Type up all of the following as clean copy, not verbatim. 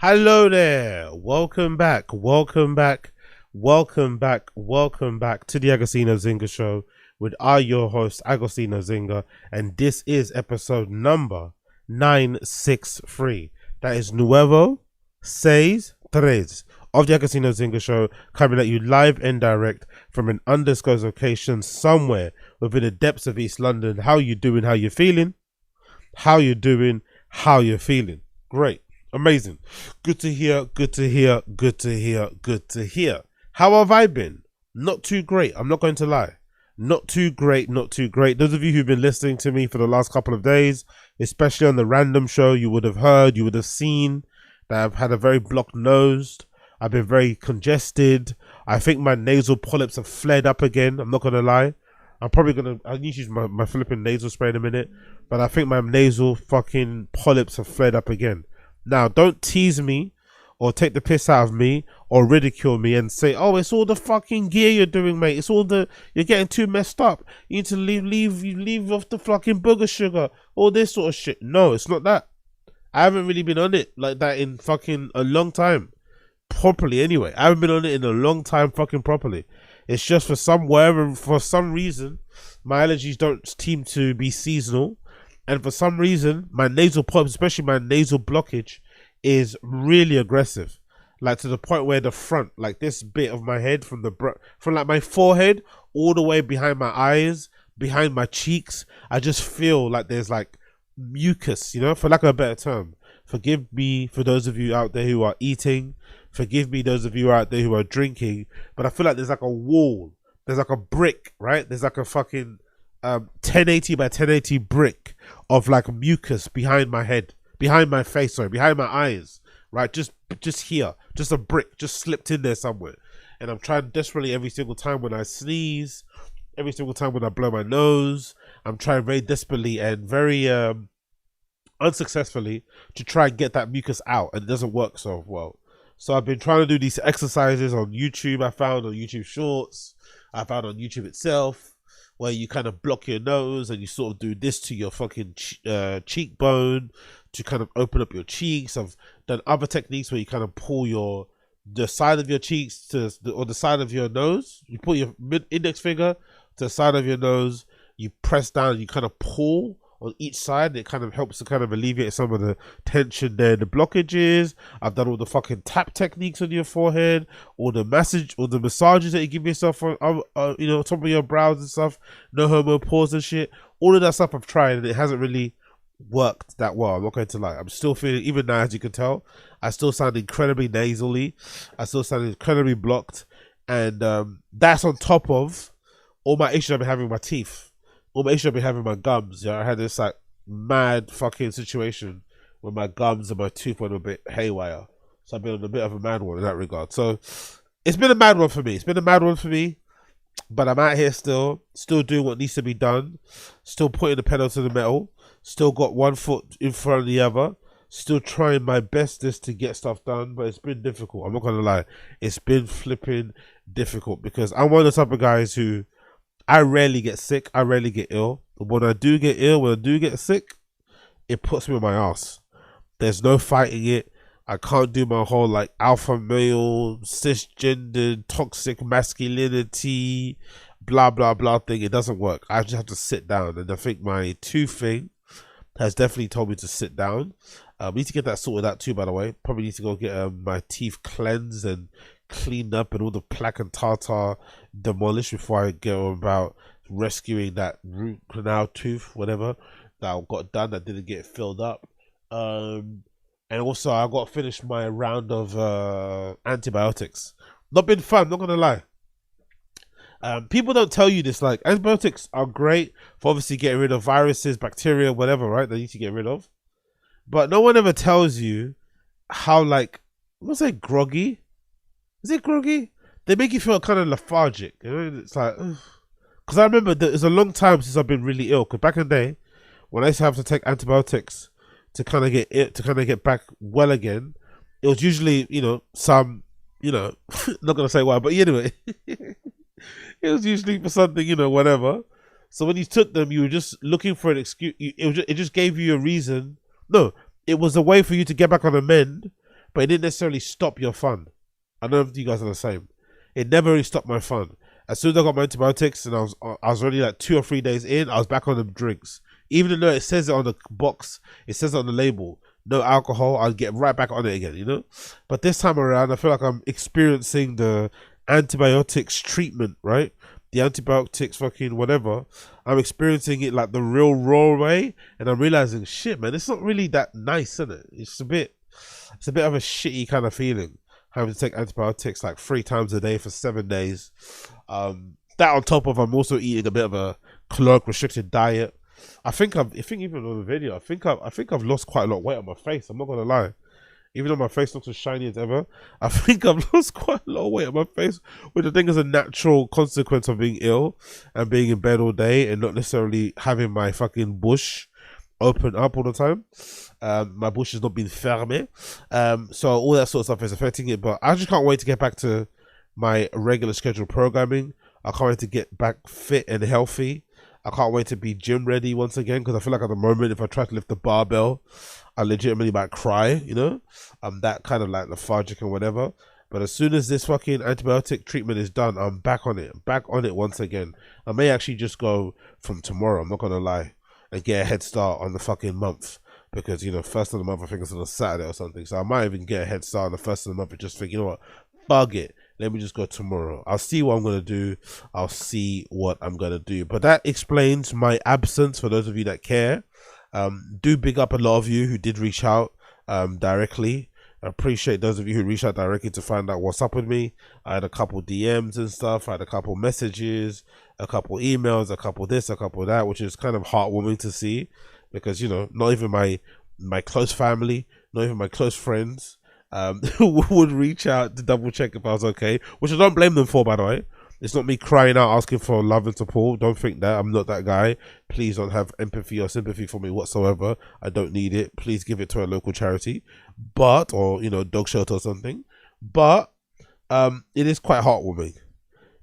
Hello there. Welcome back. Welcome back. Welcome back. Welcome back to the Agostinho Zinga show with your host Agostinho Zinga, and this is episode number 963. That is Nuevo Seis Tres of the Agostinho Zinga show, coming at you live and direct from an undisclosed location somewhere within the depths of East London. How you doing? How you feeling? How you doing? How you feeling? Great. Amazing. Good to hear, good to hear, good to hear, good to hear. How have I been? Not too great. I'm not going to lie. Not too great, not too great. Those of you who've been listening to me for the last couple of days, especially on the random show, you would have heard, you would have seen that I've had a very blocked nose. I've been very congested. I think my nasal polyps have flared up again. I'm not going to lie. I'm probably going to, I need to use my flipping nasal spray in a minute, but I think my nasal fucking polyps have flared up again. Now, don't tease me or take the piss out of me or ridicule me and say, oh, it's all the fucking gear you're doing, mate. It's all you're getting too messed up. You need to leave off the fucking booger sugar, all this sort of shit. No, it's not that. I haven't really been on it like that in fucking a long time. Properly, anyway. I haven't been on it in a long time fucking properly. It's just for some reason, my allergies don't seem to be seasonal. And for some reason, my nasal polyps, especially my nasal blockage, is really aggressive. Like to the point where the front, like this bit of my head from like my forehead all the way behind my eyes, behind my cheeks, I just feel like there's like mucus, you know, for lack of a better term. Forgive me for those of you out there who are eating. Forgive me those of you out there who are drinking. But I feel like there's like a wall. There's like a brick, right? There's like a fucking 1080 by 1080 brick of like mucus behind my head, behind my face, behind my eyes, right? Just here, just a brick, just slipped in there somewhere. And I'm trying desperately every single time when I sneeze, every single time when I blow my nose, I'm trying very desperately and very unsuccessfully to try and get that mucus out, and it doesn't work so well. So I've been trying to do these exercises on YouTube. I found on YouTube Shorts, I found on YouTube itself, where you kind of block your nose and you sort of do this to your fucking cheekbone to kind of open up your cheeks. I've done other techniques where you kind of pull the side of your cheeks or the side of your nose. You put your index finger to the side of your nose, you press down, you kind of pull on each side. It kind of helps to kind of alleviate some of the tension there, the blockages. I've done all the fucking tap techniques on your forehead, all the massages that you give yourself on, top of your brows and stuff. No homo pause and shit. All of that stuff I've tried and it hasn't really worked that well. I'm not going to lie. I'm still feeling, even now as you can tell, I still sound incredibly nasally. I still sound incredibly blocked, and that's on top of all my issues I've been having with my teeth. All my issues I've been having with my gums. Yeah, I had this like mad fucking situation where my gums and my tooth went a bit haywire. So I've been on a bit of a mad one in that regard. So it's been a mad one for me. It's been a mad one for me. But I'm out here still doing what needs to be done, still putting the pedal to the metal, still got one foot in front of the other, still trying my bestest to get stuff done. But it's been difficult. I'm not gonna lie. It's been flipping difficult because I'm one of the type of guys who, I rarely get sick. I rarely get ill. But when I do get ill, when I do get sick, it puts me on my ass. There's no fighting it. I can't do my whole like alpha male, cisgendered, toxic masculinity, blah, blah, blah thing. It doesn't work. I just have to sit down. And I think my tooth thing has definitely told me to sit down. I need to get that sorted out too, by the way. Probably need to go get my teeth cleansed and cleaned up and all the plaque and tartar demolished before I go about rescuing that root canal tooth, whatever, that I got done that didn't get filled up. And also I got to finish my round of antibiotics. Not been fun, not gonna lie. People don't tell you this, like antibiotics are great for obviously getting rid of viruses, bacteria, whatever, right? They need to get rid of. But no one ever tells you how, like, I'm gonna say groggy. Is it groggy? They make you feel kind of lethargic. You know? It's like, because I remember it's a long time since I've been really ill. Because back in the day, when I used to have to take antibiotics to kind of get back well again, it was usually, some, not gonna say why, but anyway, it was usually for something, whatever. So when you took them, you were just looking for an excuse. It just gave you a reason. No, it was a way for you to get back on the mend, but it didn't necessarily stop your fun. I don't know if you guys are the same. It never really stopped my fun. As soon as I got my antibiotics and I was already like 2 or 3 days in, I was back on the drinks. Even though it says it on the box, it says it on the label, no alcohol, I'll get right back on it again, you know? But this time around, I feel like I'm experiencing the antibiotics treatment, right? The antibiotics fucking whatever. I'm experiencing it like the real raw way, and I'm realizing, shit, man, it's not really that nice, isn't it? It's a bit of a shitty kind of feeling, having to take antibiotics like 3 times a day for 7 days. That on top of I'm also eating a bit of a caloric restricted diet. I think even on the video, I think I've lost quite a lot of weight on my face. I'm not gonna lie. Even though my face looks as shiny as ever, I think I've lost quite a lot of weight on my face, which I think is a natural consequence of being ill and being in bed all day and not necessarily having my fucking bush open up all the time. My bush has not been fermé. So all that sort of stuff is affecting it. But I just can't wait to get back to my regular scheduled programming. I can't wait to get back fit and healthy. I can't wait to be gym ready once again, because I feel like at the moment, if I try to lift the barbell, I legitimately might cry, you know? I'm that kind of like lethargic and whatever. But as soon as this fucking antibiotic treatment is done, I'm back on it. Back on it once again. I may actually just go from tomorrow, I'm not going to lie, and get a head start on the fucking month. Because, you know, first of the month, I think it's on a Saturday or something. So I might even get a head start on the first of the month and just think, you know what, bug it. Let me just go tomorrow. I'll see what I'm going to do. I'll see what I'm going to do. But that explains my absence for those of you that care. Do big up a lot of you who did reach out directly. I appreciate those of you who reached out directly to find out what's up with me. I had a couple DMs and stuff. I had a couple messages, a couple emails, a couple this, a couple that, which is kind of heartwarming to see. Because, you know, not even my close family, not even my close friends would reach out to double check if I was okay, which I don't blame them for, by the way. It's not me crying out asking for love and support. Don't think that. I'm not that guy. Please don't have empathy or sympathy for me whatsoever. I don't need it. Please give it to a local charity, or, you know, dog shelter or something. But it is quite heartwarming.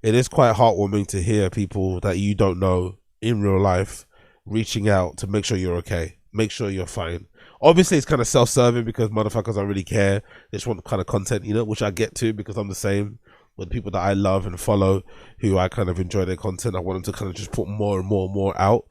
It is quite heartwarming to hear people that you don't know in real life reaching out to make sure you're okay, make sure you're fine. Obviously, it's kind of self-serving because motherfuckers don't really care. They just want kind of content, you know, which I get to because I'm the same with people that I love and follow, who I kind of enjoy their content. I want them to kind of just put more and more and more out.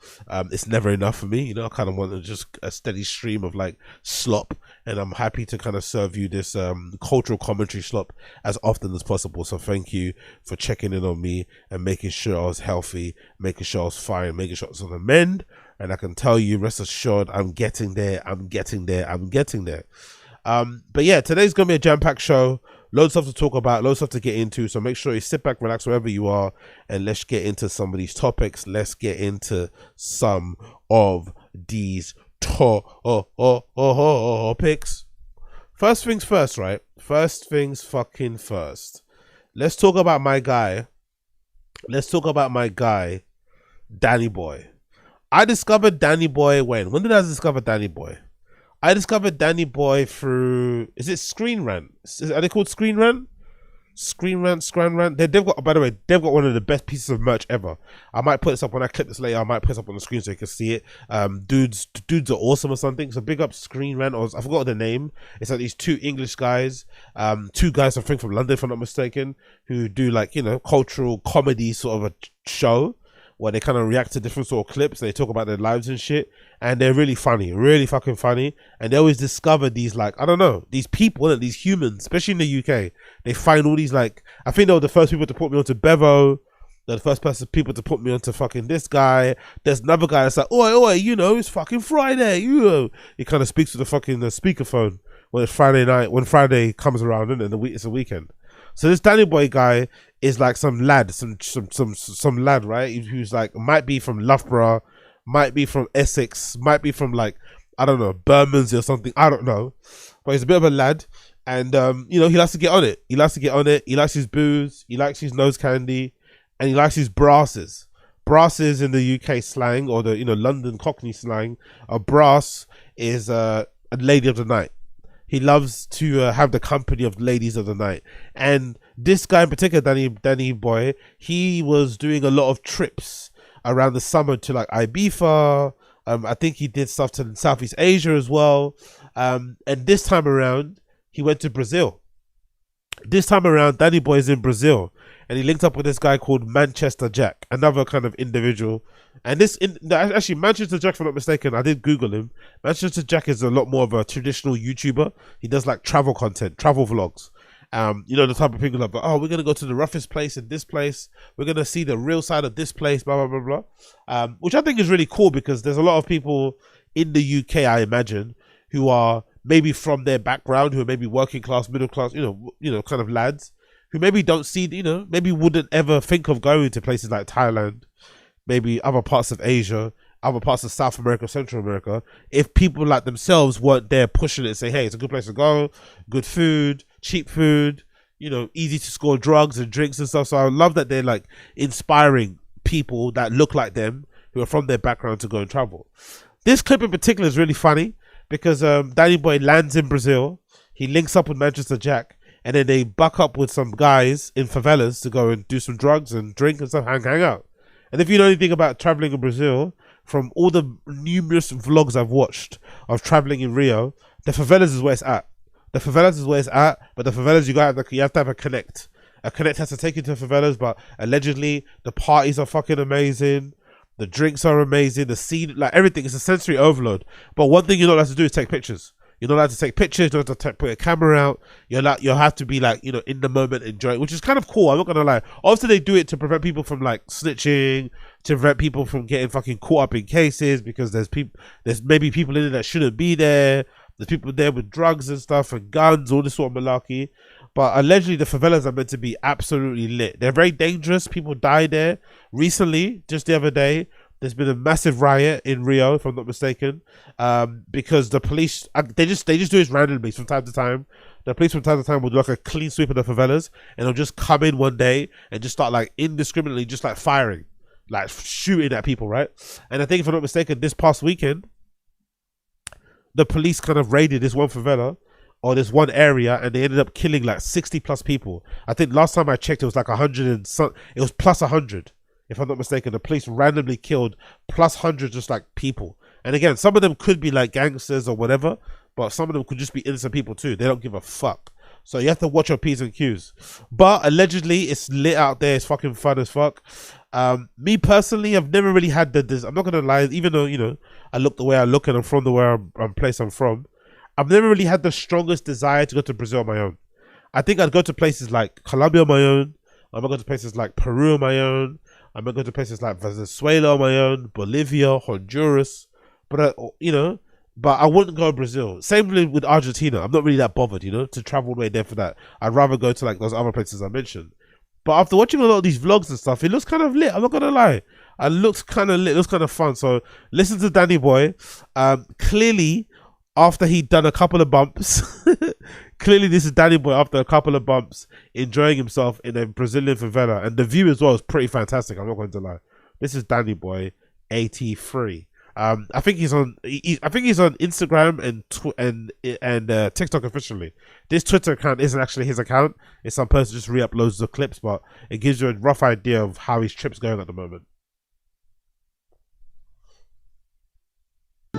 It's never enough for me, you know. I kind of want just a steady stream of like slop, and I'm happy to kind of serve you this cultural commentary slop as often as possible. So thank you for checking in on me and making sure I was healthy, making sure I was fine, making sure I was on the mend. And I can tell you, rest assured, I'm getting there. I'm getting there. I'm getting there. But yeah, today's gonna be a jam-packed show. Loads of stuff to talk about, loads of stuff to get into. So make sure you sit back, relax wherever you are, and let's get into some of these topics. Let's get into some of these topics. First things first, right? First things fucking first. Let's talk about my guy. Let's talk about my guy, Danny Boy. I discovered Danny Boy when? When did I discover Danny Boy? I discovered Danny Boy through, is it Screen Rant? Are they called Screen Rant? Screen Rant, Scran Rant. They've got, by the way, they've got one of the best pieces of merch ever. I might put this up when I clip this later. I might put this up on the screen so you can see it. Dudes are awesome or something. So big up Screen Rant, or I forgot the name. It's like these 2 English guys, 2 guys I think from London, if I'm not mistaken, who do like, you know, cultural comedy sort of a show, where they kind of react to different sort of clips. They talk about their lives and shit. And they're really funny, really fucking funny. And they always discover these, like, I don't know, these people, these humans, especially in the UK. They find all these, like, I think they were the first people to put me onto Bevo. They're the first people to put me onto fucking this guy. There's another guy that's like, oi, you know, it's fucking Friday, you know. He kind of speaks to the fucking speakerphone when it's Friday night, when Friday comes around, and it's a weekend. So this Danny Boy guy is like some lad, some lad, right? Who's like, might be from Loughborough, might be from Essex, might be from like, I don't know, Bermondsey or something. I don't know. But he's a bit of a lad. And, you know, he likes to get on it. He likes to get on it. He likes his booze. He likes his nose candy. And he likes his brasses. Brasses in the UK slang, or the, you know, London Cockney slang. A brass is a lady of the night. He loves to have the company of ladies of the night. And this guy in particular, Danny Boy, he was doing a lot of trips around the summer to like Ibiza. I think he did stuff to Southeast Asia as well. And this time around, he went to Brazil. This time around, Danny Boy is in Brazil, and he linked up with this guy called Manchester Jack, another kind of individual. And actually, Manchester Jack, if I'm not mistaken, I did Google him. Manchester Jack is a lot more of a traditional YouTuber. He does like travel content, travel vlogs. You know, the type of people like, oh, we're gonna go to the roughest place in this place. We're gonna see the real side of this place, blah blah blah blah. Which I think is really cool because there's a lot of people in the UK, I imagine, who are maybe from their background, who are maybe working class, middle class, you know, kind of lads, who maybe don't see, you know, maybe wouldn't ever think of going to places like Thailand, maybe other parts of Asia, other parts of South America, Central America, if people like themselves weren't there pushing it and say, hey, it's a good place to go, good food, cheap food, you know, easy to score drugs and drinks and stuff. So I love that they're like inspiring people that look like them, who are from their background, to go and travel. This clip in particular is really funny because Danny Boy lands in Brazil, he links up with Manchester Jack, and then they buck up with some guys in favelas to go and do some drugs and drink and stuff, hang out. And if you know anything about traveling in Brazil, from all the numerous vlogs I've watched of traveling in Rio, the favelas is where it's at. The favelas is where it's at, but the favelas you have to have a connect. A connect has to take you to the favelas, but allegedly the parties are fucking amazing. The drinks are amazing. The scene, like everything, is a sensory overload. But one thing you're not allowed to do is take pictures. You're not allowed to take pictures. You're not allowed to put a camera out. You'll have to be like, you know, in the moment, enjoying, which is kind of cool. I'm not gonna lie. Obviously, they do it to prevent people from like snitching, to prevent people from getting fucking caught up in cases, because there's maybe people in it that shouldn't be there. There's people there with drugs and stuff and guns, all this sort of malarkey. But allegedly, the favelas are meant to be absolutely lit. They're very dangerous. People die there. Recently, just the other day, there's been a massive riot in Rio, if I'm not mistaken, because the police, they just do this randomly from time to time. The police from time to time will do like a clean sweep of the favelas, and they'll just come in one day and just start like indiscriminately just like firing, like shooting at people, right? And I think, if I'm not mistaken, this past weekend, the police kind of raided this one favela or this one area, and they ended up killing like 60 plus people. I think last time I checked, it was like 100 and some, it was plus 100. If I'm not mistaken, the police randomly killed plus 100 just like people. And again, some of them could be like gangsters or whatever, but some of them could just be innocent people too. They don't give a fuck. So you have to watch your P's and Q's. But allegedly, it's lit out there. It's fucking fun as fuck. Me personally, I've never really had this. I'm not gonna lie, even though, you know, I look the way I look and I'm from the where place I'm from, I've never really had the strongest desire to go to Brazil on my own. I think I'd go to places like Colombia on my own. I'm gonna go to places like Peru on my own. I'm gonna go to places like Venezuela on my own, Bolivia, Honduras, but you know, but I wouldn't go to Brazil. Same with Argentina. I'm not really that bothered, you know, to travel all the way there for that. I'd rather go to like those other places I mentioned. But after watching a lot of these vlogs and stuff, it looks kind of lit. I'm not gonna lie, it looks kind of lit. It looks kind of fun. So listen to Danny Boy. Clearly, after he'd done a couple of bumps. Clearly, this is Danny Boy after a couple of bumps, enjoying himself in a Brazilian favela, and the view as well is pretty fantastic. I'm not going to lie. This is Danny Boy 83. I think he's on. I think he's on Instagram and TikTok officially. This Twitter account isn't actually his account. It's some person just re-uploads the clips, but it gives you a rough idea of how his trip's going at the moment.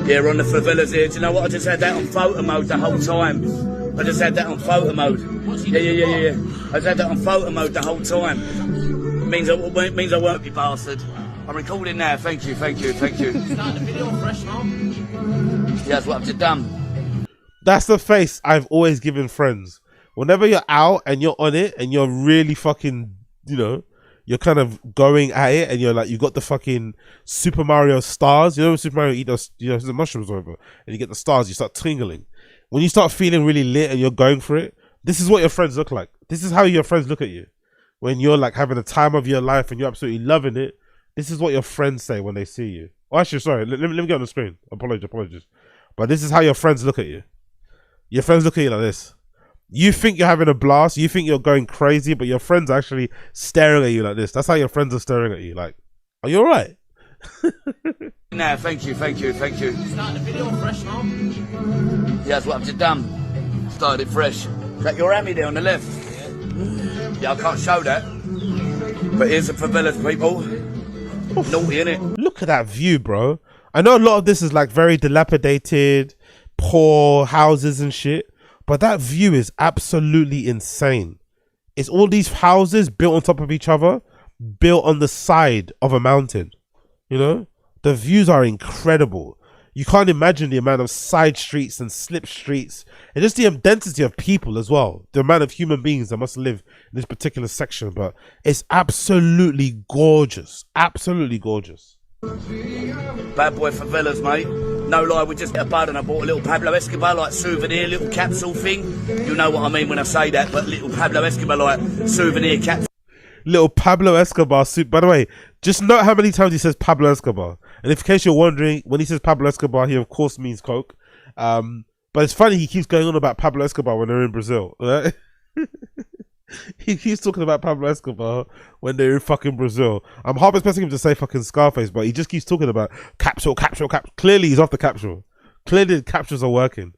Yeah, we're on the favelas here. Do you know what? I just had that on photo mode the whole time. I just had that on photo mode. Yeah. I just had that on photo mode the whole time. Means I won't be bastard. I'm recording now. Thank you. Starting the video fresh now. Yeah, that's what I've just done. That's the face I've always given friends. Whenever you're out and you're on it and you're really fucking, you know, you're kind of going at it and you're like, you got the fucking Super Mario stars. You know when Super Mario eat those, you know, the mushrooms or whatever, and you get the stars, you start tingling. When you start feeling really lit and you're going for it, this is what your friends look like. This is how your friends look at you. When you're like having the time of your life and you're absolutely loving it, this is what your friends say when they see you. Oh, actually, sorry, let me get on the screen. Apologies. But this is how your friends look at you. Your friends look at you like this. You think you're having a blast, you think you're going crazy, but your friends are actually staring at you like this. That's how your friends are staring at you. Like, are you alright? Nah, thank you. Starting the video fresh now. Yeah, that's what I've just done. Started it fresh. Is that your Ami there on the left? Yeah, I can't show that. But here's the favelas, people. Naughty, innit? Look at that view, bro. I know a lot of this is like very dilapidated, poor houses and shit. But that view is absolutely insane. It's all these houses built on top of each other, built on the side of a mountain. You know, the views are incredible. You can't imagine the amount of side streets and slip streets and just the density of people as well. The amount of human beings that must live in this particular section. But it's absolutely gorgeous. Absolutely gorgeous. Bad boy favelas, mate. No lie, we just hit a bud and I bought a little Pablo Escobar like souvenir, little capsule thing. You know what I mean when I say that, but little Pablo Escobar like souvenir capsule. Little Pablo Escobar suit. By the way, just note how many times he says Pablo Escobar. And if in case you're wondering, when he says Pablo Escobar, he of course means coke. But it's funny, he keeps going on about Pablo Escobar when they're in Brazil. Right? He keeps talking about Pablo Escobar when they're in fucking Brazil. I'm half expecting him to say fucking Scarface, but he just keeps talking about capsule. Clearly he's off the capsule. Clearly the capsules are working.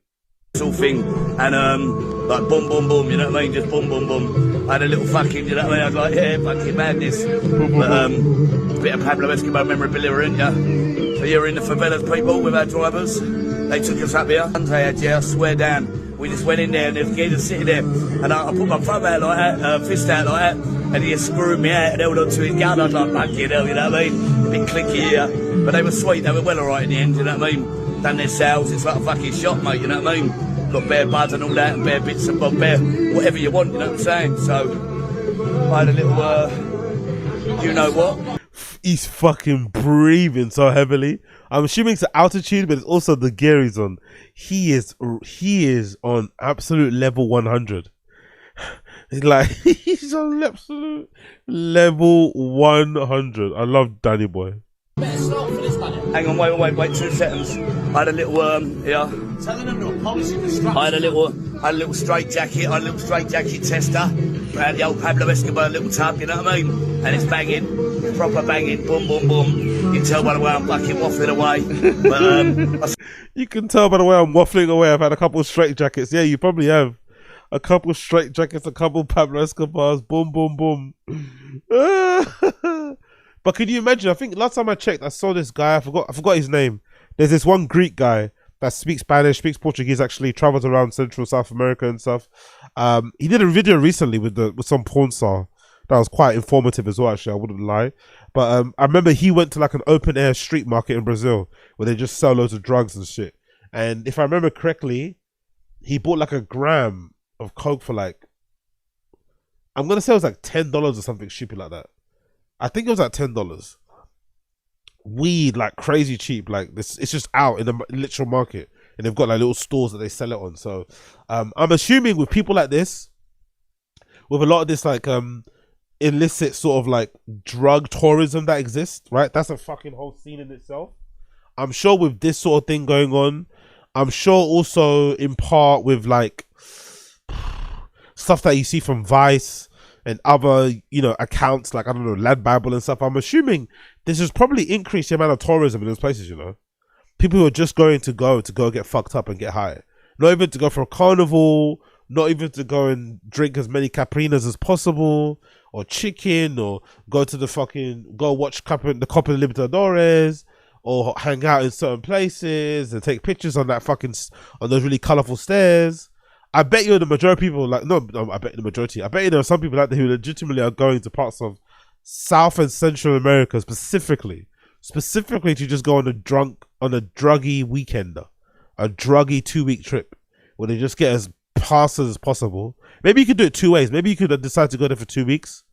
Thing and like boom boom boom, you know what I mean, just boom boom boom. I had a little fucking, you know what I mean, I was like, yeah, fucking madness. But bit of Pablo Escobar memorabilia, ain't ya? So you're in the favelas, people, with our drivers. They took us up here. They had, yeah, I swear down. We just went in there and there's geezers sitting there, and I put my thumb out like that, fist out like that, and he just screwed me out and held onto his gun. I was like, fucking hell, you know what I mean? A bit clicky here, but they were sweet. They were well alright in the end, you know what I mean? Done their sales. It's like a fucking shop, mate. You know what I mean? Got bare buds and all that, and bare bits and bare whatever you want. You know what I'm saying? So I had a little, you know what? He's fucking breathing so heavily. I'm assuming it's the altitude, but it's also the gear he's on. He is on absolute level 100. Like he's on absolute level 100. I love Danny Boy. Hang on, wait, 2 seconds. I had a little yeah. Telling them to polish the straps. I had a little straight jacket, tester. I had the old Pablo Escobar little tub, you know what I mean? And it's banging, proper banging, boom, boom, boom. You can tell by the way I'm fucking waffling away. But you can tell by the way I'm waffling away. I've had a couple of straight jackets. Yeah, you probably have. A couple of straight jackets, a couple of Pablo Escobars, boom, boom, boom. But can you imagine? I think last time I checked, I saw this guy. I forgot his name. There's this one Greek guy that speaks Spanish, speaks Portuguese. Actually, travels around Central South America and stuff. He did a video recently with some porn star that was quite informative as well. Actually, I wouldn't lie. But I remember he went to like an open air street market in Brazil where they just sell loads of drugs and shit. And if I remember correctly, he bought like a gram of coke for like, I'm gonna say it was like $10 or something stupid like that. I think it was like $10. Weed, like crazy cheap, like this. It's just out in the literal market, and they've got like little stores that they sell it on. So, I'm assuming with people like this, with a lot of this like illicit sort of like drug tourism that exists, right? That's a fucking whole scene in itself. I'm sure with this sort of thing going on, I'm sure also in part with like stuff that you see from Vice and other, you know, accounts like, I don't know, Lad Bible and stuff. I'm assuming this has probably increased the amount of tourism in those places, you know. People who are just going to go get fucked up and get high. Not even to go for a carnival, not even to go and drink as many Caprinas as possible, or chicken, or go to go watch the Copa Libertadores, or hang out in certain places and take pictures on on those really colourful stairs. I bet you the majority of people I bet you there are some people out there who legitimately are going to parts of South and Central America specifically to just go on a druggy weekend, a druggy 2-week trip where they just get as fast as possible. Maybe you could do it 2 ways. Maybe you could decide to go there for 2 weeks.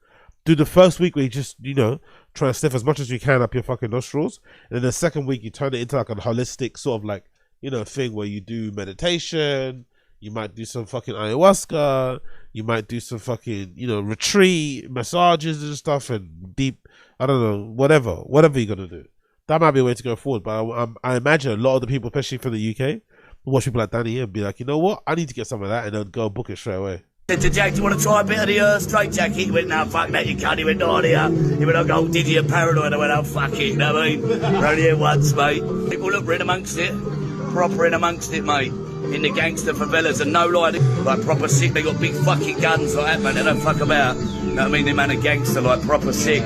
Do the first week where you just, you know, try to sniff as much as you can up your fucking nostrils, and then the second week you turn it into like a holistic sort of like, you know, thing where you do meditation. You might do some fucking ayahuasca. You might do some fucking, you know, retreat, massages and stuff, and deep, I don't know, whatever you're going to do. That might be a way to go forward. But I imagine a lot of the people, especially from the UK, watch people like Danny and be like, you know what? I need to get some of that, and then go book it straight away. Said to Jack, do you want to try a bit of the straight jacket? He went, no, fuck that, you can't. He went, no, here. He went, I'll go, did you paranoid? I went, oh, fuck it, you know what I mean? We're only here once, mate. People look, we're in amongst it. Proper in amongst it, mate. In the gangster favelas, and no lie, like proper sick. They got big fucking guns like that, man. They don't fuck about. You know what I mean? They man a gangster, like proper sick.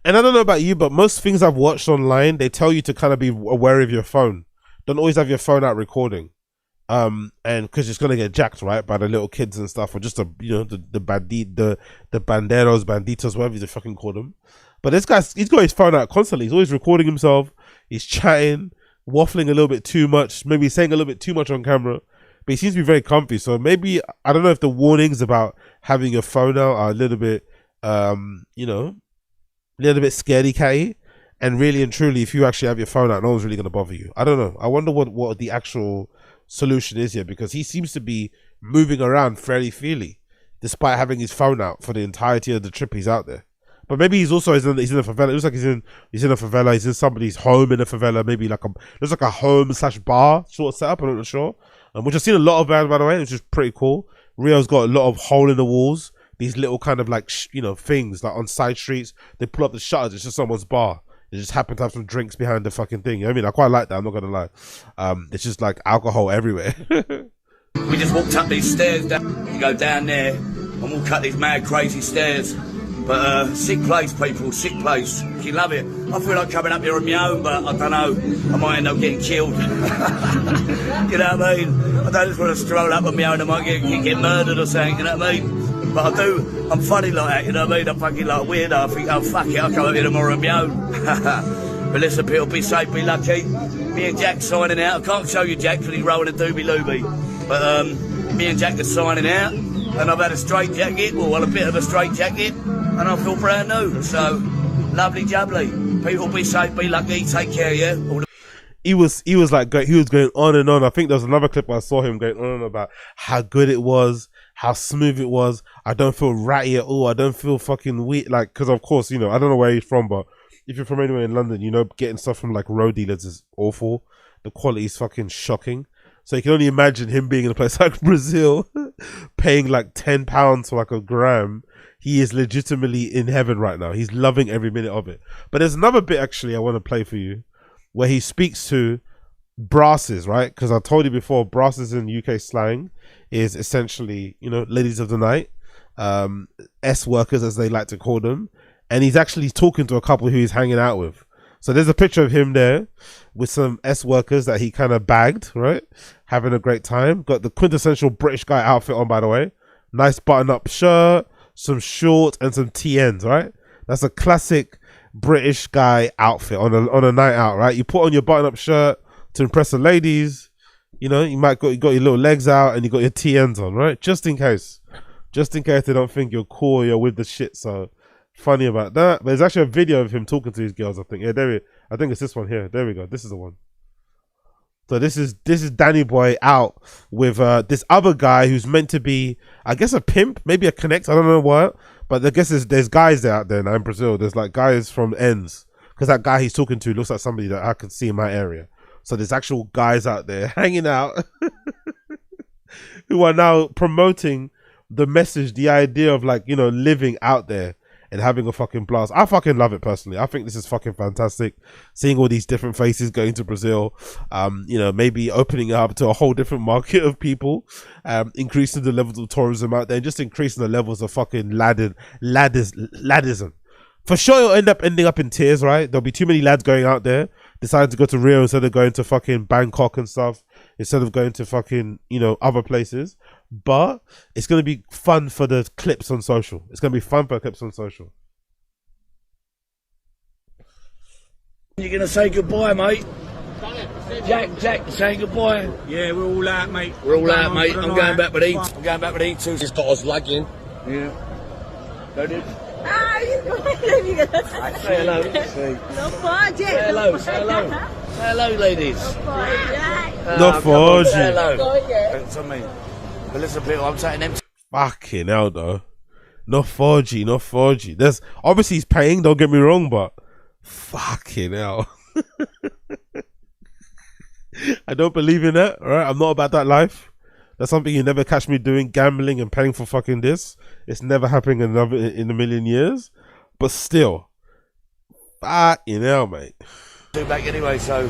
And I don't know about you, but most things I've watched online, they tell you to kind of be aware of your phone. Don't always have your phone out recording. and because it's gonna get jacked, right, by the little kids and stuff, or just the banditos, banditos, whatever you fucking call them. But this guy's, he's got his phone out constantly. He's always recording himself. He's chatting, waffling a little bit too much, maybe saying a little bit too much on camera. But he seems to be very comfy. So maybe, I don't know if the warnings about having your phone out are a little bit, a little bit scaredy catty. And really and truly, if you actually have your phone out, no one's really going to bother you. I don't know. I wonder what the actual solution is here, because he seems to be moving around fairly freely, despite having his phone out for the entirety of the trip he's out there. But maybe he's in a favela. It looks like he's in a favela. He's in somebody's home in a favela. Maybe looks like a home/bar sort of setup. I'm not sure. Which I've seen a lot of, by the way, which is pretty cool. Rio's got a lot of hole in the walls. These little kind of like things like on side streets. They pull up the shutters. It's just someone's bar. They just happen to have some drinks behind the fucking thing. You know what I mean? I quite like that. I'm not gonna lie. It's just like alcohol everywhere. We just walked up these stairs. You go down there, and we'll cut these mad, crazy stairs. But sick place, people, sick place. You love it. I feel like coming up here on my own, but I don't know. I might end up getting killed. You know what I mean? I don't just want to stroll up on my own. I might get murdered or something. You know what I mean? But I do. I'm funny like that. You know what I mean? I'm fucking like weird. I think, oh fuck it, I'll come up here tomorrow on my own. But listen, people, be safe, be lucky. Me and Jack signing out. I can't show you Jack because he's rolling a doobie loobie. But me and Jack are signing out. And I've had a straight jacket, well, a bit of a straight jacket, and I feel brand new. So, lovely jubbly. People be safe, be lucky, take care, yeah? He was going on and on. I think there was another clip where I saw him going on and on about how good it was, how smooth it was. I don't feel ratty at all. I don't feel fucking weak. Like, because of course, I don't know where he's from, but if you're from anywhere in London, getting stuff from like road dealers is awful. The quality is fucking shocking. So you can only imagine him being in a place like Brazil, paying like £10 for like a gram. He is legitimately in heaven right now. He's loving every minute of it. But there's another bit actually I want to play for you, where he speaks to brasses, right? Because I told you before, brasses in UK slang is essentially, ladies of the night, S workers as they like to call them. And he's actually talking to a couple who he's hanging out with. So there's a picture of him there with some S workers that he kind of bagged, right? Having a great time. Got the quintessential British guy outfit on, by the way. Nice button-up shirt, some shorts, and some TNs, right? That's a classic British guy outfit on a night out, right? You put on your button-up shirt to impress the ladies. You got your little legs out and you got your TNs on, right? Just in case they don't think you're cool or you're with the shit. So funny about that. But there's actually a video of him talking to these girls, I think. Yeah, I think it's this one here. There we go. This is the one. So this is Danny Boy out with this other guy who's meant to be, I guess, a pimp, maybe a connect. I don't know what, but I guess there's guys out there now in Brazil. There's like guys from ends, because that guy he's talking to looks like somebody that I could see in my area. So there's actual guys out there hanging out who are now promoting the message, the idea of like, living out there and having a fucking blast. I fucking love it personally. I think this is fucking fantastic. Seeing all these different faces going to Brazil, maybe opening up to a whole different market of people, increasing the levels of tourism out there, and just increasing the levels of fucking laddism. For sure, you'll ending up in tears, right? There'll be too many lads going out there, deciding to go to Rio instead of going to fucking Bangkok and stuff, instead of going to fucking, other places. But it's going to be fun for the clips on social. It's going to be fun for clips on social. You're going to say goodbye, mate? Jack, saying goodbye. Yeah, we're all out, mate. We're all out, mate. I'm going back with E2. He's got us lagging. Yeah. Go, dude. Say hello. No pode. Say hello. Say hello, ladies. Not for Say hello. It's on me. But listen, people, I'm saying empty. Fucking hell, though. Not 4G. There's obviously he's paying. Don't get me wrong, but fucking hell. I don't believe in that. All right, I'm not about that life. That's something you never catch me doing, gambling and paying for fucking this. It's never happening in a million years. But still, fucking hell, mate. Do back anyway, so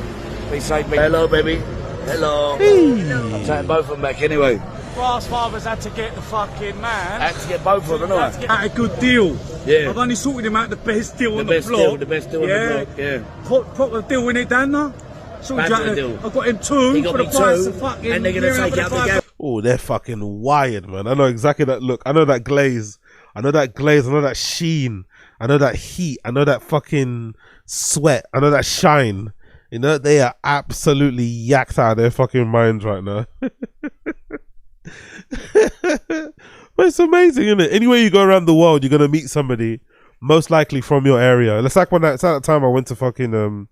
be safe. Hello, baby. Hello. Hey. I'm taking both of them back anyway. Brass fathers had to get the fucking man. Had to get both of them, didn't I? At a good deal. Yeah. I've only sorted him out the best deal on the block. The best deal on the block, yeah. Put the deal in it, Dan, no? Bad deal. I've got him two He got for the me price two, of fucking. and they're gonna take it out the garage. Oh, they're fucking wired, man. I know exactly that look. I know that glaze. I know that glaze. I know that sheen. I know that heat. I know that fucking sweat. I know that shine. You know, they are absolutely yacked out of their fucking minds right now. But it's amazing, isn't it? Anywhere you go around the world, you're gonna meet somebody, most likely from your area. It's like it's at that time I went to fucking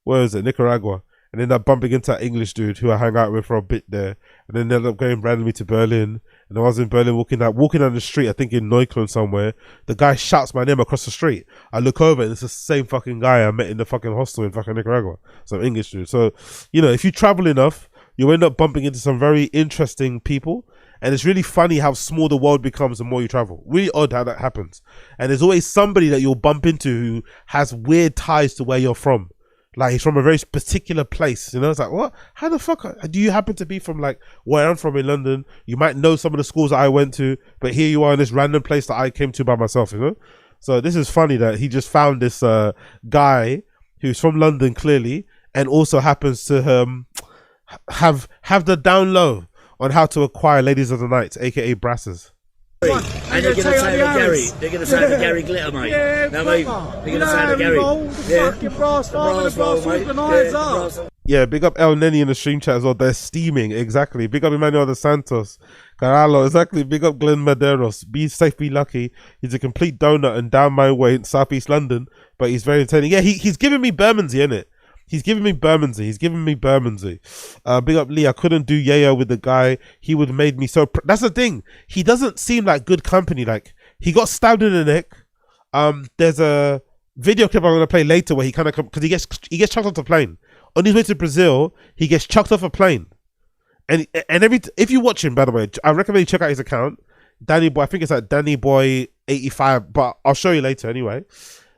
where is it, Nicaragua, and ended up bumping into that English dude who I hang out with for a bit there, and then ended up going randomly to Berlin. And I was in Berlin walking down the street, I think in Neukölln somewhere. The guy shouts my name across the street. I look over and it's the same fucking guy I met in the fucking hostel in fucking Nicaragua. Some English dude. So, you know, if you travel enough, you end up bumping into some very interesting people. And it's really funny how small the world becomes the more you travel. Really odd how that happens. And there's always somebody that you'll bump into who has weird ties to where you're from. Like, he's from a very particular place, you know? It's like, what? How the fuck do you happen to be from, like, where I'm from in London? You might know some of the schools that I went to, but here you are in this random place that I came to by myself, you know? So this is funny that he just found this guy who's from London, clearly, and also happens to have the down low on how to acquire ladies of the night, aka brasses. And they're gonna say the Gary. They're gonna say the Gary Glitter, mate. Yeah, no, mate. They're gonna say the Gary. Fucking brass farm, the brass organisers. Yeah, big up El Neni in the stream chat as well. They're steaming, exactly. Big up Emmanuel dos Santos. Caralo, exactly. Big up Glenn Maderos. Be safe, be lucky. He's a complete donut and down my way in Southeast London, but he's very entertaining. Yeah, he's giving me Bermondsey, innit? He's giving me Bermondsey. Big up Lee. I couldn't do yayo with the guy. He would have made me so... That's the thing. He doesn't seem like good company. Like, he got stabbed in the neck. There's a video clip I'm going to play later where he kind of... Because he gets chucked off the plane. On his way to Brazil, he gets chucked off a plane. And if you watch him, by the way, I recommend you check out his account. Danny Boy, I think it's like Danny Boy 85, but I'll show you later anyway.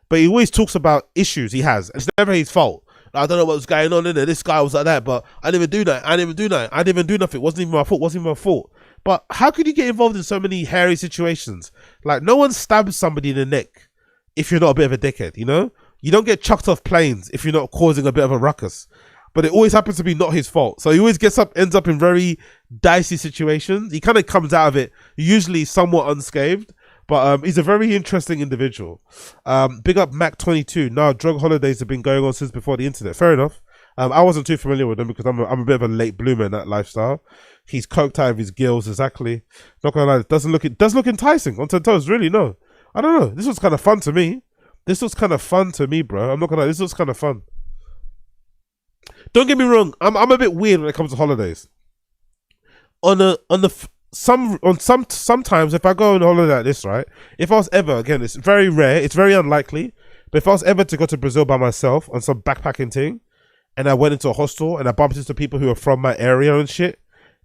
But he always talks about issues he has. It's never his fault. I don't know what was going on in there. This guy was like that, but I didn't even do that. I didn't even do nothing. It wasn't even my fault. But how could you get involved in so many hairy situations? Like, no one stabs somebody in the neck if you're not a bit of a dickhead, you know? You don't get chucked off planes if you're not causing a bit of a ruckus. But it always happens to be not his fault. So he always ends up in very dicey situations. He kind of comes out of it usually somewhat unscathed. But he's a very interesting individual. Big up Mac22. Now, drug holidays have been going on since before the internet. Fair enough. I wasn't too familiar with them because I'm a bit of a late bloomer in that lifestyle. He's coked out of his gills, exactly. Not gonna lie, it does look enticing on 10 toes. Really, no. I don't know. This was kind of fun to me. Bro. I'm not gonna lie. This was kind of fun. Don't get me wrong. I'm a bit weird when it comes to holidays. Sometimes if I go on holiday like this, right? If I was ever, again, it's very rare, it's very unlikely, but if I was ever to go to Brazil by myself on some backpacking thing, and I went into a hostel and I bumped into people who are from my area and shit,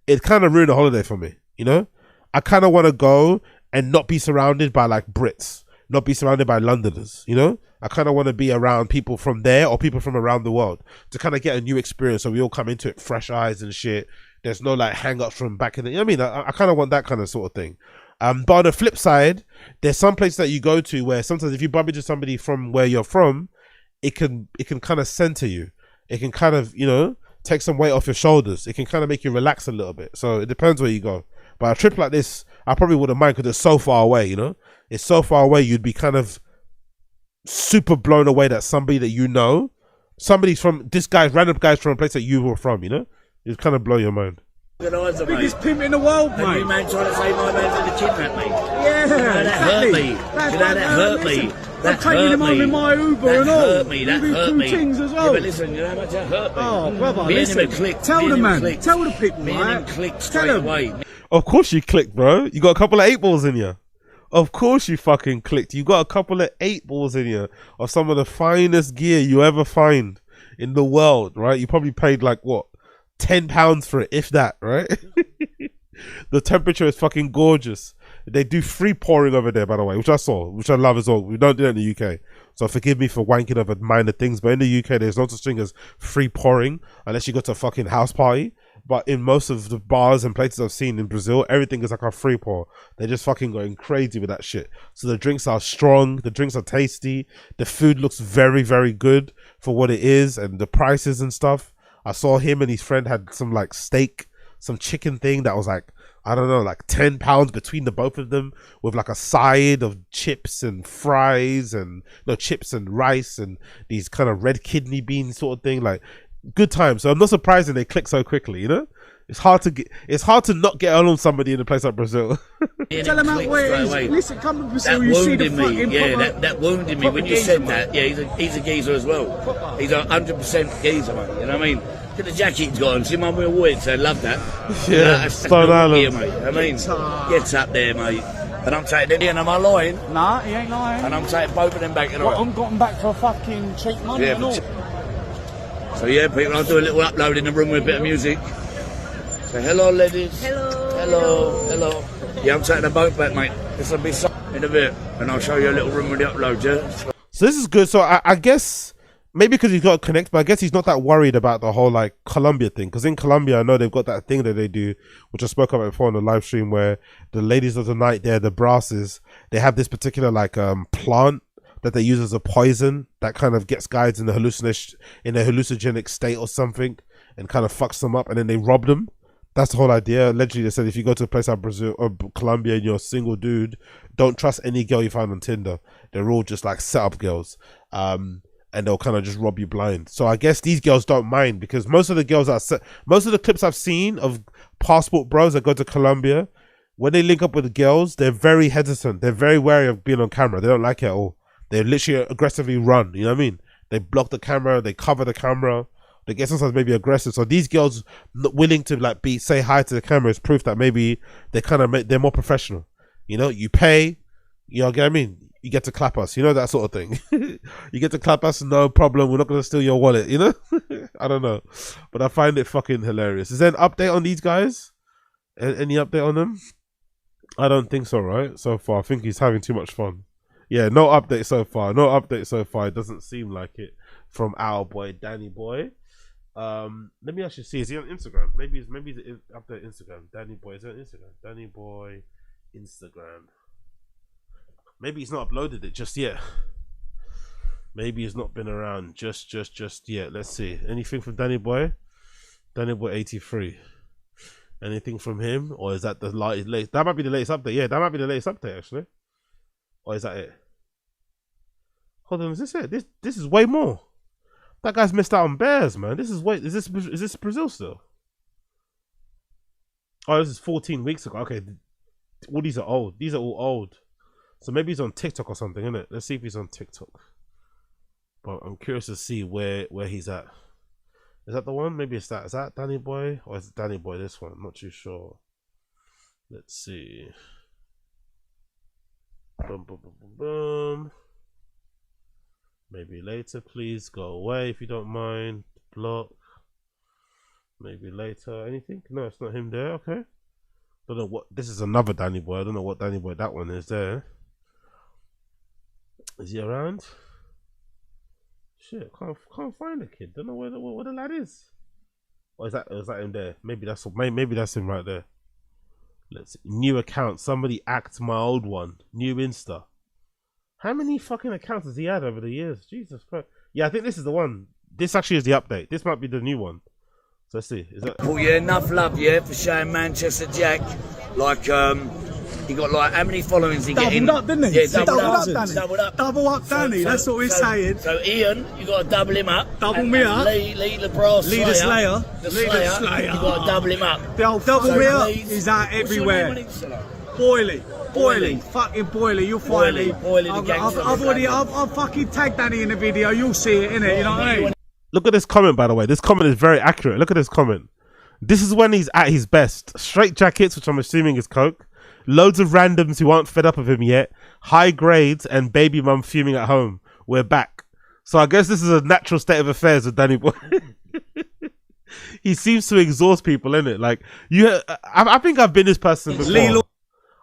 it kind of ruined the holiday for me, you know? I kind of want to go and not be surrounded by like Brits, not be surrounded by Londoners, you know? I kind of want to be around people from there or people from around the world to kind of get a new experience, so we all come into it fresh eyes and shit. There's no like hang-ups from back in the... You know what I mean? I kind of want that kind of sort of thing. But on the flip side, there's some places that you go to where sometimes if you bump into somebody from where you're from, it can kind of center you. It can kind of, you know, take some weight off your shoulders. It can kind of make you relax a little bit. So it depends where you go. But a trip like this, I probably wouldn't mind because it's so far away, you know? It's so far away, you'd be kind of super blown away that somebody that you know, random guy's from a place that you were from, you know? It kind of blow your mind. Biggest pimp in the world, mate. And you man trying to say my man's in the kidnap me. Yeah, that hurt me. That hurt me. I'm taking him home in my Uber and all. That hurt me. That hurt me. Things as well. Yeah, but listen, you know how much that hurt me. Oh, brother, me listen. And him clicked. Tell the man. Clicked. Tell the people, me mate. and him clicked straight away. Of course you clicked, bro. You got a couple of 8-balls in you. Of course you fucking clicked. You got a couple of 8-balls in you of some of the finest gear you ever find in the world, right? You probably paid like, what, £10 for it, if that, right? The temperature is fucking gorgeous. They do free pouring over there, by the way, which I saw, which I love as well. We don't do that in the UK, so forgive me for wanking over minor things, but in the UK there's no such thing as free pouring unless you go to a fucking house party. But in most of the bars and places I've seen in Brazil, everything is like a free pour. They're just fucking going crazy with that shit. So the drinks are strong, the drinks are tasty, the food looks very, very good for what it is, and the prices and stuff I saw him and his friend had some like steak, some chicken thing that was like, I don't know, like £10 between the both of them, with like a side of chips and fries and chips and rice and these kind of red kidney beans sort of thing. Like, good time. So I'm not surprised they click so quickly, you know. It's hard to not get on somebody in a place like Brazil. Tell them out where it is. Listen, come to Brazil, you see the fucking that wounded me when you said that. Yeah, he's a geezer as well. He's a 100% geezer, mate. You know what I mean? Look at the jacket he's got on. See my real words. I love that. Yeah, that's Stone Island. Here, mate. I mean, gets up there, mate. And I'm taking them in. Am I lying? Nah, he ain't lying. And I'm taking both of them back. I'm got them back for fucking cheap money and all. So yeah, people, I'll do a little upload in the room with a bit of music. Say hello, ladies. Hello. Yeah, I'm taking the boat back, mate. This will be something in a bit, and I'll show you a little room with the upload, yeah? So this is good. So I guess, maybe because he's got to connect, but I guess he's not that worried about the whole like Colombia thing. Because in Colombia, I know they've got that thing that they do, which I spoke about before on the live stream, where the ladies of the night there, the brasses, they have this particular like plant that they use as a poison that kind of gets guys in a hallucinogenic state or something, and kind of fucks them up, and then they rob them. That's the whole idea. Allegedly, they said if you go to a place like Brazil or Colombia and you're a single dude, don't trust any girl you find on Tinder. They're all just like setup girls, and they'll kind of just rob you blind. So I guess these girls don't mind, because most of the clips I've seen of passport bros that go to Colombia, when they link up with the girls, they're very hesitant. They're very wary of being on camera. They don't like it at all. They literally aggressively run. You know what I mean? They block the camera. They cover the camera. They get sometimes maybe aggressive. So these girls not willing to like say hi to the camera is proof that maybe they're more professional. You know, you pay, you know what I mean? You get to clap us, you know, that sort of thing. You get to clap us, no problem. We're not going to steal your wallet, you know? I don't know. But I find it fucking hilarious. Is there an update on these guys? Any update on them? I don't think so, right? So far, I think he's having too much fun. Yeah, no update so far. It doesn't seem like it from our boy, Danny Boy. Let me actually see. Is he on Instagram? Maybe he's up there. Instagram. Danny Boy is on Instagram. Danny Boy, Instagram. Maybe he's not uploaded it just yet. Maybe he's not been around just yet. Let's see. Anything from Danny Boy? Danny Boy 83. Anything from him, or is that the latest? That might be the latest update. Yeah, that might be the latest update actually. Or is that it? Hold on, is this it? This is way more. That guy's missed out on bears, man. Is this Brazil still? Oh, this is 14 weeks ago. Okay, all these are old. These are all old. So maybe he's on TikTok or something, isn't it? Let's see if he's on TikTok. But I'm curious to see where he's at. Is that the one? Maybe it's that. Is that Danny Boy? Or is it Danny Boy this one? I'm not too sure. Let's see. Boom, boom, boom, boom, boom. Maybe later, please go away if you don't mind. Block. Maybe later. Anything? No, it's not him there. Okay. Don't know what. This is another Danny Boy. I don't know what Danny Boy that one is there. Is he around? Shit, can't find the kid. Don't know where the lad is. Or is that him there? Maybe that's him right there. Let's see. New account. Somebody act my old one. New Insta. How many fucking accounts has he had over the years? Jesus Christ. Yeah, I think this is the one. This actually is the update. This might be the new one. So let's see. Is that? Well, yeah, enough love, yeah, for showing Manchester Jack. Like, he got like, how many followings he getting? Doubled up, didn't he? Yeah, doubled up, Danny. Doubled up. Double up, Danny. That's what we're saying. So Ian, you got to double him up. Double me up. Lee the brass Lee the Slayer. The Slayer. You got to double him up. The old double me up is out everywhere. Boily, fucking Boily, you'll find me. I've fucking tagged Danny in the video, you'll see it, innit, you know what I mean? Look at this comment, by the way. This comment is very accurate. Look at this comment. This is when he's at his best. Straight jackets, which I'm assuming is coke. Loads of randoms who aren't fed up of him yet. High grades and baby mum fuming at home. We're back. So I guess this is a natural state of affairs with Danny Boy. He seems to exhaust people, innit? Like, I think I've been this person before.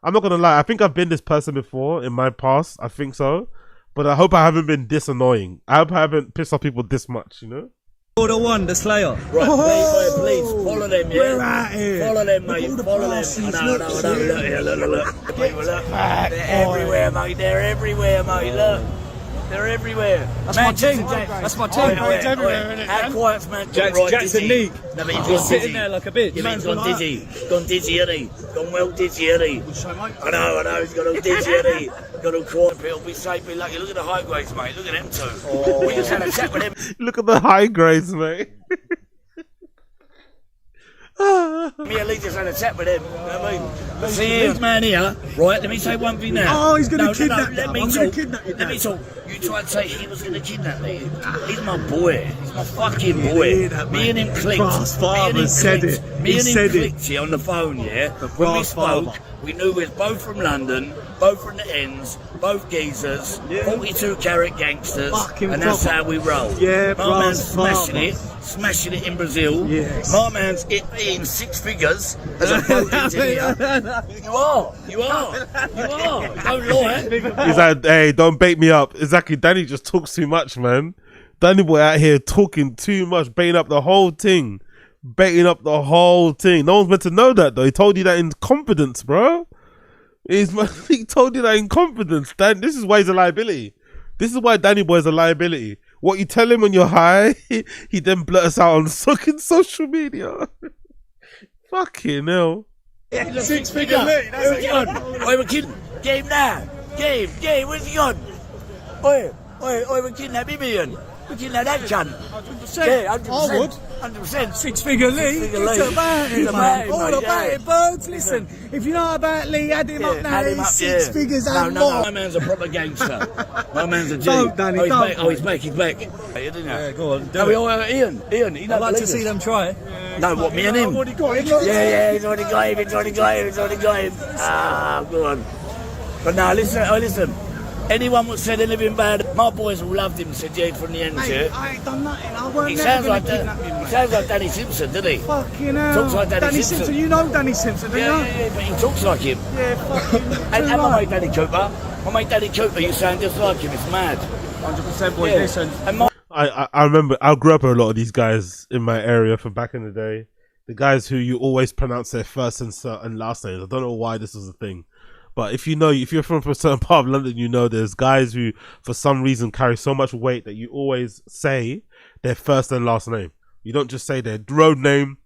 I'm not gonna lie, I think I've been this person before in my past. I think so. But I hope I haven't been this annoying. I hope I haven't pissed off people this much, you know? The one, the Slayer. Right, please, follow them, yeah? We're out here. Follow them, mate, follow them. No, look here, look. People, look. They're everywhere, mate, look. They're everywhere. That's my team. That's my team. It's everywhere, isn't it? How quiet's man? Jack's a neat. No, but he's Just sitting there like a bitch. Yeah, he's gone dizzy. Gone dizzy, hasn't he? Gone well dizzy, hasn't he? I know, he's gone all dizzy, hasn't he? Got all quiet. People be safe, be lucky. Look at the high grades, mate. Look at them two. We just had a chat with them. Look at the high grades, mate. Me and Lee just had a chat with him. You know what I mean? But see, this man here, right? Let me say one thing now. Oh, he's going to kidnap let me talk. Let me talk. You tried to say he was going to kidnap me. He's my boy. He's my fucking boy. Me and him clicked. Father said it. Me and him clicked here on the phone, yeah? When we spoke, we knew we was both from London, both from the ends, both geezers, 42 carat gangsters, and that's how we roll. Yeah, my man's smashing it in Brazil. Yes. My man's eating 6 figures as a boat engineer. You are. Don't lie. He's like, hey, don't bait me up. Exactly. Danny just talks too much, man. Danny boy out here talking too much, baiting up the whole thing. No one's meant to know that, though. He told you that in confidence, bro. He told you that in confidence. Dan, this is why he's a liability. This is why Danny boy is a liability. What you tell him when you're high, he then blurts out on fucking social media. Fucking hell. 6 figure. Where's he gone? Oi, we're kidding. Game now. Game. Where's he gone? Oi, we're kidnapping him. We kidnap that cunt. 100%. Yeah, 100%. I would. 100%. 6 figure Lee. It's about it, man. All about it, birds. Listen, if you know about Lee, add him up now. He's 6 figures and more. No, my man's a proper gangster. My man's a G. Don't, Danny, don't. He's back. Yeah, go on. No, we all Ian, I'd like to see them try. No, what, me and him? I've already got him. Yeah, he's already got him. Ah, go on. But now, listen. Anyone that said anything bad, my boys all loved him, said yeah, from the end, yeah. I ain't done nothing. I weren't He never sounds going like to kidnap him, mate. He sounds like Danny Simpson, doesn't he? Fucking hell. Talks like Danny Simpson. You know Danny Simpson, don't you? Yeah, but he talks like him. Yeah, fucking. And my mate Danny Cooper, you sound just like him. It's mad. 100% boy, Yeah. listen. And my I remember, I grew up with a lot of these guys in my area from back in the day. The guys who you always pronounce their first and last names. I don't know why this was a thing. But if you're from a certain part of London, you know there's guys who, for some reason, carry so much weight that you always say their first and last name. You don't just say their road name.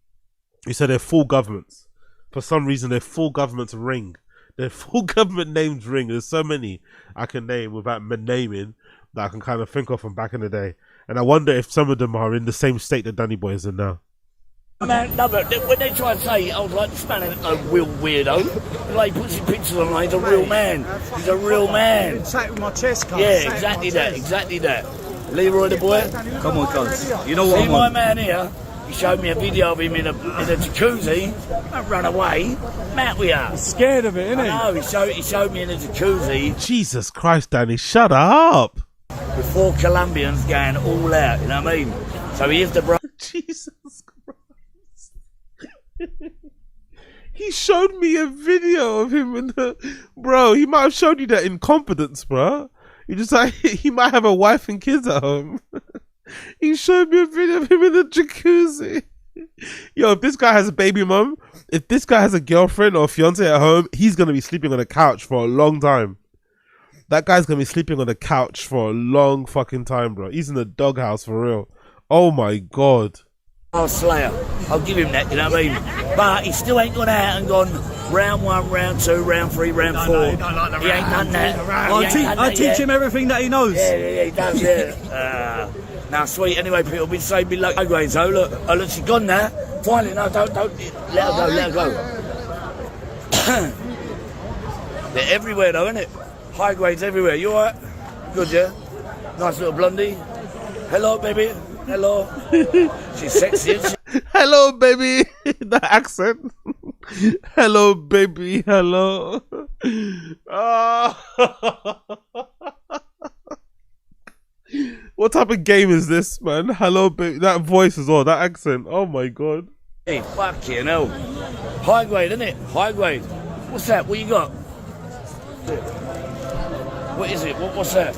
You say their full governments. For some reason, their full governments ring. Their full government names ring. There's so many I can name without naming that I can kind of think of from back in the day. And I wonder if some of them are in the same state that Danny Boy is in now. man, no, but when they try to say, I was like, this man ain't no real weirdo. Like, he puts his pictures online, he's a real man. He's a real man. I've sat with my chest cut. Yeah, exactly that. Leroy the boy. Come on, cuz. You know what See I'm my on. man here? He showed me a video of him in a jacuzzi. Don't run away. Matt, we are. Scared of it, innit? I know, he showed me in a jacuzzi. Jesus Christ, Danny, shut up. With 4 Colombians going all out, you know what I mean? So he is the bro. Jesus Christ. He showed me a video of him in the... Bro, he might have showed you that in confidence, bro. You just like, he might have a wife and kids at home. He showed me a video of him in the jacuzzi. Yo, if this guy has a baby mum, if this guy has a girlfriend or fiance at home, he's going to be sleeping on a couch for a long time. That guy's going to be sleeping on a couch for a long fucking time, bro. He's in the doghouse for real. Oh my God. Oh, Slayer. I'll give him that, you know what I mean? But he still ain't gone out and gone round 1, round 2, round 3, round 4. No, he don't like the He ain't done that. I teach him everything that he knows. Yeah, he does, yeah. Now, sweet, anyway, people, we say be like, okay, so look, she's gone now. Finally, no, don't, let her go. They're everywhere though, innit? High grades everywhere. You alright? Good, yeah? Nice little blondie. Hello, baby. Hello. She's sexy, isn't she? Hello, baby. That accent. Hello, baby. Hello. What type of game is this, man? Hello, baby. That voice as well. That accent. Oh my God. Hey, fucking hell. High grade, innit? High grade. What's that? What you got? What is it? What's that?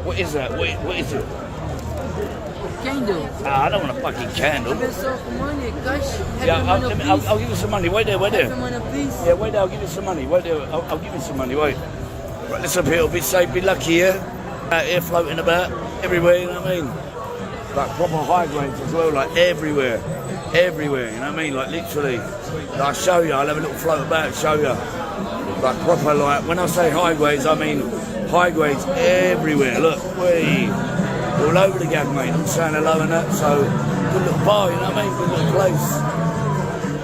What is that? What is it? Candle. I don't want a fucking candle. I've been so for money, gosh. Yeah, I'll give you some money. Wait there. Please. Yeah, wait there. I'll give you some money. Wait there. I'll give you some money. Wait. Right, listen, people. Be safe. Be lucky here. Out here floating about everywhere, you know what I mean? Like proper high grades as well, like everywhere, you know what I mean? Like literally, like, I'll show you, I'll have a little float about, show you. Like proper, like, when I say high grades, I mean high grades everywhere. Look, we all over the gap, mate. I'm saying hello and that, so good little bar, you know what I mean? Good little place.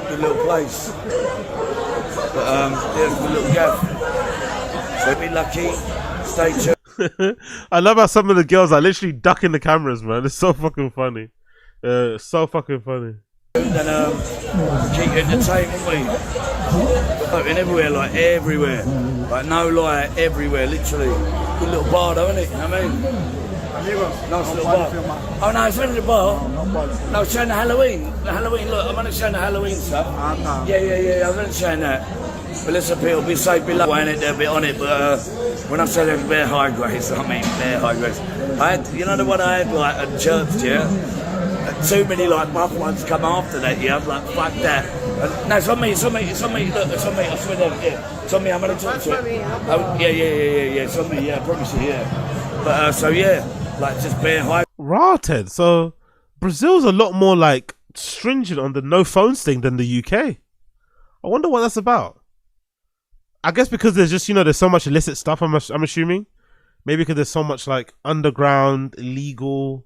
Good little place. But, yeah, good little gap. So be lucky, stay tuned. I love how some of the girls are literally ducking the cameras, man. It's so fucking funny. So fucking funny. And keep entertaining me. Floating everywhere, like everywhere. Like no lie, everywhere, literally. Good little bar though, isn't it? You know what I mean? Nice little bar. Oh no, it's only the bar. No, it's showing the Halloween. The Halloween, look, I'm only showing the Halloween stuff. Yeah, I'm only showing that. But let's appeal, be safe, be low, ain't it? They're a bit on it, but when I say they're bare high grades, I mean bare high grades. I had, you know the one I had like at church, yeah? Too many like buff ones come after that, yeah? I'm like, fuck that. No, it's on me, look, it's on me, I swear to God, yeah. It's on me, I'm gonna talk to it. Oh, yeah, it's on me, yeah, I promise you, yeah. But, so yeah, like just bare high. Rotted. So, Brazil's a lot more like stringent on the no phones thing than the UK. I wonder what that's about. I guess because there's just, you know, there's so much illicit stuff, I'm assuming. Maybe because there's so much like underground, illegal,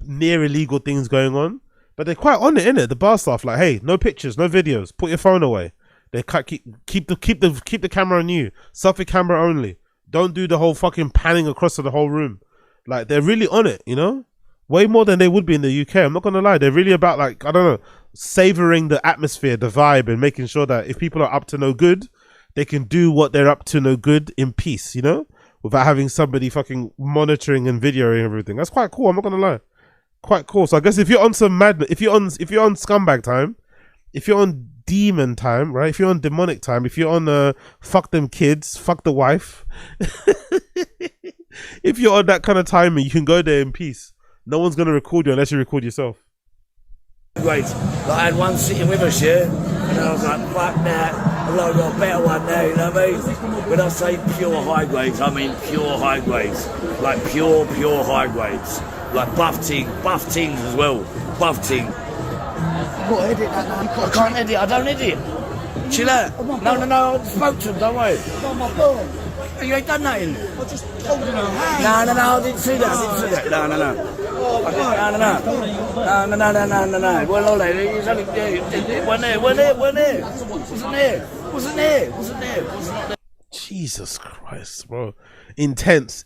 near illegal things going on. But they're quite on it, innit? The bar staff, like, hey, no pictures, no videos, put your phone away. They keep the camera on you. Selfie camera only. Don't do the whole fucking panning across to the whole room. Like, they're really on it, you know? Way more than they would be in the UK. I'm not gonna lie. They're really about, like, I don't know, savoring the atmosphere, the vibe, and making sure that if people are up to no good, they can do what they're up to no good in peace, you know, without having somebody fucking monitoring and videoing everything. That's quite cool. I'm not gonna lie, quite cool. So I guess if you're on some madness, if you're on scumbag time, if you're on demon time, right? If you're on demonic time, if you're on fuck them kids, fuck the wife, if you're on that kind of timing, you can go there in peace. No one's gonna record you unless you record yourself. Great. Like, I had one sitting with us, yeah, and I was like, fuck that. I've got a better one now, you know what I mean? When I say pure high grades, I mean pure high grades. Like pure high grades. Like buff tings as well. Buff ting. You've got to edit that now. I can't edit, I don't edit. Chill out. No, I spoke to him, don't worry. On my phone. You ain't done nothing. I just told you no. No, I didn't see that. No. No. Well, all right, he's only wasn't there. Jesus Christ, bro. Intense.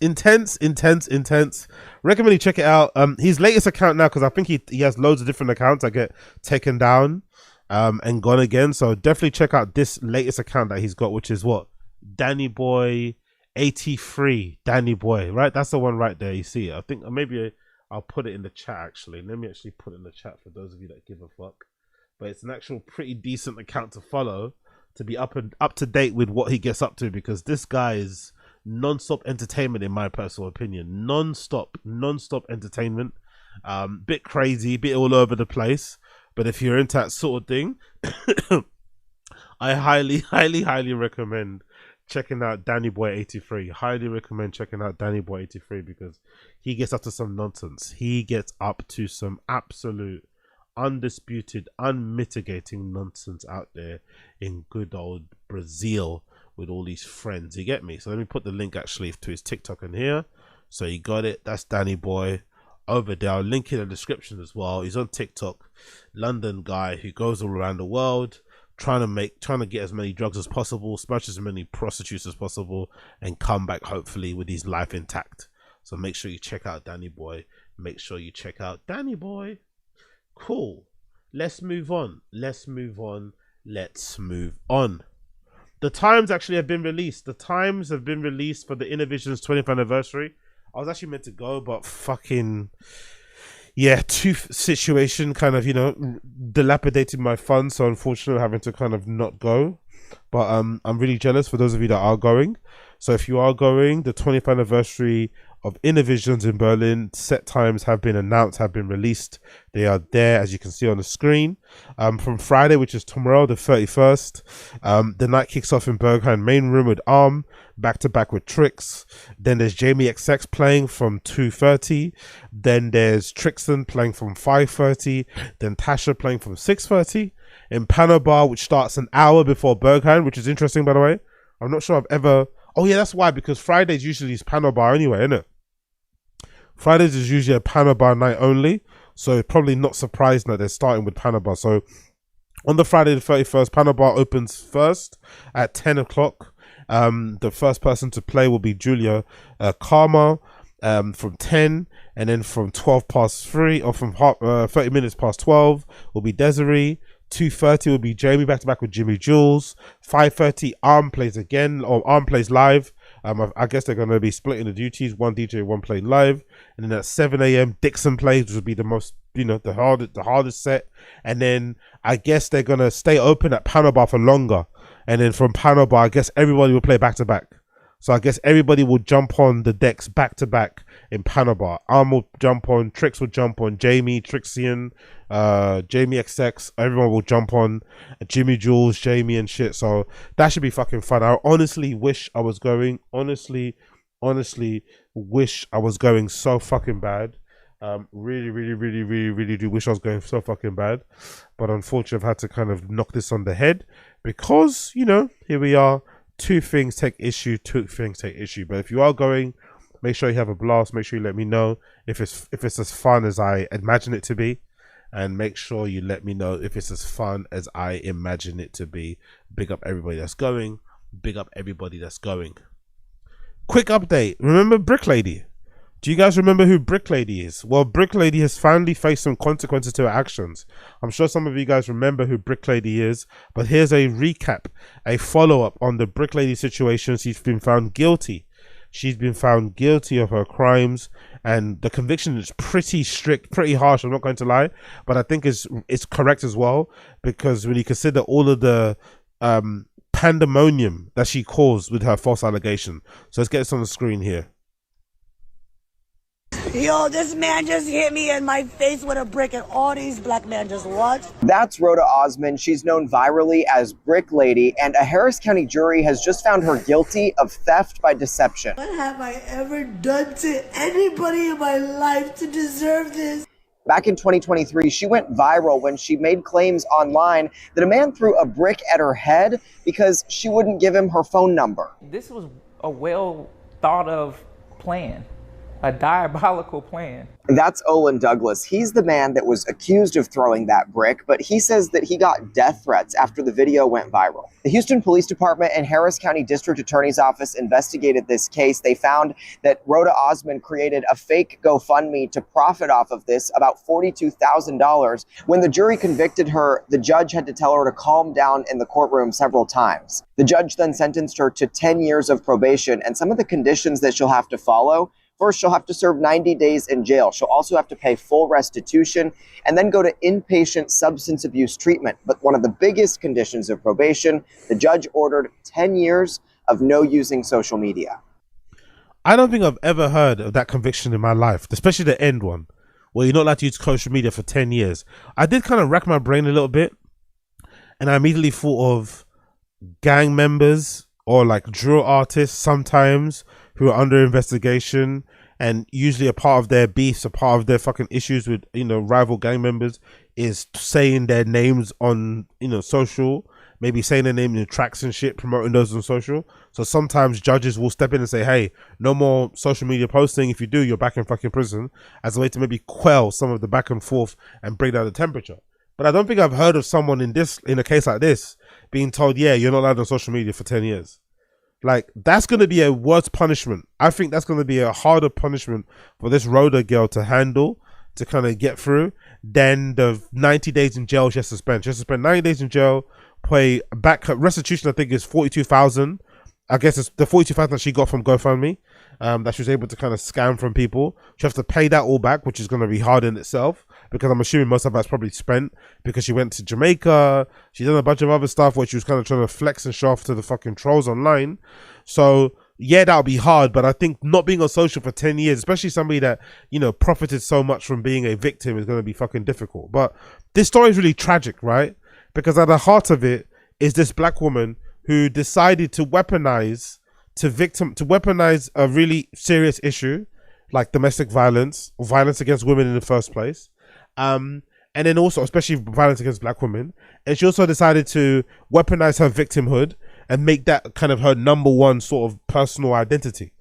Recommend you check it out. His latest account now, because I think he has loads of different accounts that get taken down and gone again. So definitely check out this latest account that he's got, which is what? Danny Boy 83. Danny Boy, right? That's the one right there. You see it. I think maybe I'll put it in the chat actually. Let me actually put it in the chat for those of you that give a fuck. But it's an actual pretty decent account to follow, to be up to date with what he gets up to, because this guy is non-stop entertainment in my personal opinion. Non-stop entertainment. Bit crazy, bit all over the place. But if you're into that sort of thing, I highly recommend checking out Danny Boy 83. Highly recommend checking out Danny Boy 83 because he gets up to some nonsense. He gets up to some absolute, undisputed, unmitigating nonsense out there in good old Brazil with all these friends. You get me? So let me put the link actually to his TikTok in here. So you got it. That's Danny Boy over there. I'll link in the description as well. He's on TikTok. London guy who goes all around the world trying to get as many drugs as possible, smash as many prostitutes as possible, and come back hopefully with his life intact. So make sure you check out Danny Boy. Make sure you check out Danny Boy. Cool. Let's move on. The times actually have been released. The times have been released for the Innervisions 20th anniversary. I was actually meant to go, but fucking tooth situation kind of, dilapidated my funds, so unfortunately having to kind of not go. But I'm really jealous for those of you that are going. So if you are going, the 20th anniversary of Innervisions in Berlin. Set times have been announced, have been released. They are there, as you can see on the screen. From Friday, which is tomorrow, the 31st, the night kicks off in Berghain Main Room with Arm, back-to-back with Trix. Then there's Jamie XX playing from 2:30. Then there's Trixton playing from 5:30. Then Tasha playing from 6:30. In Pano Bar, which starts an hour before Berghain, which is interesting, by the way. I'm not sure I've ever... Oh, yeah, that's why, because Fridays usually is Pano Bar anyway, isn't it? Fridays is usually a Pano Bar night only, so probably not surprising that they're starting with Pano Bar. So on the Friday the 31st, Pano Bar opens first at 10 o'clock. The first person to play will be Julia Karma from 10, and then from 12 past 3, or from 30 minutes past 12 will be Desiree. 2:30 will be Jamie back-to-back with Jimmy Jules. 5:30 Arm plays again, or Arm plays live. I guess they're going to be splitting the duties, one DJ, one playing live. And then at 7 a.m. Dixon plays, which will be the most, the hardest set. And then I guess they're going to stay open at Pano Bar for longer. And then from Pano Bar, I guess everybody will play back-to-back. So I guess everybody will jump on the decks back-to-back in Pano Bar. Arm will jump on, Trix will jump on, Jamie, Trixian, Jamie XX, everyone will jump on, Jimmy Jules, Jamie and shit. So that should be fucking fun. I honestly wish I was going. Honestly wish I was going so fucking bad. Really do wish I was going so fucking bad. But unfortunately, I've had to kind of knock this on the head because, here we are. Two things take issue. But if you are going, make sure you have a blast. Make sure you let me know if it's as fun as I imagine it to be, and make sure you let me know if it's as fun as I imagine it to be. Big up everybody that's going. Quick update. Remember Brick Lady? Do you guys remember who Brick Lady is? Well, Brick Lady has finally faced some consequences to her actions. I'm sure some of you guys remember who Brick Lady is, but here's a recap, a follow-up on the Brick Lady situation. She's been found guilty. She's been found guilty of her crimes, and the conviction is pretty strict, pretty harsh, I'm not going to lie, but I think it's correct as well, because when you consider all of the pandemonium that she caused with her false allegation. So let's get this on the screen here. Yo, this man just hit me in my face with a brick, and all these black men just watched. That's Roda Osman. She's known virally as Brick Lady, and a Harris County jury has just found her guilty of theft by deception. What have I ever done to anybody in my life to deserve this? Back in 2023, she went viral when she made claims online that a man threw a brick at her head because she wouldn't give him her phone number. This was a well thought of plan. A diabolical plan. That's Olin Douglas. He's the man that was accused of throwing that brick, but he says that he got death threats after the video went viral. The Houston Police Department and Harris County District Attorney's Office investigated this case. They found that Roda Osman created a fake GoFundMe to profit off of this, about $42,000. When the jury convicted her, the judge had to tell her to calm down in the courtroom several times. The judge then sentenced her to 10 years of probation, and some of the conditions that she'll have to follow. First, she'll have to serve 90 days in jail. She'll also have to pay full restitution and then go to inpatient substance abuse treatment. But one of the biggest conditions of probation, the judge ordered 10 years of no using social media. I don't think I've ever heard of that conviction in my life, especially the end one, where you're not allowed to use social media for 10 years. I did kind of rack my brain a little bit, and I immediately thought of gang members or like drill artists sometimes who are under investigation, and usually a part of their beefs, a part of their fucking issues with, rival gang members is saying their names on, social, maybe saying their name in tracks and shit, promoting those on social. So sometimes judges will step in and say, hey, no more social media posting. If you do, you're back in fucking prison, as a way to maybe quell some of the back and forth and bring down the temperature. But I don't think I've heard of someone in a case like this being told, yeah, you're not allowed on social media for 10 years. Like, that's going to be a worse punishment. I think that's going to be a harder punishment for this Roda girl to handle, to kind of get through, than the 90 days in jail she has to spend. She has to spend 90 days in jail, pay back her restitution, I think is 42,000. I guess it's the 42,000 that she got from GoFundMe, that she was able to kind of scam from people. She has to pay that all back, which is going to be hard in itself, because I'm assuming most of that's probably spent because she went to Jamaica. She done a bunch of other stuff where she was kind of trying to flex and show off to the fucking trolls online. So yeah, that'll be hard, but I think not being on social for 10 years, especially somebody that, you know, profited so much from being a victim, is going to be fucking difficult. But this story is really tragic, right? Because at the heart of it is this black woman who decided to weaponize a really serious issue like domestic violence or violence against women in the first place. And then also, especially violence against black women. And she also decided to weaponize her victimhood and make that kind of her number one sort of personal identity.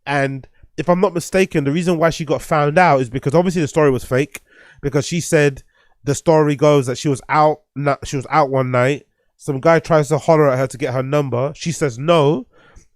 And if I'm not mistaken, the reason why she got found out is because obviously the story was fake, because she said, the story goes that she was out one night. Some guy tries to holler at her to get her number. She says no.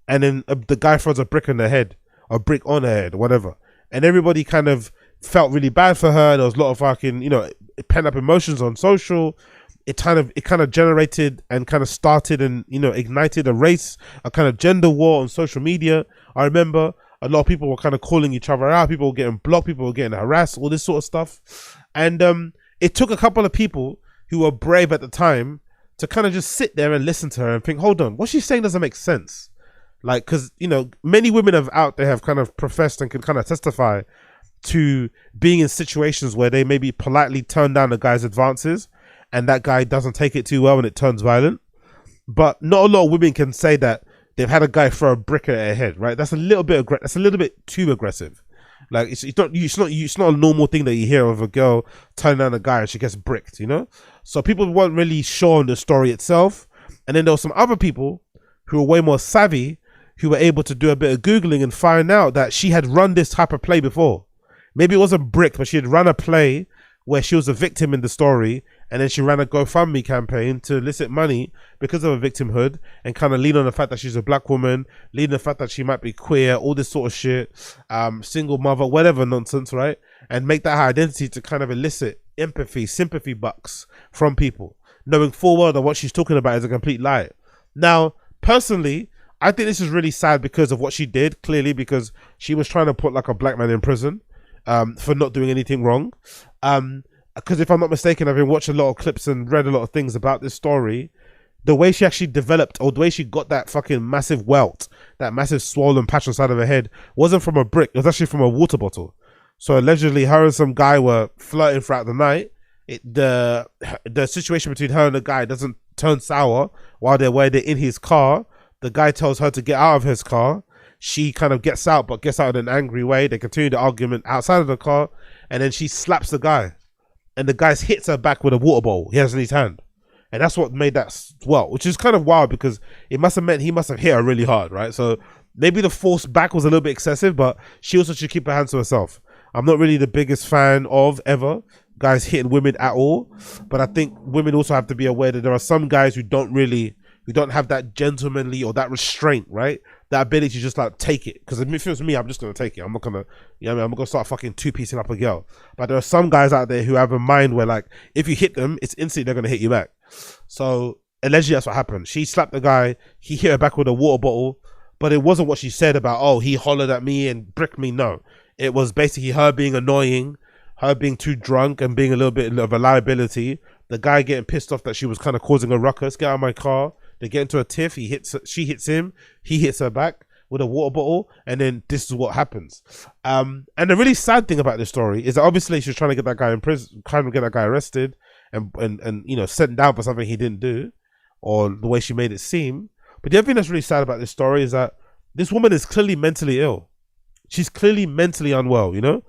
And then the guy throws a brick on her head, or brick on her head, whatever. And everybody kind of felt really bad for her. There was a lot of fucking, you know, pent up emotions on social. It kind of generated and kind of started and, you know, ignited a kind of gender war on social media. I remember a lot of people were kind of calling each other out. People were getting blocked. People were getting harassed, all this sort of stuff. And it took a couple of people who were brave at the time to kind of just sit there and listen to her and think, hold on, what she's saying doesn't make sense. Like, because, you know, many women out there have kind of professed and can kind of testify to being in situations where they maybe politely turn down a guy's advances and that guy doesn't take it too well and it turns violent. But not a lot of women can say that they've had a guy throw a brick at their head, right? That's a little bit too aggressive. Like, it's not a normal thing that you hear of a girl turning down a guy and she gets bricked, you know? So people weren't really sure on the story itself. And then there were some other people who were way more savvy, who were able to do a bit of Googling and find out that she had run this type of play before. Maybe it wasn't brick, but she had run a play where she was a victim in the story, and then she ran a GoFundMe campaign to elicit money because of her victimhood and kind of lean on the fact that she's a black woman, lean on the fact that she might be queer, all this sort of shit, single mother, whatever nonsense, right? And make that her identity to kind of elicit empathy, sympathy bucks from people, knowing full well that what she's talking about is a complete lie. Now, personally, I think this is really sad because of what she did, clearly, because she was trying to put like a black man in prison for not doing anything wrong. Because if I'm not mistaken, I've been watching a lot of clips and read a lot of things about this story. The way she actually developed, or the way she got that fucking massive welt, that massive swollen patch on the side of her head, wasn't from a brick. It was actually from a water bottle. So allegedly, her and some guy were flirting throughout the night. The situation between her and the guy doesn't turn sour while they're in his car. The guy tells her to get out of his car. She kind of gets out, but gets out in an angry way. They continue the argument outside of the car, and then she slaps the guy. And the guy hits her back with a water bowl he has in his hand. And that's what made that swell, which is kind of wild because it must have meant he must have hit her really hard, right? So maybe the force back was a little bit excessive, but she also should keep her hands to herself. I'm not really the biggest fan of ever guys hitting women at all, but I think women also have to be aware that there are some guys who don't have that gentlemanly or that restraint, right? That ability to just like take it. Because if it feels me, I'm just gonna take it. I'm not gonna, you know what I mean? I'm not gonna start fucking two-piecing up a girl. But there are some guys out there who have a mind where like, if you hit them, it's instantly they're gonna hit you back. So allegedly that's what happened. She slapped the guy, he hit her back with a water bottle, but it wasn't what she said about, oh, he hollered at me and bricked me. No, it was basically her being annoying, her being too drunk and being a little bit of a liability. The guy getting pissed off that she was kind of causing a ruckus. Get out of my car. They get into a tiff. She hits him. He hits her back with a water bottle, and then this is what happens. And the really sad thing about this story is that obviously she's trying to get that guy in prison, trying to get that guy arrested, and you know, sent down for something he didn't do, or the way she made it seem. But the other thing that's really sad about this story is that this woman is clearly mentally ill. She's clearly mentally unwell. You know,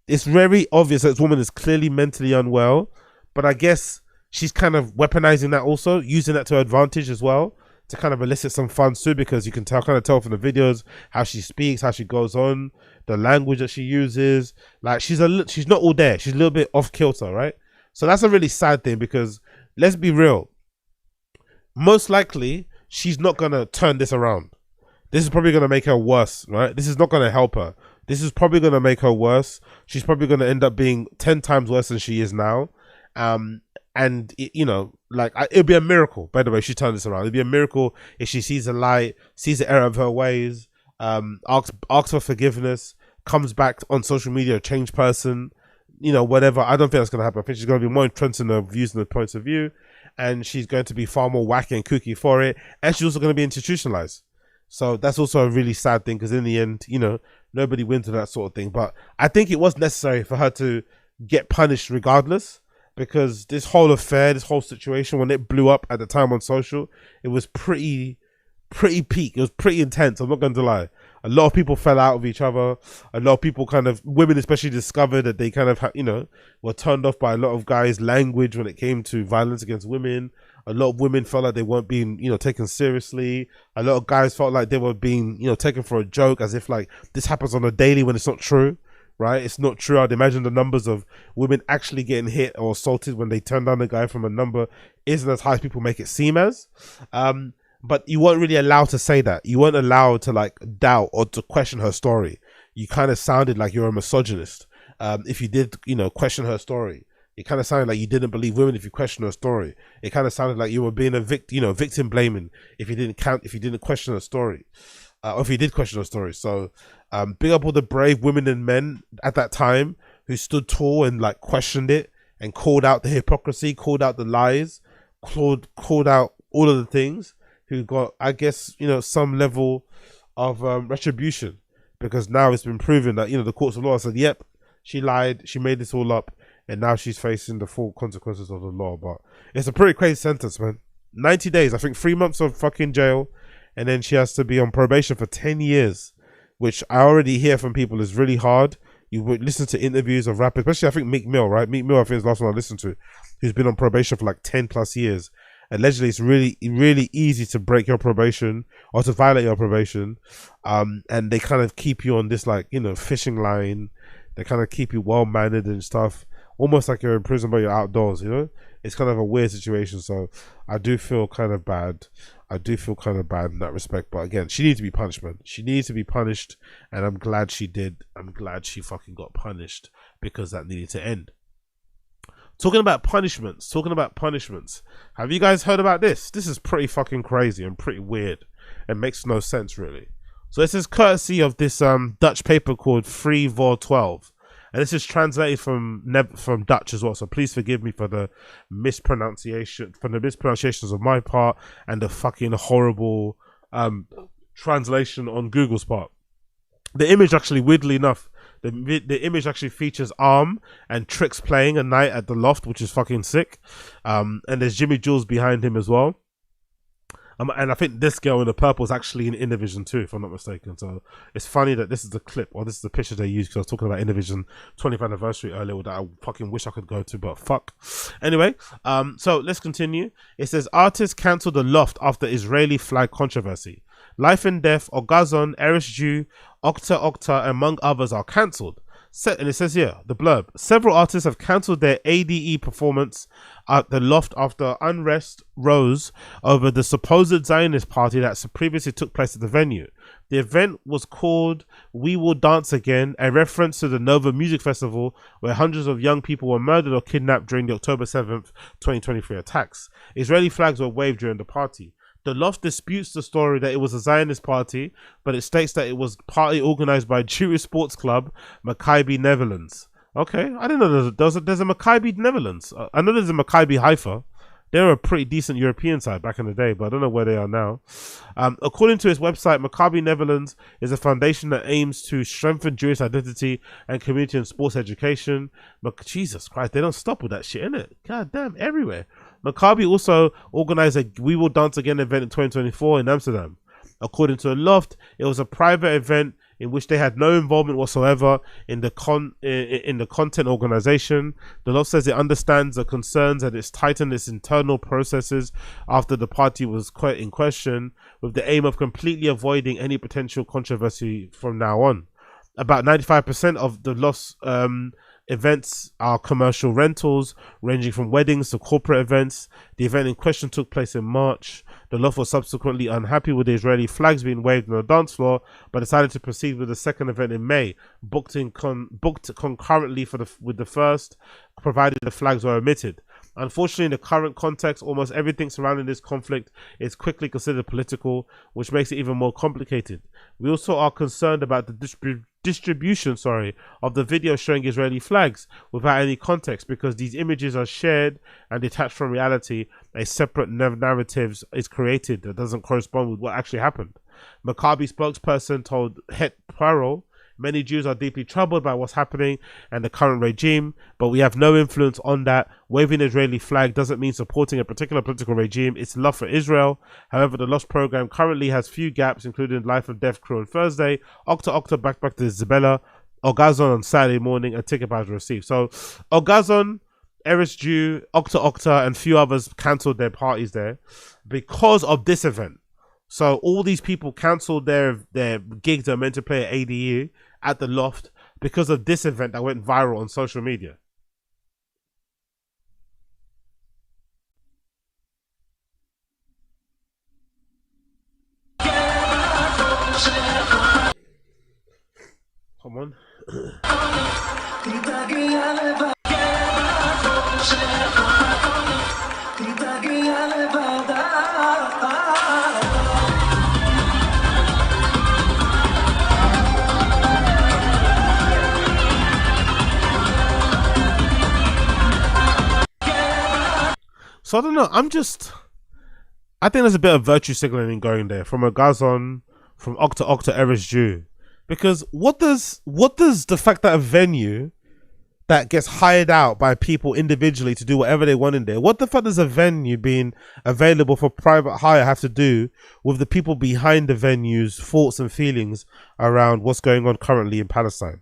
it's very obvious that this woman is clearly mentally unwell. But I guess she's kind of weaponizing that also, using that to her advantage as well, to kind of elicit some funds too, because you can kind of tell from the videos how she speaks, how she goes on, the language that she uses. Like she's not all there. She's a little bit off kilter, right? So that's a really sad thing because let's be real. Most likely, she's not gonna turn this around. This is probably gonna make her worse, right? This is not gonna help her. This is probably gonna make her worse. She's probably gonna end up being 10 times worse than she is now. And you know, like it'd be a miracle, by the way, she turned this around. It'd be a miracle if she sees the light, sees the error of her ways, asks for forgiveness, comes back on social media a changed person, you know, whatever. I don't think that's gonna happen. I think she's gonna be more entrenched in the views and the points of view, and she's going to be far more wacky and kooky for it, and she's also gonna be institutionalized. So that's also a really sad thing, because in the end, you know, nobody wins with that sort of thing. But I think it was necessary for her to get punished regardless, because this whole affair, this whole situation, when it blew up at the time on social, it was pretty peak. It was pretty intense. I'm not going to lie. A lot of people fell out of each other. A lot of people women especially, discovered that they kind of, you know, were turned off by a lot of guys' language when it came to violence against women. A lot of women felt like they weren't being, you know, taken seriously. A lot of guys felt like they were being, you know, taken for a joke, as if like this happens on a daily, when it's not true, right? It's not true. I'd imagine the numbers of women actually getting hit or assaulted when they turn down a guy from a number isn't as high as people make it seem as. But you weren't really allowed to say that. You weren't allowed to like doubt or to question her story. You kind of sounded like you're a misogynist. If you did, you know, question her story, it kind of sounded like you didn't believe women if you questioned her story. It kind of sounded like you were being a victim blaming if you didn't question her story, or if you did question her story. So, big up all the brave women and men at that time who stood tall and like questioned it and called out the hypocrisy, called out the lies, called out all of the things. Who got, I guess, you know, some level of retribution, because now it's been proven that, you know, the courts of law said, yep, she lied, she made this all up, and now she's facing the full consequences of the law. But it's a pretty crazy sentence, man. 90 days, I think 3 months of fucking jail, and then she has to be on probation for 10 years, which I already hear from people is really hard. You would listen to interviews of rappers, especially I think Meek Mill, right? Meek Mill, I think is the last one I listened to, who's been on probation for like 10 plus years. Allegedly, it's really easy to break your probation or to violate your probation, and they kind of keep you on this, like, you know, fishing line. They kind of keep you well mannered and stuff, almost like you're in prison but you're outdoors. You know, it's kind of a weird situation. So I do feel kind of bad. I do feel kind of bad in that respect. But again, she needs to be punished, man. She needs to be punished, and I'm glad she did. I'm glad she fucking got punished, because that needed to end. Talking about punishments. Have you guys heard about this? This is pretty fucking crazy and pretty weird. It makes no sense, really. So this is courtesy of this Dutch paper called Free Voor 12. And this is translated from Dutch as well. So please forgive me for the mispronunciations of my part and the fucking horrible translation on Google's part. The image actually, weirdly enough, the image actually features Arm and Tricks playing a night at the Loft, which is fucking sick. And there's Jimmy Jules behind him as well. And I think this girl in the purple is actually in Innervision too, if I'm not mistaken. So it's funny that this is the clip, or this is the picture they used, because I was talking about Innervision 20th anniversary earlier that I fucking wish I could go to, but fuck. Anyway, so let's continue. It says, artists cancelled the Loft after Israeli flag controversy. Life and Death, Ogazon, Eris Drew Octo Octa, among others, are cancelled. And it says here, the blurb, several artists have cancelled their ADE performance at the Loft after unrest rose over the supposed Zionist party that previously took place at the venue. The event was called We Will Dance Again, a reference to the Nova Music Festival, where hundreds of young people were murdered or kidnapped during the October 7th, 2023 attacks. Israeli flags were waved during the party. The Loft disputes the story that it was a Zionist party, but it states that it was partly organized by Jewish sports club Maccabi Netherlands. Okay, I didn't know there's a Maccabi Netherlands. I know there's a Maccabi Haifa. They were a pretty decent European side back in the day, but I don't know where they are now. According to its website, Maccabi Netherlands is a foundation that aims to strengthen Jewish identity and community and sports education. Jesus Christ, they don't stop with that shit, innit? God damn, everywhere. Maccabi also organized a We Will Dance Again event in 2024 in Amsterdam. According to the Loft, it was a private event in which they had no involvement whatsoever in the content organization. The Loft says it understands the concerns and it's tightened its internal processes after the party was in question, with the aim of completely avoiding any potential controversy from now on. About 95% of the Loft's events are commercial rentals, ranging from weddings to corporate events. The event in question took place in March. The Loft was subsequently unhappy with the Israeli flags being waved on the dance floor, but decided to proceed with the second event in May, booked concurrently with the first, provided the flags were omitted. Unfortunately, in the current context, almost everything surrounding this conflict is quickly considered political, which makes it even more complicated. We also are concerned about the distribution of the video showing Israeli flags without any context, because these images are shared and detached from reality. A separate narrative is created that doesn't correspond with what actually happened. Maccabi spokesperson told Het Paroh, many Jews are deeply troubled by what's happening and the current regime, but we have no influence on that. Waving an Israeli flag doesn't mean supporting a particular political regime. It's love for Israel. However, the Loft program currently has few gaps, including Life and Death Crew on Thursday, Octo Octa back to Isabella, Ogazon on Saturday morning, and ticket buys received. So Ogazon, Eris Drew, Octo Octa, and few others cancelled their parties there because of this event. So all these people cancelled their gigs that are meant to play at ADE at the Loft because of this event that went viral on social media. Come on. So I don't know. I think there's a bit of virtue signaling going there from Ogazon, from Octo Octa, Eris Drew, because what does the fact that a venue that gets hired out by people individually to do whatever they want in there, what the fuck does a venue being available for private hire have to do with the people behind the venue's thoughts and feelings around what's going on currently in Palestine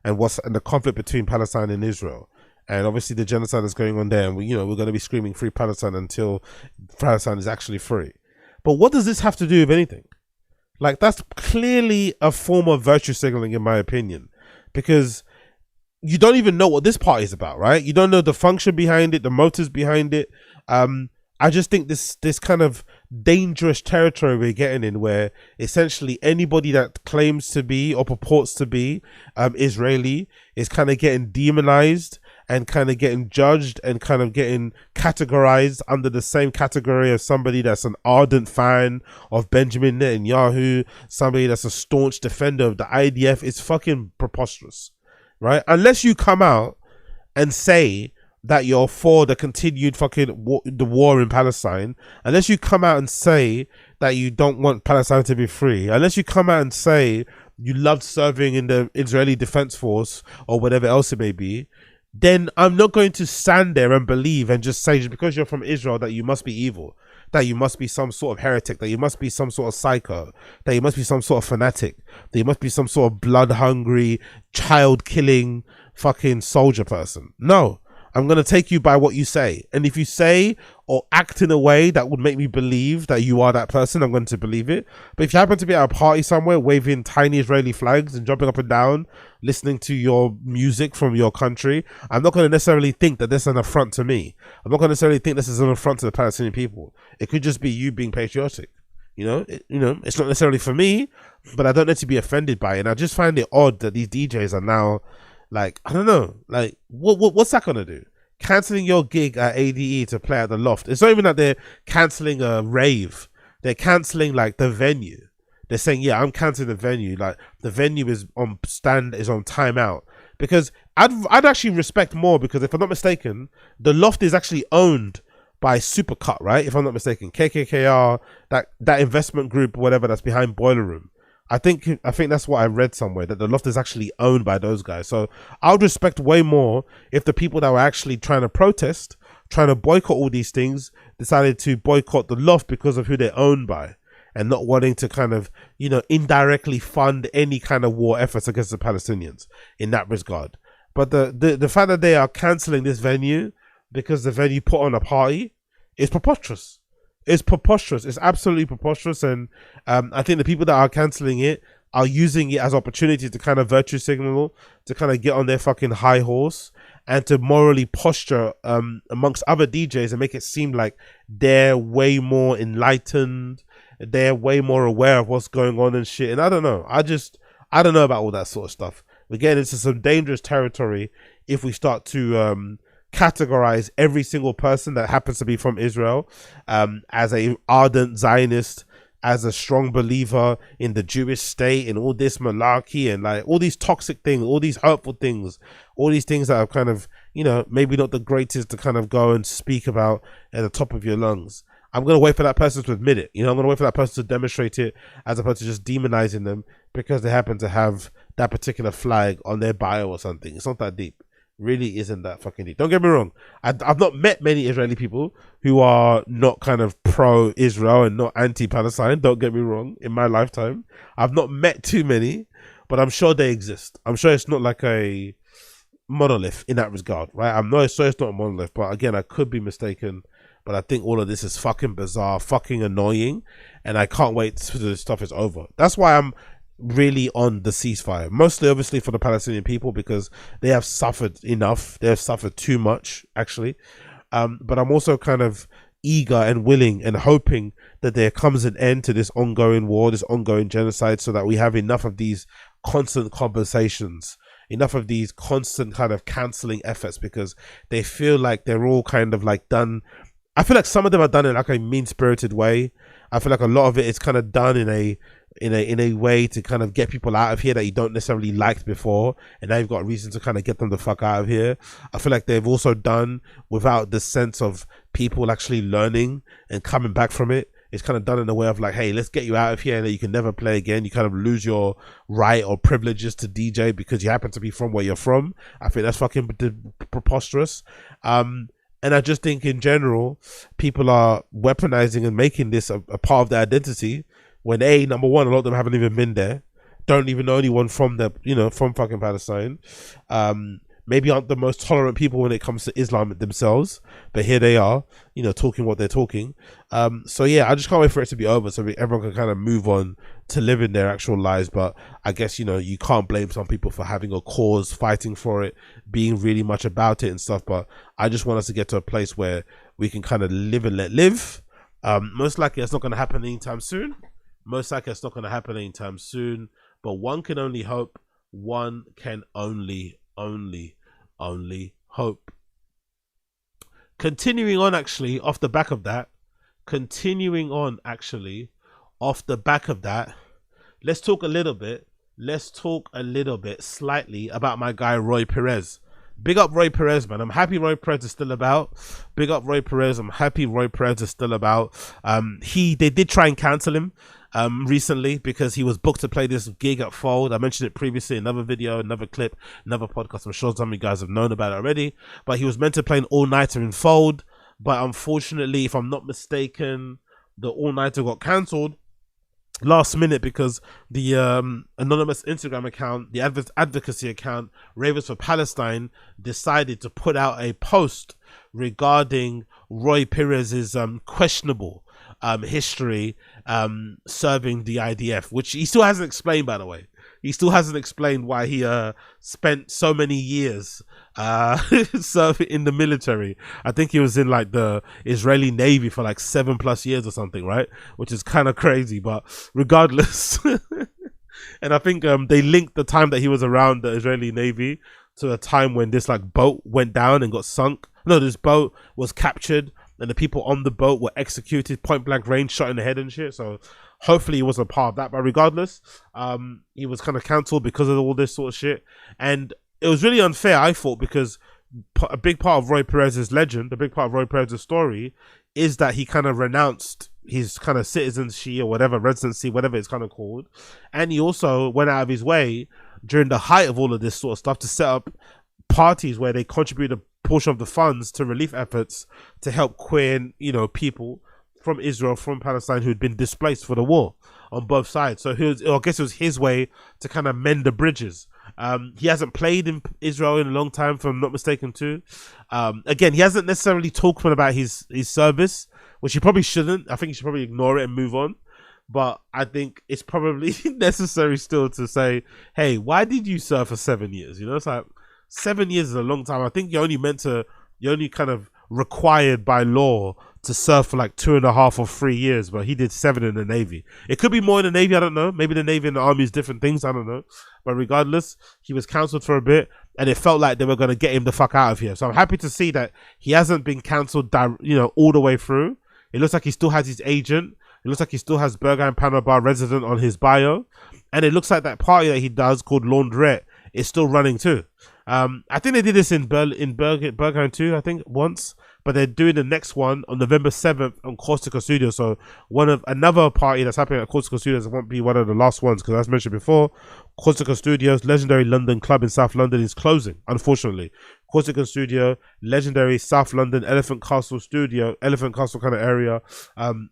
and the conflict between Palestine and Israel? And obviously the genocide is going on there, and we're going to be screaming free Palestine until Palestine is actually free. But what does this have to do with anything? Like, that's clearly a form of virtue signaling, in my opinion, because you don't even know what this party is about, right? You don't know the function behind it, the motives behind it. I just think this kind of dangerous territory we're getting in, where essentially anybody that claims to be or purports to be Israeli is kind of getting demonized and kind of getting judged and kind of getting categorized under the same category as somebody that's an ardent fan of Benjamin Netanyahu, somebody that's a staunch defender of the IDF. Is fucking preposterous, right? Unless you come out and say that you're for the continued the war in Palestine, unless you come out and say that you don't want Palestine to be free, unless you come out and say you loved serving in the Israeli Defense Force or whatever else it may be, then I'm not going to stand there and believe and just say just because you're from Israel that you must be evil, that you must be some sort of heretic, that you must be some sort of psycho, that you must be some sort of fanatic, that you must be some sort of blood-hungry, child-killing fucking soldier person. No. I'm going to take you by what you say. And if you say or act in a way that would make me believe that you are that person, I'm going to believe it. But if you happen to be at a party somewhere waving tiny Israeli flags and jumping up and down, listening to your music from your country, I'm not going to necessarily think that this is an affront to me. I'm not going to necessarily think this is an affront to the Palestinian people. It could just be you being patriotic. It's not necessarily for me, but I don't need to be offended by it. And I just find it odd that these DJs are now, like, I don't know, like, what's that gonna do? Cancelling your gig at ADE to play at the Loft. It's not even that they're cancelling a rave. They're cancelling, like, the venue. They're saying, yeah, I'm cancelling the venue. Like, the venue is on timeout. Because I'd actually respect more, because if I'm not mistaken, the Loft is actually owned by Supercut, right? If I'm not mistaken, KKKR, that investment group, whatever, that's behind Boiler Room. I think that's what I read somewhere, that the Loft is actually owned by those guys. So I would respect way more if the people that were actually trying to protest, trying to boycott all these things, decided to boycott the Loft because of who they're owned by, and not wanting to kind of, indirectly fund any kind of war efforts against the Palestinians in that regard. But the fact that they are cancelling this venue because the venue put on a party is preposterous. It's preposterous. It's absolutely preposterous. And I think the people that are cancelling it are using it as opportunity to kind of virtue signal, to kind of get on their fucking high horse and to morally posture amongst other DJs and make it seem like they're way more enlightened, they're way more aware of what's going on and shit. And I don't know. I don't know about all that sort of stuff. Again, it's some dangerous territory if we start to categorize every single person that happens to be from Israel as a ardent Zionist, as a strong believer in the Jewish state and all this malarkey and like all these toxic things, all these hurtful things, all these things that are kind of, maybe not the greatest to kind of go and speak about at the top of your lungs. I'm going to wait for that person to admit it. You know, I'm going to wait for that person to demonstrate it as opposed to just demonizing them because they happen to have that particular flag on their bio or something. It's not that deep. Really isn't that fucking deep. Don't get me wrong. I've not met many Israeli people who are not kind of pro-Israel and not anti-Palestine. Don't get me wrong. In my lifetime, I've not met too many, but I'm sure they exist. I'm sure it's not like a monolith in that regard, right? I'm not sure it's not a monolith, but again, I could be mistaken. But I think all of this is fucking bizarre, fucking annoying, and I can't wait till this stuff is over. That's why I'm really on the ceasefire, mostly obviously for the Palestinian people because they have suffered enough. They have suffered too much, actually. But I'm also kind of eager and willing and hoping that there comes an end to this ongoing war, this ongoing genocide, so that we have enough of these constant conversations, enough of these constant kind of cancelling efforts, because they feel like they're all kind of like done. I feel like some of them are done in like a mean-spirited way. I feel like a lot of it is kind of done in a way to kind of get people out of here that you don't necessarily liked before, and now you've got a reason to kind of get them the fuck out of here. I feel like they've also done without the sense of people actually learning and coming back from it. It's kind of done in a way of like, hey, let's get you out of here and then you can never play again. You kind of lose your right or privileges to DJ because you happen to be from where you're from. I think that's fucking preposterous. And I just think in general, people are weaponizing and making this a part of their identity when number one, a lot of them haven't even been there, don't even know anyone from the, you know, from fucking Palestine. Maybe aren't the most tolerant people when it comes to Islam themselves, but here they are, you know, talking what they're talking. So yeah, I just can't wait for it to be over so everyone can kind of move on to living their actual lives. But I guess, you know, you can't blame some people for having a cause, fighting for it, being really much about it and stuff. But I just want us to get to a place where we can kind of live and let live. Most likely it's not going to happen anytime soon. But one can only hope. One can only hope. Continuing on off the back of that, let's talk a little bit slightly about my guy Roi Perez. Big up Roi Perez, man. I'm happy Roi Perez is still about. They did try and cancel him recently because he was booked to play this gig at Fold. I mentioned it previously in another video, another clip, another podcast. I'm sure some of you guys have known about it already. But he was meant to play an all-nighter in Fold. But unfortunately, if I'm not mistaken, the all-nighter got cancelled last minute because the anonymous Instagram account, the advocacy account, Ravens for Palestine, decided to put out a post regarding Roi Perez's questionable history serving the IDF, which he still hasn't explained, by the way. He still hasn't explained why he spent so many years serving in the military. I think he was in like the Israeli Navy for like 7+ years or something, right? Which is kind of crazy, but regardless. And I think they linked the time that he was around the Israeli Navy to a time when this like boat went down and got sunk. No, this boat was captured and the people on the boat were executed, point blank range, shot in the head and shit. So hopefully he wasn't a part of that. But regardless, he was kind of cancelled because of all this sort of shit. And it was really unfair, I thought, because a big part of Roi Perez's legend, a big part of Roi Perez's story is that he kind of renounced his kind of citizenship or whatever, residency, whatever it's kind of called. And he also went out of his way during the height of all of this sort of stuff to set up parties where they contribute a portion of the funds to relief efforts to help queer, you know, people from Israel, from Palestine who'd been displaced for the war on both sides. So I guess it was his way to kind of mend the bridges. He hasn't played in Israel in a long time, if I'm not mistaken too. Again, he hasn't necessarily talked about his service, which he probably shouldn't. I think he should probably ignore it and move on. But I think it's probably necessary still to say, hey, why did you serve for 7 years? You know, it's like 7 years is a long time. I think you're only kind of required by law to serve for like 2.5 or 3 years, but he did 7 in the Navy. It could be more in the Navy, I don't know. Maybe the Navy and the Army is different things, I don't know. But regardless, he was cancelled for a bit, and it felt like they were going to get him the fuck out of here. So I'm happy to see that he hasn't been cancelled, you know, all the way through. It looks like he still has his agent. It looks like he still has Bergheim Panel Bar resident on his bio. And it looks like that party that he does called Launderette is still running too. I think they did this in Bergheim too, I think, once. but they're doing the next one on November 7th on Corsica Studios. So another party that's happening at Corsica Studios. It won't be one of the last ones because, as mentioned before, Corsica Studios, legendary London club in South London, is closing, unfortunately. Corsica Studio, legendary South London Elephant Castle kind of area,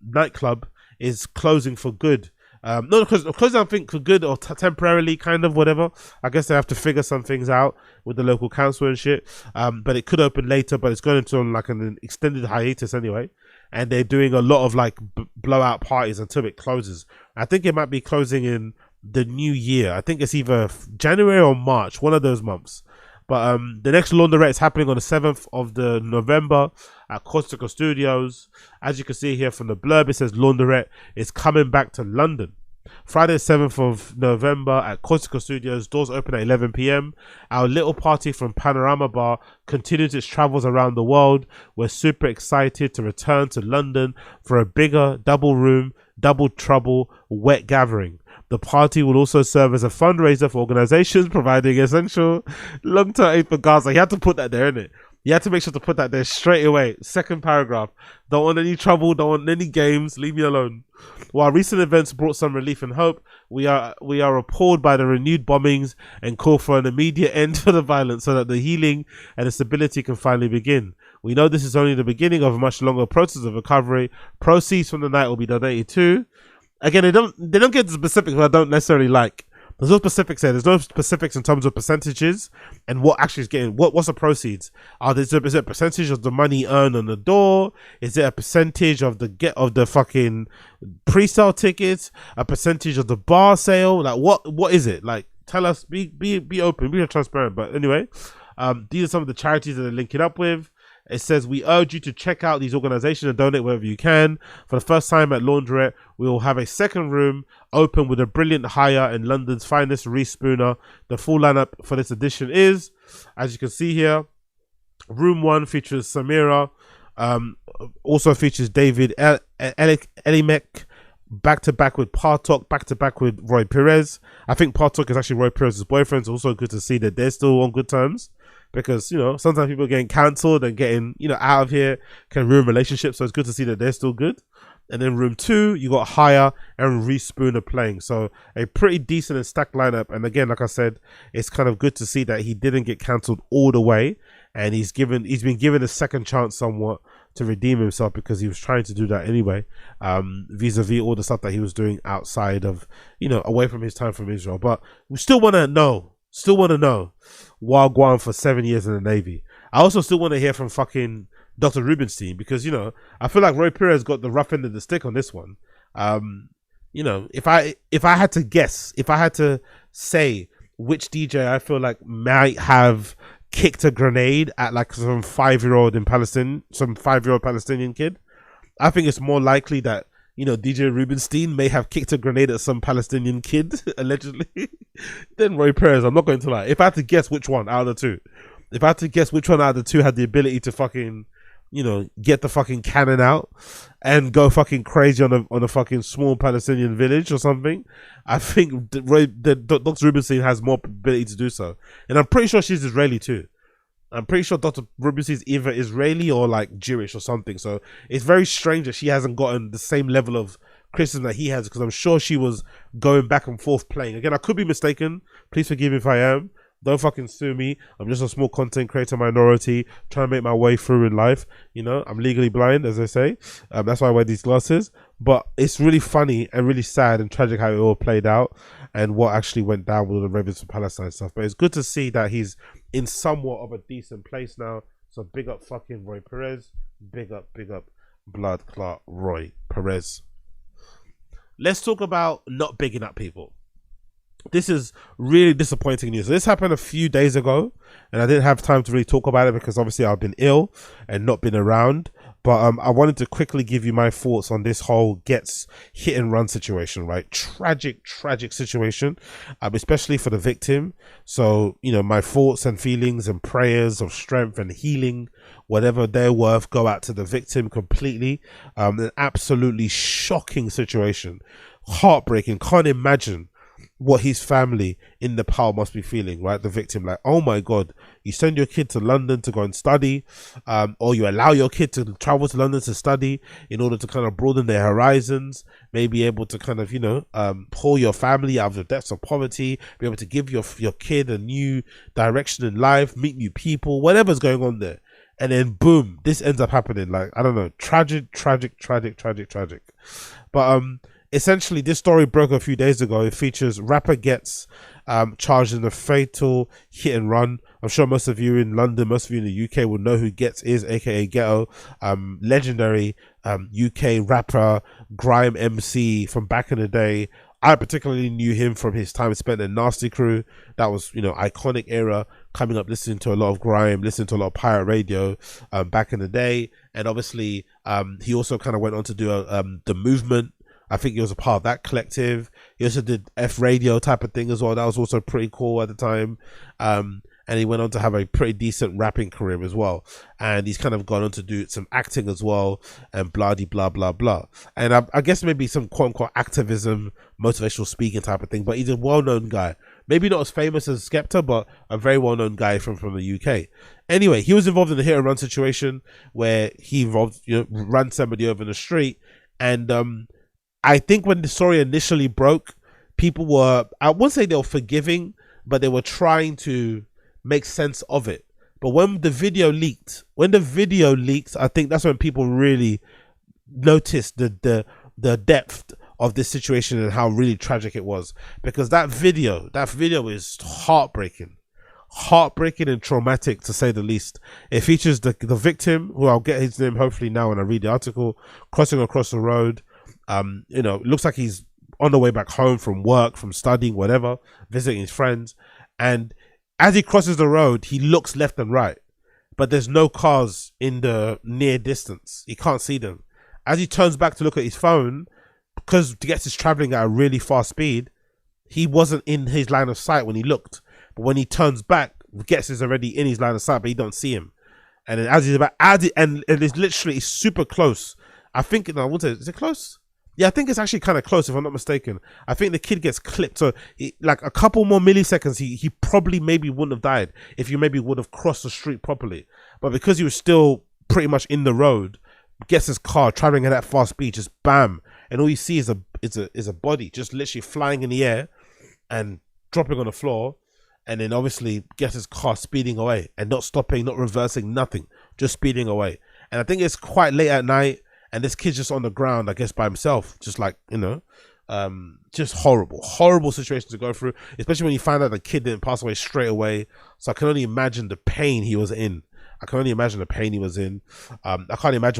nightclub, is closing for good. Not closing, I think, for good or temporarily, kind of, whatever. I guess they have to figure some things out with the local council and shit. But it could open later, but it's going into like an extended hiatus anyway. And they're doing a lot of like blowout parties until it closes. I think it might be closing in the new year. I think it's either January or March, one of those months. But the next Launderette is happening on the 7th of November at Corsica Studios. As you can see here from the blurb, it says Launderette is coming back to London. Friday the 7th of November at Corsica Studios. Doors open at 11 p.m. Our little party from Panorama Bar continues its travels around the world. We're super excited to return to London for a bigger double room, double trouble, wet gathering. The party will also serve as a fundraiser for organizations providing essential long-term aid for Gaza. You had to put that there, innit? You had to make sure to put that there straight away. Second paragraph. Don't want any trouble, don't want any games, leave me alone. While recent events brought some relief and hope, we are appalled by the renewed bombings and call for an immediate end to the violence so that the healing and the stability can finally begin. We know this is only the beginning of a much longer process of recovery. Proceeds from the night will be donated to. Again, they don't get the specifics, but I don't necessarily like. There's no specifics there. There's no specifics in terms of percentages and what actually is getting. What's the proceeds? Is it a percentage of the money earned on the door? Is it a percentage of the fucking pre-sale tickets? A percentage of the bar sale? Like what is it? Like, tell us. Be open. Be transparent. But anyway, these are some of the charities that they're linking up with. It says, we urge you to check out these organizations and donate wherever you can. For the first time at Launderette, we will have a second room open with a brilliant hire in London's finest Reese Spooner. The full lineup for this edition is, as you can see here, room 1 features Samira, also features David Elimek, back-to-back with Partok, back-to-back with Roi Perez. I think Partok is actually Roi Perez's boyfriend. It's also good to see that they're still on good terms. Because, you know, sometimes people getting cancelled and getting, you know, out of here can ruin relationships. So it's good to see that they're still good. And then room 2, you got Hire and Reese Spooner playing. So a pretty decent and stacked lineup. And again, like I said, it's kind of good to see that he didn't get cancelled all the way. And he's been given a second chance somewhat to redeem himself, because he was trying to do that anyway, vis-a-vis all the stuff that he was doing outside of, you know, away from his time from Israel. But we still want to know. Wagwan for 7 years in the Navy. I also still want to hear from fucking Dr. Rubenstein, because, you know, I feel like Roi Perez got the rough end of the stick on this one. You know, if I had to guess, if I had to say which DJ I feel like might have kicked a grenade at like some 5-year-old Palestinian kid, I think it's more likely that, you know, DJ Rubenstein may have kicked a grenade at some Palestinian kid, allegedly, then Roi Perez. I'm not going to lie. If I had to guess which one out of the two, had the ability to fucking, you know, get the fucking cannon out and go fucking crazy on a fucking small Palestinian village or something, I think Dr. Rubenstein has more ability to do so. And I'm pretty sure she's Israeli too. I'm pretty sure Dr. Rubenstein is either Israeli or like Jewish or something. So it's very strange that she hasn't gotten the same level of criticism that he has, because I'm sure she was going back and forth playing. Again, I could be mistaken. Please forgive me if I am. Don't fucking sue me. I'm just a small content creator minority trying to make my way through in life. You know, I'm legally blind, as they say. That's why I wear these glasses. But it's really funny and really sad and tragic how it all played out and what actually went down with the Ravens for Palestine stuff. But it's good to see that he's in somewhat of a decent place now. So big up fucking Roi Perez. Big up blood clot Roi Perez. Let's talk about not bigging up people. This is really disappointing news. This happened a few days ago, and I didn't have time to really talk about it because obviously I've been ill and not been around. But I wanted to quickly give you my thoughts on this whole Ghetts hit and run situation, right? Tragic situation, especially for the victim. So, you know, my thoughts and feelings and prayers of strength and healing, whatever they're worth, go out to the victim completely. An absolutely shocking situation. Heartbreaking. Can't imagine what his family in Nepal must be feeling, right? The victim, like, oh my God, you send your kid to London to go and study, or you allow your kid to travel to London to study in order to kind of broaden their horizons, maybe able to kind of, pull your family out of the depths of poverty, be able to give your kid a new direction in life, meet new people, whatever's going on there. And then boom, this ends up happening. Like, I don't know, tragic. But essentially, this story broke a few days ago. It features rapper Ghetts charged in a fatal hit and run. I'm sure most of you in London, most of you in the UK will know who Ghetts is, aka Ghetto, legendary UK rapper, grime MC from back in the day. I particularly knew him from his time spent in Nasty Crew. That was, iconic era, coming up, listening to a lot of grime, listening to a lot of pirate radio back in the day. And obviously, he also kind of went on to do The Movement. I think he was a part of that collective. He also did F Radio type of thing as well. That was also pretty cool at the time. And he went on to have a pretty decent rapping career as well. And he's kind of gone on to do some acting as well, and blah blah blah blah. And I guess maybe some quote unquote activism, motivational speaking type of thing. But he's a well-known guy. Maybe not as famous as Skepta, but a very well-known guy from the UK. Anyway, he was involved in a hit and run situation where he ran somebody over in the street. And I think when the story initially broke, people were, I won't say they were forgiving, but they were trying to make sense of it. But when the video leaked, I think that's when people really noticed the depth of this situation and how really tragic it was. Because that video is heartbreaking and traumatic, to say the least. It features the victim, who I'll get his name hopefully now when I read the article, crossing across the road. It looks like he's on the way back home from work, from studying, whatever, visiting his friends. And as he crosses the road, he looks left and right, but there's no cars in the near distance. He can't see them. As he turns back to look at his phone, because Ghetts is traveling at a really fast speed, he wasn't in his line of sight when he looked. But when he turns back, Ghetts is already in his line of sight, but he don't see him. And then and it's literally super close. I think, no, I wouldn't say, is it close? Yeah, I think it's actually kind of close, if I'm not mistaken. I think the kid gets clipped. So, like a couple more milliseconds, he probably maybe wouldn't have died if you maybe would have crossed the street properly. But because he was still pretty much in the road, gets his car traveling at that fast speed, just bam, and all you see is a body just literally flying in the air and dropping on the floor. And then obviously gets his car speeding away and not stopping, not reversing, nothing, just speeding away. And I think it's quite late at night. And this kid's just on the ground, I guess, by himself, just like, just horrible situation to go through, especially when you find out the kid didn't pass away straight away. So I can only imagine the pain he was in. I can't imagine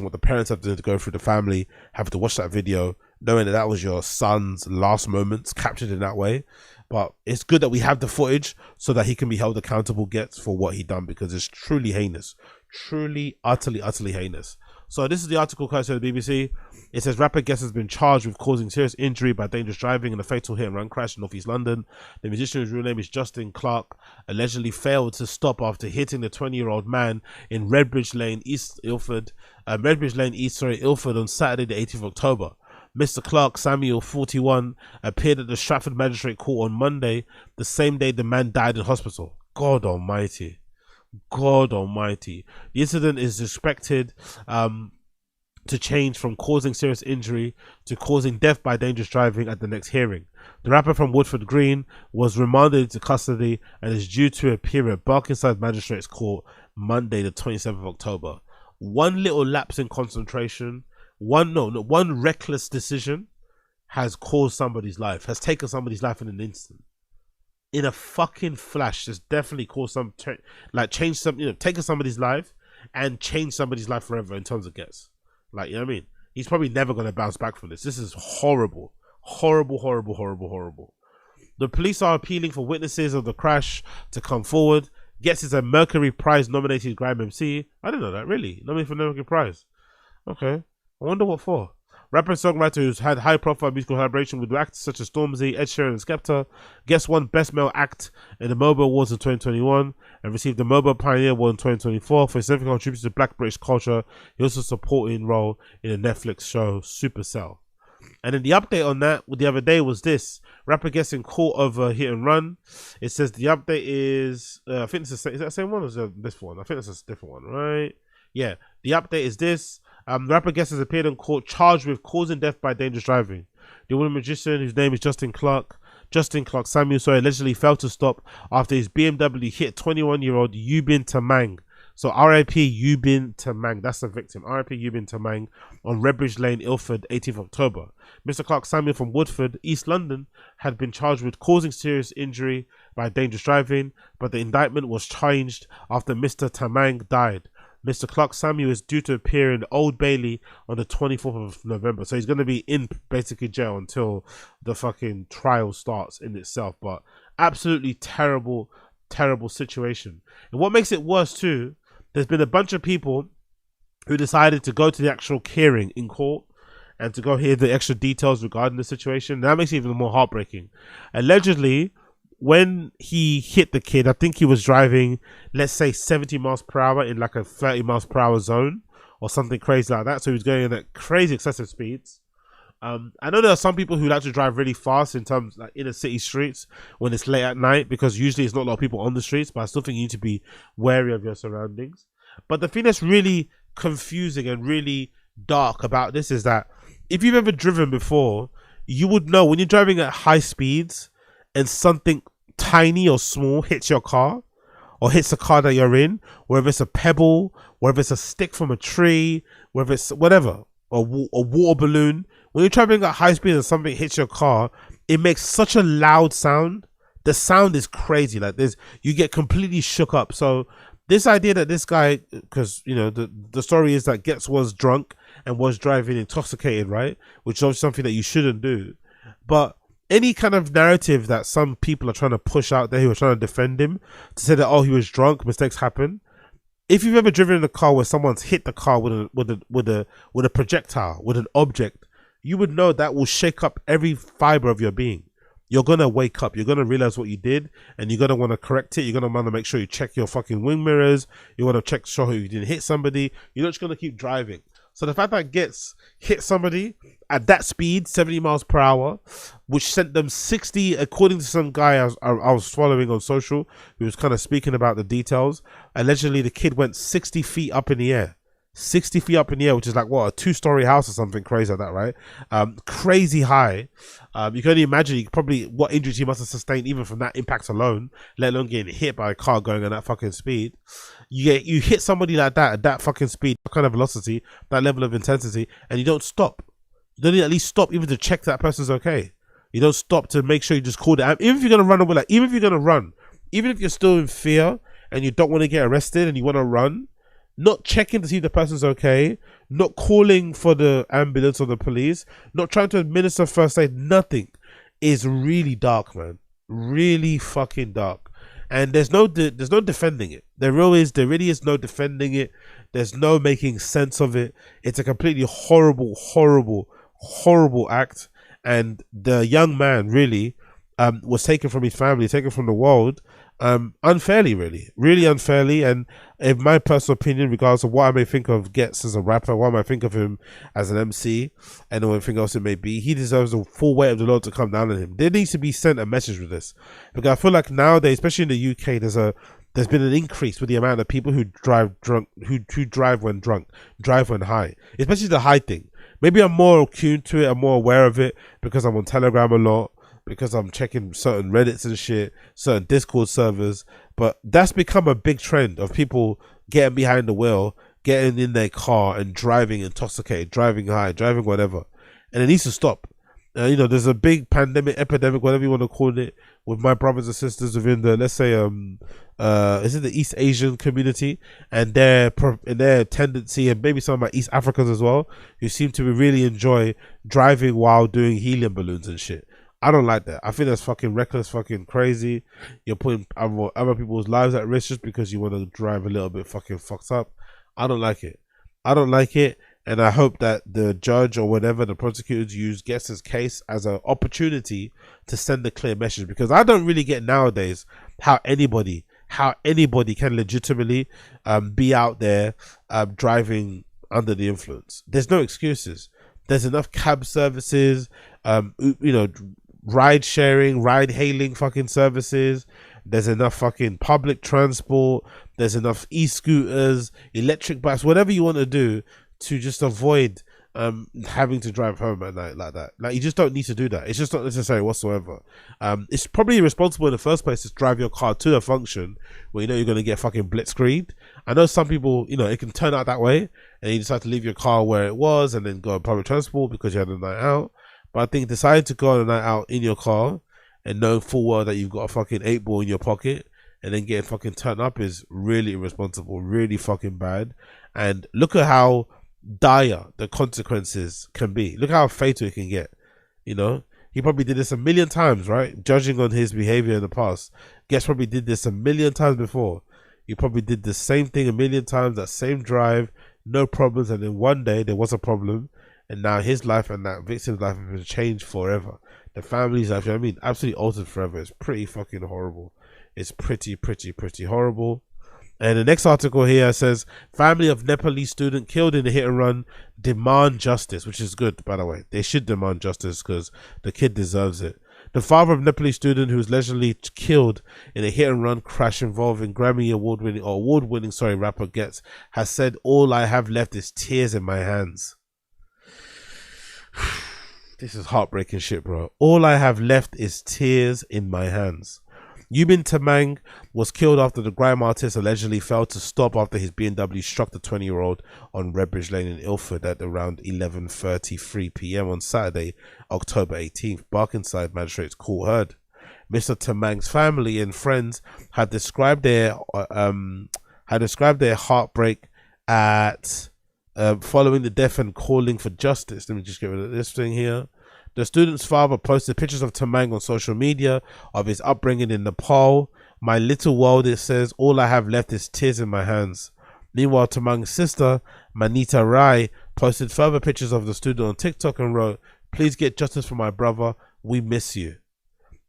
what the parents have to go through, the family, having to watch that video, knowing that was your son's last moments captured in that way. But it's good that we have the footage so that he can be held accountable, Ghetts, for what he done, because it's truly heinous. Truly, utterly heinous. So this is the article courtesy of the BBC. It says rapper Ghetts has been charged with causing serious injury by dangerous driving in a fatal hit and run crash in northeast London. The musician, whose real name is Justin Clark, allegedly failed to stop after hitting the 20-year-old man in Redbridge Lane, Ilford on Saturday the 18th of October. Mr. Clark Samuel, 41, appeared at the Stratford Magistrate Court on Monday, the same day the man died in hospital. God almighty. The incident is expected to change from causing serious injury to causing death by dangerous driving at the next hearing. The rapper from Woodford Green was remanded into custody and is due to appear at Barkingside Magistrates Court Monday the 27th of October. One little lapse in concentration, one reckless decision has caused somebody's life, has taken somebody's life in an instant. In a fucking flash, has definitely caused change some, taken somebody's life and changed somebody's life forever in terms of Ghetts. Like, you know what I mean? He's probably never going to bounce back from this. This is horrible. Horrible. The police are appealing for witnesses of the crash to come forward. Ghetts is a Mercury Prize nominated grime MC. I didn't know that, really. Nominated for Mercury Prize. Okay. I wonder what for. Rapper and songwriter who's had high-profile musical collaboration with actors such as Stormzy, Ed Sheeran, and Skepta. Ghetts won Best Male Act in the MOBO Awards in 2021 and received the MOBO Pioneer Award in 2024 for his significant contribution to Black British culture. He also supporting role in the Netflix show Supercell. And then the update on that the other day was this: rapper gets in court over hit and run. It says the update is, I think is that the same one or is it this one? I think it's a different one, right? Yeah, the update is this: rapper Ghetts has appeared in court charged with causing death by dangerous driving. The woman magician, whose name is Justin Clark Samuel, allegedly failed to stop after his BMW hit 21-year-old Yubin Tamang. So RIP Yubin Tamang, that's the victim. RIP Yubin Tamang on Redbridge Lane, Ilford, 18th October. Mr. Clark Samuel from Woodford, East London, had been charged with causing serious injury by dangerous driving, but the indictment was changed after Mr. Tamang died. Mr. Clark Samuel is due to appear in Old Bailey on the 24th of November. So he's going to be in basically jail until the fucking trial starts in itself. But absolutely terrible, terrible situation. And what makes it worse too, there's been a bunch of people who decided to go to the actual hearing in court and to go hear the extra details regarding the situation. That makes it even more heartbreaking. Allegedly, when he hit the kid, I think he was driving, let's say 70 miles per hour in like a 30 miles per hour zone or something crazy like that. So he was going at crazy excessive speeds. I know there are some people who like to drive really fast in terms like inner city streets when it's late at night, because usually it's not a lot of people on the streets, but I still think you need to be wary of your surroundings. But the thing that's really confusing and really dark about this is that if you've ever driven before, you would know when you're driving at high speeds and something tiny or small hits your car or hits the car that you're in, whether it's a pebble, whether it's a stick from a tree, whether it's whatever, or a water balloon, when you're traveling at high speed and something hits your car, it makes such a loud sound. The sound is crazy. Like you get completely shook up. So this idea that this guy, because you know the story is that Ghetts was drunk and was driving intoxicated, right? Which is something that you shouldn't do. But any kind of narrative that some people are trying to push out there who are trying to defend him to say that, oh, he was drunk, mistakes happen. If you've ever driven in a car where someone's hit the car with a projectile, with an object, you would know that will shake up every fiber of your being. You're gonna wake up, you're gonna realize what you did, and you're gonna want to correct it. You're gonna want to make sure you check your fucking wing mirrors. You want to check sure you didn't hit somebody. You're not just gonna keep driving. So the fact that Ghetts hit somebody at that speed, 70 miles per hour, which sent them 60, according to some guy I was following on social, who was kind of speaking about the details, allegedly the kid went 60 feet up in the air. 60 feet up in the air, which is like, what, a 2-story house or something crazy like that, right? Crazy high. You can only imagine what injuries he must have sustained even from that impact alone, let alone getting hit by a car going at that fucking speed. You hit somebody like that at that fucking speed, that kind of velocity, that level of intensity, and you don't stop. You don't at least stop even to check that person's okay. You don't stop to make sure you just call it. Even if you're gonna run away, like even if you're gonna run, even if you're still in fear and you don't want to get arrested and you want to run, not checking to see if the person's okay, not calling for the ambulance or the police, not trying to administer first aid, nothing, is really dark, man. Really fucking dark. And there's no defending it. There really is no defending it. There's no making sense of it. It's a completely horrible, horrible, horrible act. And the young man really was taken from his family, taken from the world, unfairly, really unfairly. And in my personal opinion, regardless of what I may think of Ghetts as a rapper, what I might think of him as an MC, and anything else it may be, he deserves the full weight of the Lord to come down on him. There needs to be sent a message with this, because I feel like nowadays, especially in the UK, there's been an increase with the amount of people who drive drunk, who drive when drunk, drive when high, especially the high thing. Maybe I'm more attuned to it, I'm more aware of it because I'm on Telegram a lot, because I'm checking certain Reddits and shit, certain Discord servers. But that's become a big trend of people getting behind the wheel, getting in their car and driving intoxicated, driving high, driving whatever. And it needs to stop. There's a big pandemic, epidemic, whatever you want to call it, with my brothers and sisters within the, let's say, is it the East Asian community, and their tendency, and maybe some of my East Africans as well, who seem to really enjoy driving while doing helium balloons and shit. I don't like that. I think that's fucking reckless, fucking crazy. You're putting other people's lives at risk just because you want to drive a little bit fucking fucked up. I don't like it. And I hope that the judge or whatever, the prosecutors, use Ghetts' case as an opportunity to send a clear message, because I don't really get nowadays how anybody can legitimately be out there driving under the influence. There's no excuses. There's enough cab services, you know, ride sharing, ride hailing fucking services. There's enough fucking public transport. There's enough e-scooters, electric bikes, whatever you want to do to just avoid having to drive home at night like that. Like, you just don't need to do that. It's just not necessary whatsoever. It's probably irresponsible in the first place to drive your car to a function where you know you're going to get fucking blitzkrieged. I know some people, you know, it can turn out that way and you decide to leave your car where it was and then go on public transport because you had a night out. But I think deciding to go on a night out in your car and know full well that you've got a fucking 8-ball in your pocket and then getting fucking turned up is really irresponsible, really fucking bad. And look at how dire the consequences can be. Look how fatal it can get. You know, he probably did this a million times, right? Judging on his behavior in the past, Ghetts probably did this a million times before. He probably did the same thing a million times, that same drive, no problems, and then one day there was a problem, and now his life and that victim's life have been changed forever. The family's life, you know what I mean, absolutely altered forever. It's pretty fucking horrible. It's pretty horrible. And the next article here says, family of Nepalese student killed in a hit and run demand justice, which is good, by the way. They should demand justice because the kid deserves it. The father of Nepalese student who was allegedly killed in a hit and run crash involving Grammy award-winning rapper Ghetts has said, all I have left is tears in my hands. This is heartbreaking shit, bro. All I have left is tears in my hands. Yubin Tamang was killed after the grime artist allegedly failed to stop after his BMW struck the 20-year-old on Redbridge Lane in Ilford at around 11:33 p.m. on Saturday, October 18th. Barkingside Magistrates Court heard. Mr. Tamang's family and friends had described their heartbreak at following the death and calling for justice. Let me just get rid of this thing here. The student's father posted pictures of Tamang on social media of his upbringing in Nepal. My little world, it says, all I have left is tears in my hands. Meanwhile, Tamang's sister, Manita Rai, posted further pictures of the student on TikTok and wrote, please get justice for my brother. We miss you.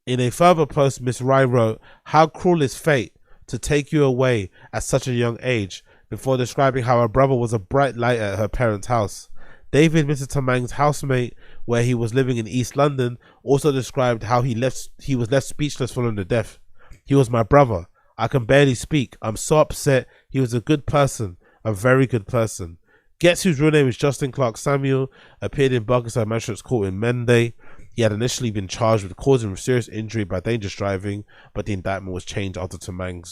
In a further post, Miss Rai wrote, how cruel is fate to take you away at such a young age, before describing how her brother was a bright light at her parents' house. David, Mr. Tamang's housemate, where he was living in East London, also described how he was left speechless following the death. He was my brother. I can barely speak. I'm so upset. He was a good person, a very good person. Ghetts, whose real name is Justin Clark Samuel, appeared in Barkingside Magistrates Court in Monday. He had initially been charged with causing serious injury by dangerous driving, but the indictment was changed after Tamang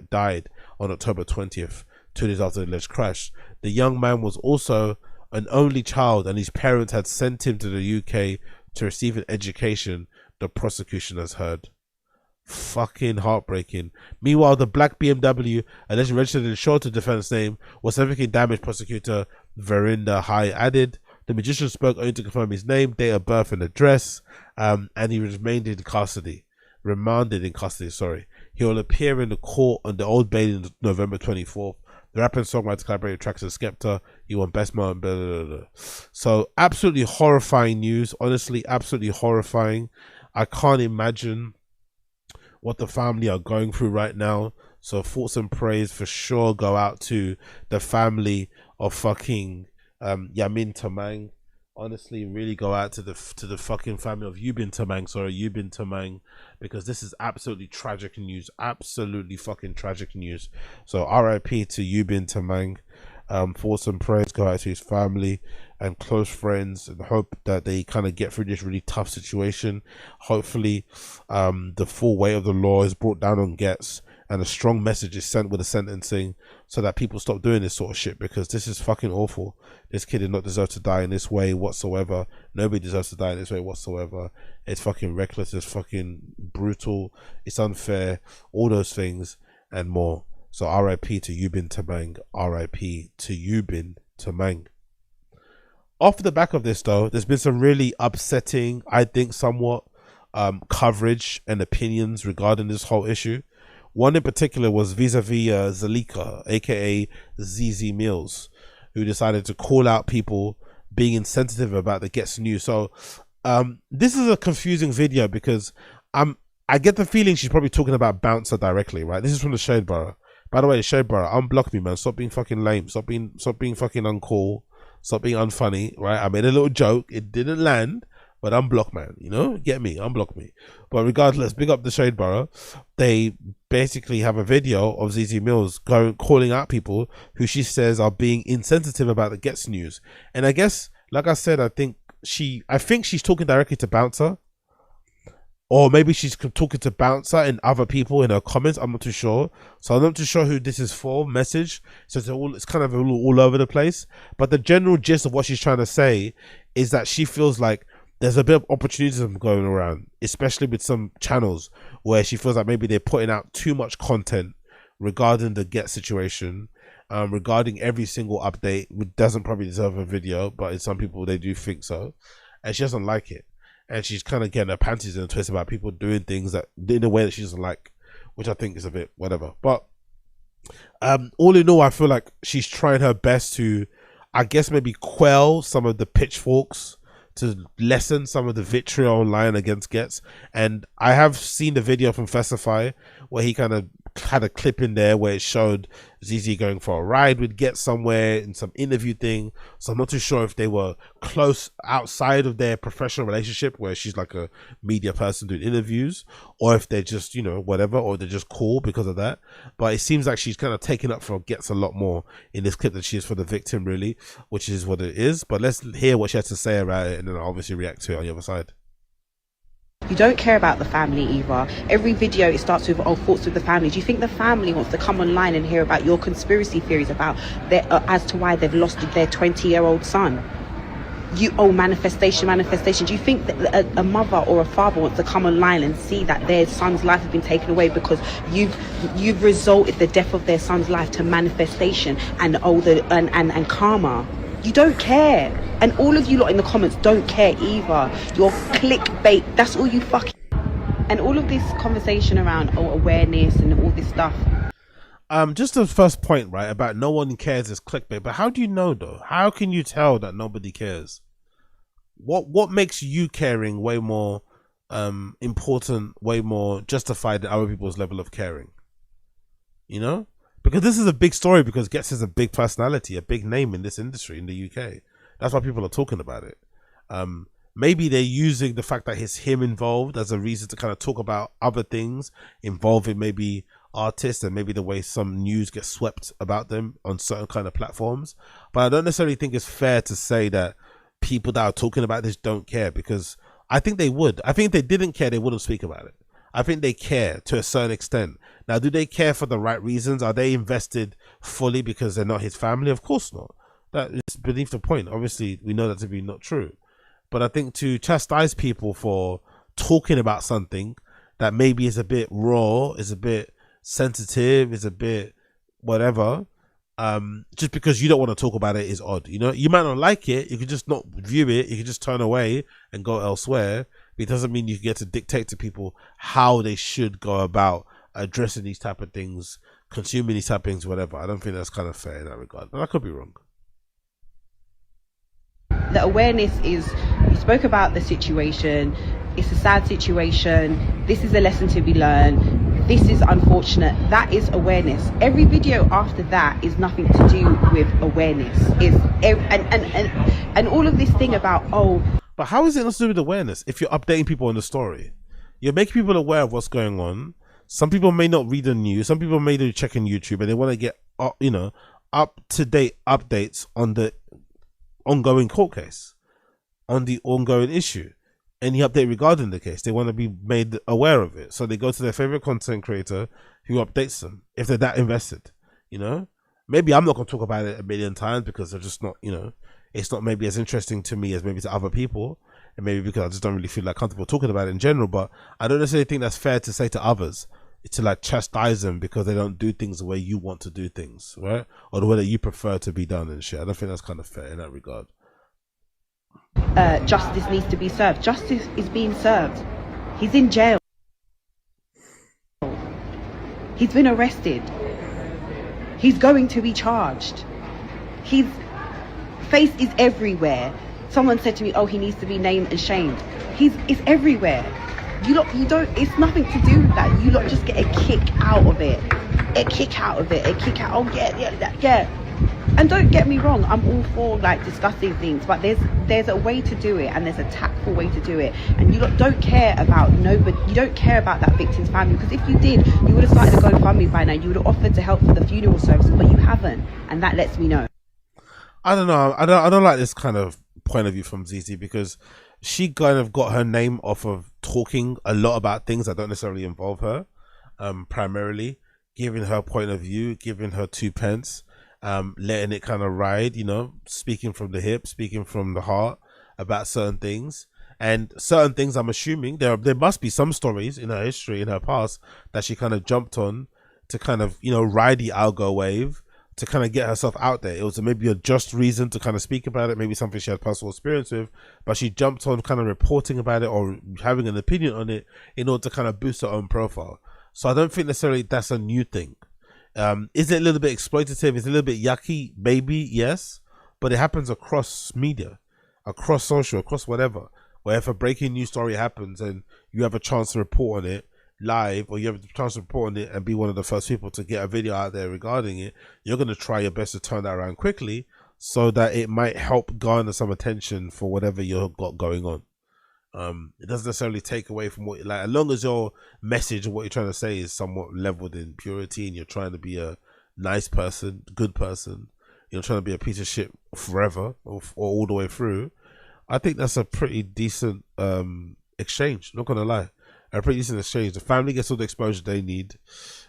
died on October 20th, 2 days after the alleged crash. The young man was also an only child, and his parents had sent him to the UK to receive an education, the prosecution has heard. Fucking heartbreaking. Meanwhile, the black BMW, allegedly registered and insured to defendant's name, was significantly damaged, prosecutor Verinda High added. The magician spoke only to confirm his name, date of birth and address, and he remanded in custody. He will appear in the court on the Old Bailey on November 24th. The rapper and songwriter collaborated tracks with Skepta. He won Best Man. Blah, blah, blah. So absolutely horrifying news. Honestly, absolutely horrifying. I can't imagine what the family are going through right now. So thoughts and prayers for sure go out to the family of fucking Yubin Tamang. Honestly, really go out to the fucking family of Yubin Tamang, because this is absolutely tragic news. Absolutely fucking tragic news. So RIP to Yubin Tamang. Thoughts and prayers go out to his family and close friends, and hope that they kind of get through this really tough situation. Hopefully the full weight of the law is brought down on Ghetts and a strong message is sent with the sentencing, so that people stop doing this sort of shit, because this is fucking awful. This kid did not deserve to die in this way whatsoever. Nobody deserves to die in this way whatsoever. It's fucking reckless, it's fucking brutal, it's unfair, all those things and more. So RIP to Yubin Tamang. RIP to Yubin Tamang. Off the back of this though, there's been some really upsetting, I think somewhat coverage and opinions regarding this whole issue. One in particular was vis-a-vis Zalika, aka Zeze Millz, who decided to call out people being insensitive about the Ghetts news. So this is a confusing video, because I get the feeling she's probably talking about Bouncer directly, right? This is from the Shade Borough. By the way, the Shade Borough, unblock me, man. Stop being fucking lame. Stop being fucking uncool. Stop being unfunny, right? I made a little joke. It didn't land, but unblock, man. You know, get me, unblock me. But regardless, big up the Shade Borough. They basically have a video of Zeze Millz calling out people who she says are being insensitive about the Ghetts news. And I guess, like I said, I think she's talking directly to Bouncer. Or maybe she's talking to Bouncer and other people in her comments. I'm not too sure. So I'm not too sure who this is for. Message. So it's kind of all over the place. But the general gist of what she's trying to say is that she feels like there's a bit of opportunism going around, especially with some channels where she feels like maybe they're putting out too much content regarding the Ghetts situation, regarding every single update, which doesn't probably deserve a video, but in some people they do think so. And she doesn't like it. And she's kind of getting her panties in a twist about people doing things that in a way that she doesn't like, which I think is a bit whatever. But all in all, I feel like she's trying her best to, I guess, maybe quell some of the pitchforks, to lessen some of the vitriol online against Ghetts. And I have seen the video from Festify where he kind of had a clip in there where it showed Zeze going for a ride with Ghetts somewhere in some interview thing. So I'm not too sure if they were close outside of their professional relationship where she's like a media person doing interviews, or if they're just, you know, whatever, or they're just cool because of that. But it seems like she's kind of taking up for Ghetts a lot more in this clip than she is for the victim, really, which is what it is. But let's hear what she has to say about it, and then I'll obviously react to it on the other side. You don't care about the family either. Every video it starts with, oh, thoughts with the family. Do you think the family wants to come online and hear about your conspiracy theories about their, as to why they've lost their 20-year-old son? Manifestation. Do you think that a mother or a father wants to come online and see that their son's life has been taken away because you've resulted the death of their son's life to manifestation and and karma? You don't care. And all of you lot in the comments don't care either. You're clickbait. That's all you fucking... And all of this conversation around awareness and all this stuff. Just the first point, right, about no one cares is clickbait. But how do you know, though? How can you tell that nobody cares? What makes you caring way more important, way more justified than other people's level of caring? You know? Because this is a big story, because Ghetts is a big personality, a big name in this industry in the UK. That's why people are talking about it. Maybe they're using the fact that it's him involved as a reason to kind of talk about other things involving maybe artists and maybe the way some news gets swept about them on certain kind of platforms. But I don't necessarily think it's fair to say that people that are talking about this don't care, because I think they would. I think if they didn't care, they wouldn't speak about it. I think they care to a certain extent. Now, do they care for the right reasons? Are they invested fully because they're not his family? Of course not. That is beneath the point. Obviously, we know that to be not true. But I think to chastise people for talking about something that maybe is a bit raw, is a bit sensitive, is a bit whatever, just because you don't want to talk about it is odd. You know, you might not like it. You could just not view it. You could just turn away and go elsewhere. But it doesn't mean you get to dictate to people how they should go about addressing these type of things, consuming these type of things, whatever. I don't think that's kind of fair in that regard. But I could be wrong. The awareness is, you spoke about the situation. It's a sad situation. This is a lesson to be learned. This is unfortunate. That is awareness. Every video after that is nothing to do with awareness. And all of this thing about, oh. But how is it not to do with awareness if you're updating people on the story? You're making people aware of what's going on. Some people may not read the news. Some people may do checking YouTube and they want to get, you know, up-to-date updates on the ongoing court case, on the ongoing issue, any update regarding the case. They want to be made aware of it, so they go to their favorite content creator who updates them if they're that invested. You know, maybe I'm not going to talk about it a million times because they're just not, you know, it's not maybe as interesting to me as maybe to other people, and maybe because I just don't really feel like comfortable talking about it in general. But I don't necessarily think that's fair to say to others, to like chastise them because they don't do things the way you want to do things, right? Or the way that you prefer to be done and shit. I don't think that's kind of fair in that regard. Justice needs to be served. Justice is being served. He's in jail. He's been arrested. He's going to be charged. His face is everywhere. Someone said to me, oh, he needs to be named and shamed. It's everywhere. You don't, it's nothing to do with that. You lot just get a kick out of it. A kick out of it. A kick out. Oh, yeah. And don't get me wrong, I'm all for like discussing things, but there's a way to do it, and there's a tactful way to do it. And you don't care about nobody. You don't care about that victim's family, because if you did, you would have started a GoFundMe by now. You would have offered to help for the funeral services, but you haven't, and that lets me know. I don't know. I don't like this kind of point of view from Zeze, because she kind of got her name off of talking a lot about things that don't necessarily involve her, primarily giving her point of view, giving her 2 pence, letting it kind of ride, you know, speaking from the hip, speaking from the heart about certain things. And certain things, I'm assuming there must be some stories in her history, in her past, that she kind of jumped on to kind of, you know, ride the algo wave, to kind of get herself out there. It was maybe a just reason to kind of speak about it, maybe something she had personal experience with, but she jumped on kind of reporting about it or having an opinion on it in order to kind of boost her own profile. So I don't think necessarily that's a new thing. Is it a little bit exploitative? Is it a little bit yucky? Maybe, yes, but it happens across media, across social, across whatever, where if a breaking news story happens and you have a chance to report on it live, or you have a chance to report on it and be one of the first people to get a video out there regarding it, you're going to try your best to turn that around quickly so that it might help garner some attention for whatever you've got going on. It doesn't necessarily take away from what, like, as long as your message or what you're trying to say is somewhat leveled in purity and you're trying to be a nice person, good person, you're trying to be a piece of shit forever or all the way through, I think that's a pretty decent exchange, not gonna lie. A pretty decent exchange. The family gets all the exposure they need,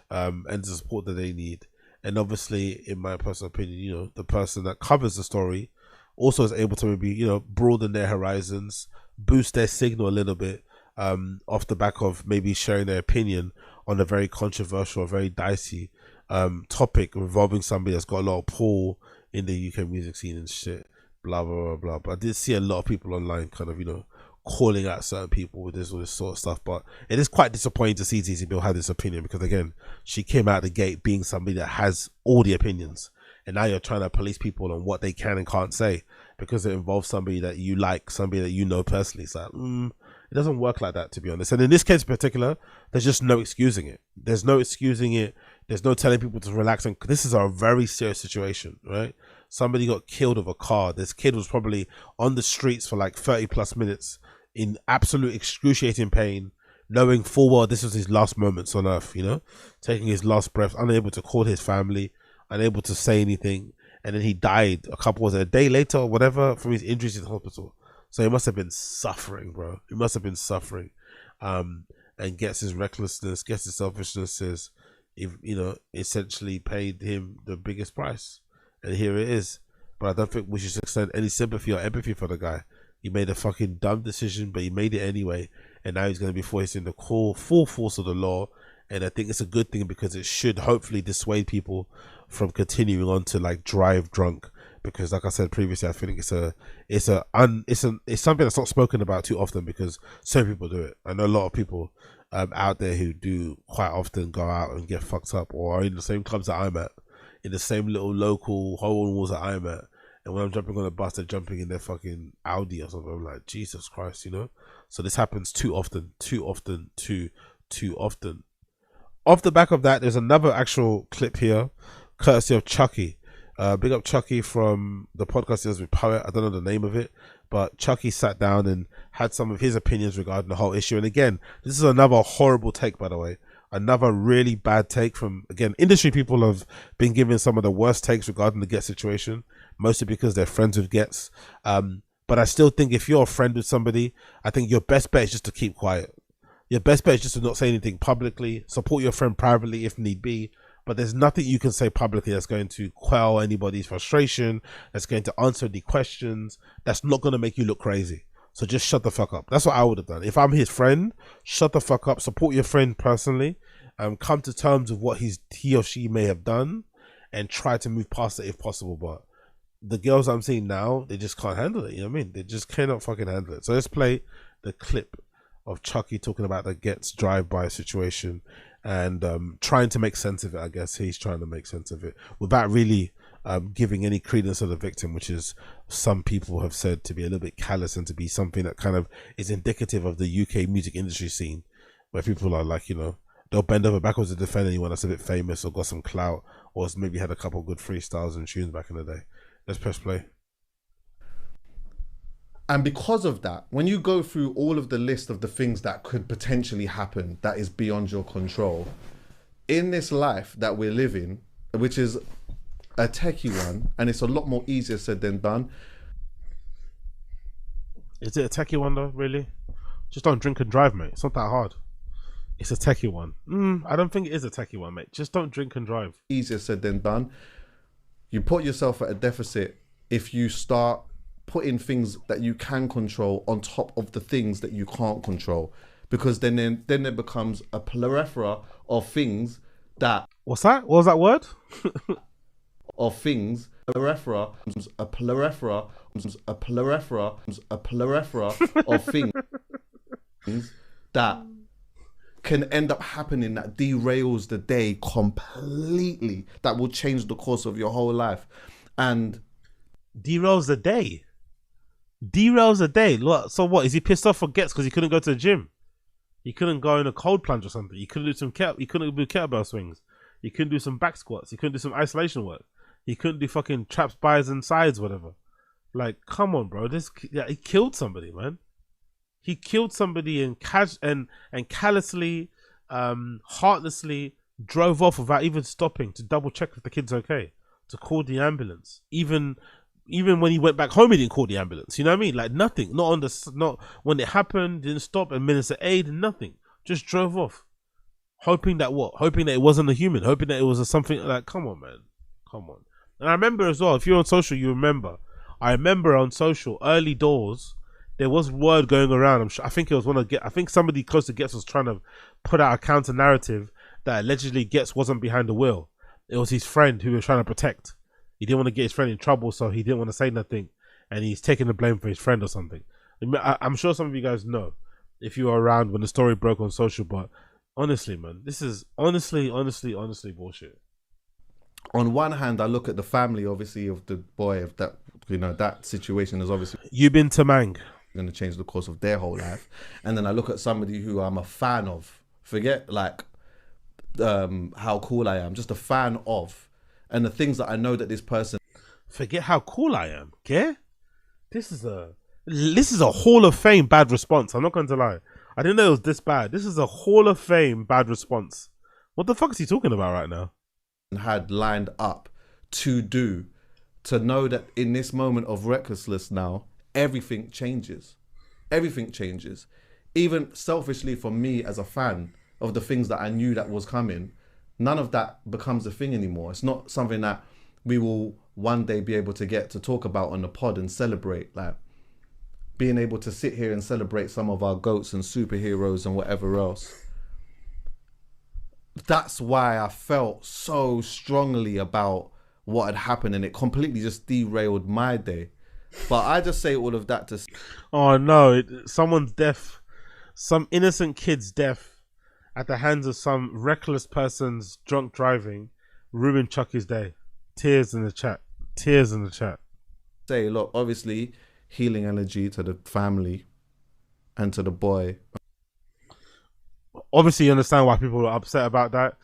and the support that they need. And obviously, in my personal opinion, you know, the person that covers the story also is able to maybe, you know, broaden their horizons, boost their signal a little bit, off the back of maybe sharing their opinion on a very controversial, very dicey topic involving somebody that's got a lot of pull in the UK music scene and shit, blah, blah, blah, blah. But I did see a lot of people online kind of, you know, calling out certain people with this sort of stuff. But it is quite disappointing to see Zeze Millz have this opinion, because again, she came out the gate being somebody that has all the opinions, and now you're trying to police people on what they can and can't say because it involves somebody that you like, somebody that you know personally. It's like, it doesn't work like that, to be honest. And in this case in particular, there's just no excusing it. There's no excusing it. There's no telling people to relax. And this is a very serious situation, right? Somebody got killed with a car. This kid was probably on the streets for like 30 plus minutes in absolute excruciating pain, knowing full well this was his last moments on earth, you know, taking his last breath, unable to call his family, unable to say anything. And then he died a day later or whatever from his injuries in the hospital. So he must have been suffering, bro. He must have been suffering. And Ghetts his recklessness, Ghetts his selfishness is, you know, essentially paid him the biggest price. And here it is. But I don't think we should extend any sympathy or empathy for the guy. He made a fucking dumb decision, but he made it anyway. And now he's going to be facing the full force of the law. And I think it's a good thing, because it should hopefully dissuade people from continuing on to like drive drunk. Because like I said previously, I think it's something that's not spoken about too often, because some people do it. I know a lot of people out there who do quite often go out and get fucked up, or are in the same clubs that I'm at, in the same little local hole in walls that I'm at. And when I'm jumping on a bus, they're jumping in their fucking Audi or something. I'm like, Jesus Christ, you know? So this happens too often. Off the back of that, there's another actual clip here, courtesy of Chuckie. Big up Chuckie from the podcast Years with Poet. I don't know the name of it, but Chuckie sat down and had some of his opinions regarding the whole issue. And again, this is another horrible take, by the way. Another really bad take from, again, industry people have been given some of the worst takes regarding the Ghetts situation, mostly because they're friends with Ghetts. But I still think if you're a friend with somebody, I think your best bet is just to keep quiet. Your best bet is just to not say anything publicly, support your friend privately if need be. But there's nothing you can say publicly that's going to quell anybody's frustration, that's going to answer any questions, that's not going to make you look crazy. So just shut the fuck up. That's what I would have done. If I'm his friend, shut the fuck up, support your friend personally, come to terms with what he or she may have done, and try to move past it if possible. But the girls I'm seeing now, they just can't handle it. You know what I mean? They just cannot fucking handle it. So let's play the clip of Chuckie talking about the Ghetts drive-by situation and trying to make sense of it. I guess he's trying to make sense of it without really giving any credence to the victim, which is some people have said to be a little bit callous and to be something that kind of is indicative of the UK music industry scene, where people are like, you know, they'll bend over backwards to defend anyone that's a bit famous or got some clout or has maybe had a couple of good freestyles and tunes back in the day. Let's press play. And because of that, when you go through all of the list of the things that could potentially happen that is beyond your control, in this life that we're living, which is a techie one, and it's a lot more easier said than done. Is it a techie one though, really? Just don't drink and drive, mate. It's not that hard. It's a techie one. I don't think it is a techie one, mate. Just don't drink and drive. Easier said than done. You put yourself at a deficit if you start putting things that you can control on top of the things that you can't control, because then there becomes a plethora of things that... What's that? What was that word? Of things, a plethora of things that can end up happening that derails the day completely, that will change the course of your whole life. And derails the day. Derails the day. Look, so what? Is he pissed off for Ghetts because he couldn't go to the gym? He couldn't go in a cold plunge or something. He couldn't do he couldn't do kettlebell swings. He couldn't do some back squats. He couldn't do some isolation work. He couldn't do fucking traps, buys and sides, whatever. Like, come on, bro. He killed somebody, man. He killed somebody and callously, heartlessly drove off without even stopping to double check if the kid's okay, to call the ambulance. Even when he went back home, he didn't call the ambulance. You know what I mean? Like nothing. Not when it happened. Didn't stop and minister aid. Nothing. Just drove off, hoping that what? Hoping that it wasn't a human. Hoping that it was something like. Come on, man. Come on. And I remember as well. If you're on social, you remember. I remember on social early doors. There was word going around. I think it was I think somebody close to Ghetts was trying to put out a counter narrative that allegedly Ghetts wasn't behind the wheel. It was his friend who was trying to protect. He didn't want to get his friend in trouble, so he didn't want to say nothing, and he's taking the blame for his friend or something. I'm sure some of you guys know if you were around when the story broke on social, but honestly, man, this is honestly bullshit. On one hand, I look at the family, obviously, of the boy, of that, that situation is obviously Yubin Tamang going to change the course of their whole life. And then I look at somebody who I'm a fan of. Forget like how cool I am, just a fan of, and the things that I know that this person. Forget how cool I am, okay? This is a Hall of Fame bad response. I'm not going to lie. I didn't know it was this bad. This is a Hall of Fame bad response. What the fuck is he talking about right now? Had lined up to know that in this moment of recklessness now, everything changes. Everything changes. Even selfishly for me as a fan of the things that I knew that was coming, none of that becomes a thing anymore. It's not something that we will one day be able to get to talk about on the pod and celebrate. Like being able to sit here and celebrate some of our goats and superheroes and whatever else. That's why I felt so strongly about what had happened, and it completely just derailed my day. But I just say all of that to... Oh no, someone's death, some innocent kid's death at the hands of some reckless person's drunk driving ruined Chuckie's day. Tears in the chat. Tears in the chat. Say, look, obviously, healing energy to the family and to the boy. Obviously, you understand why people are upset about that.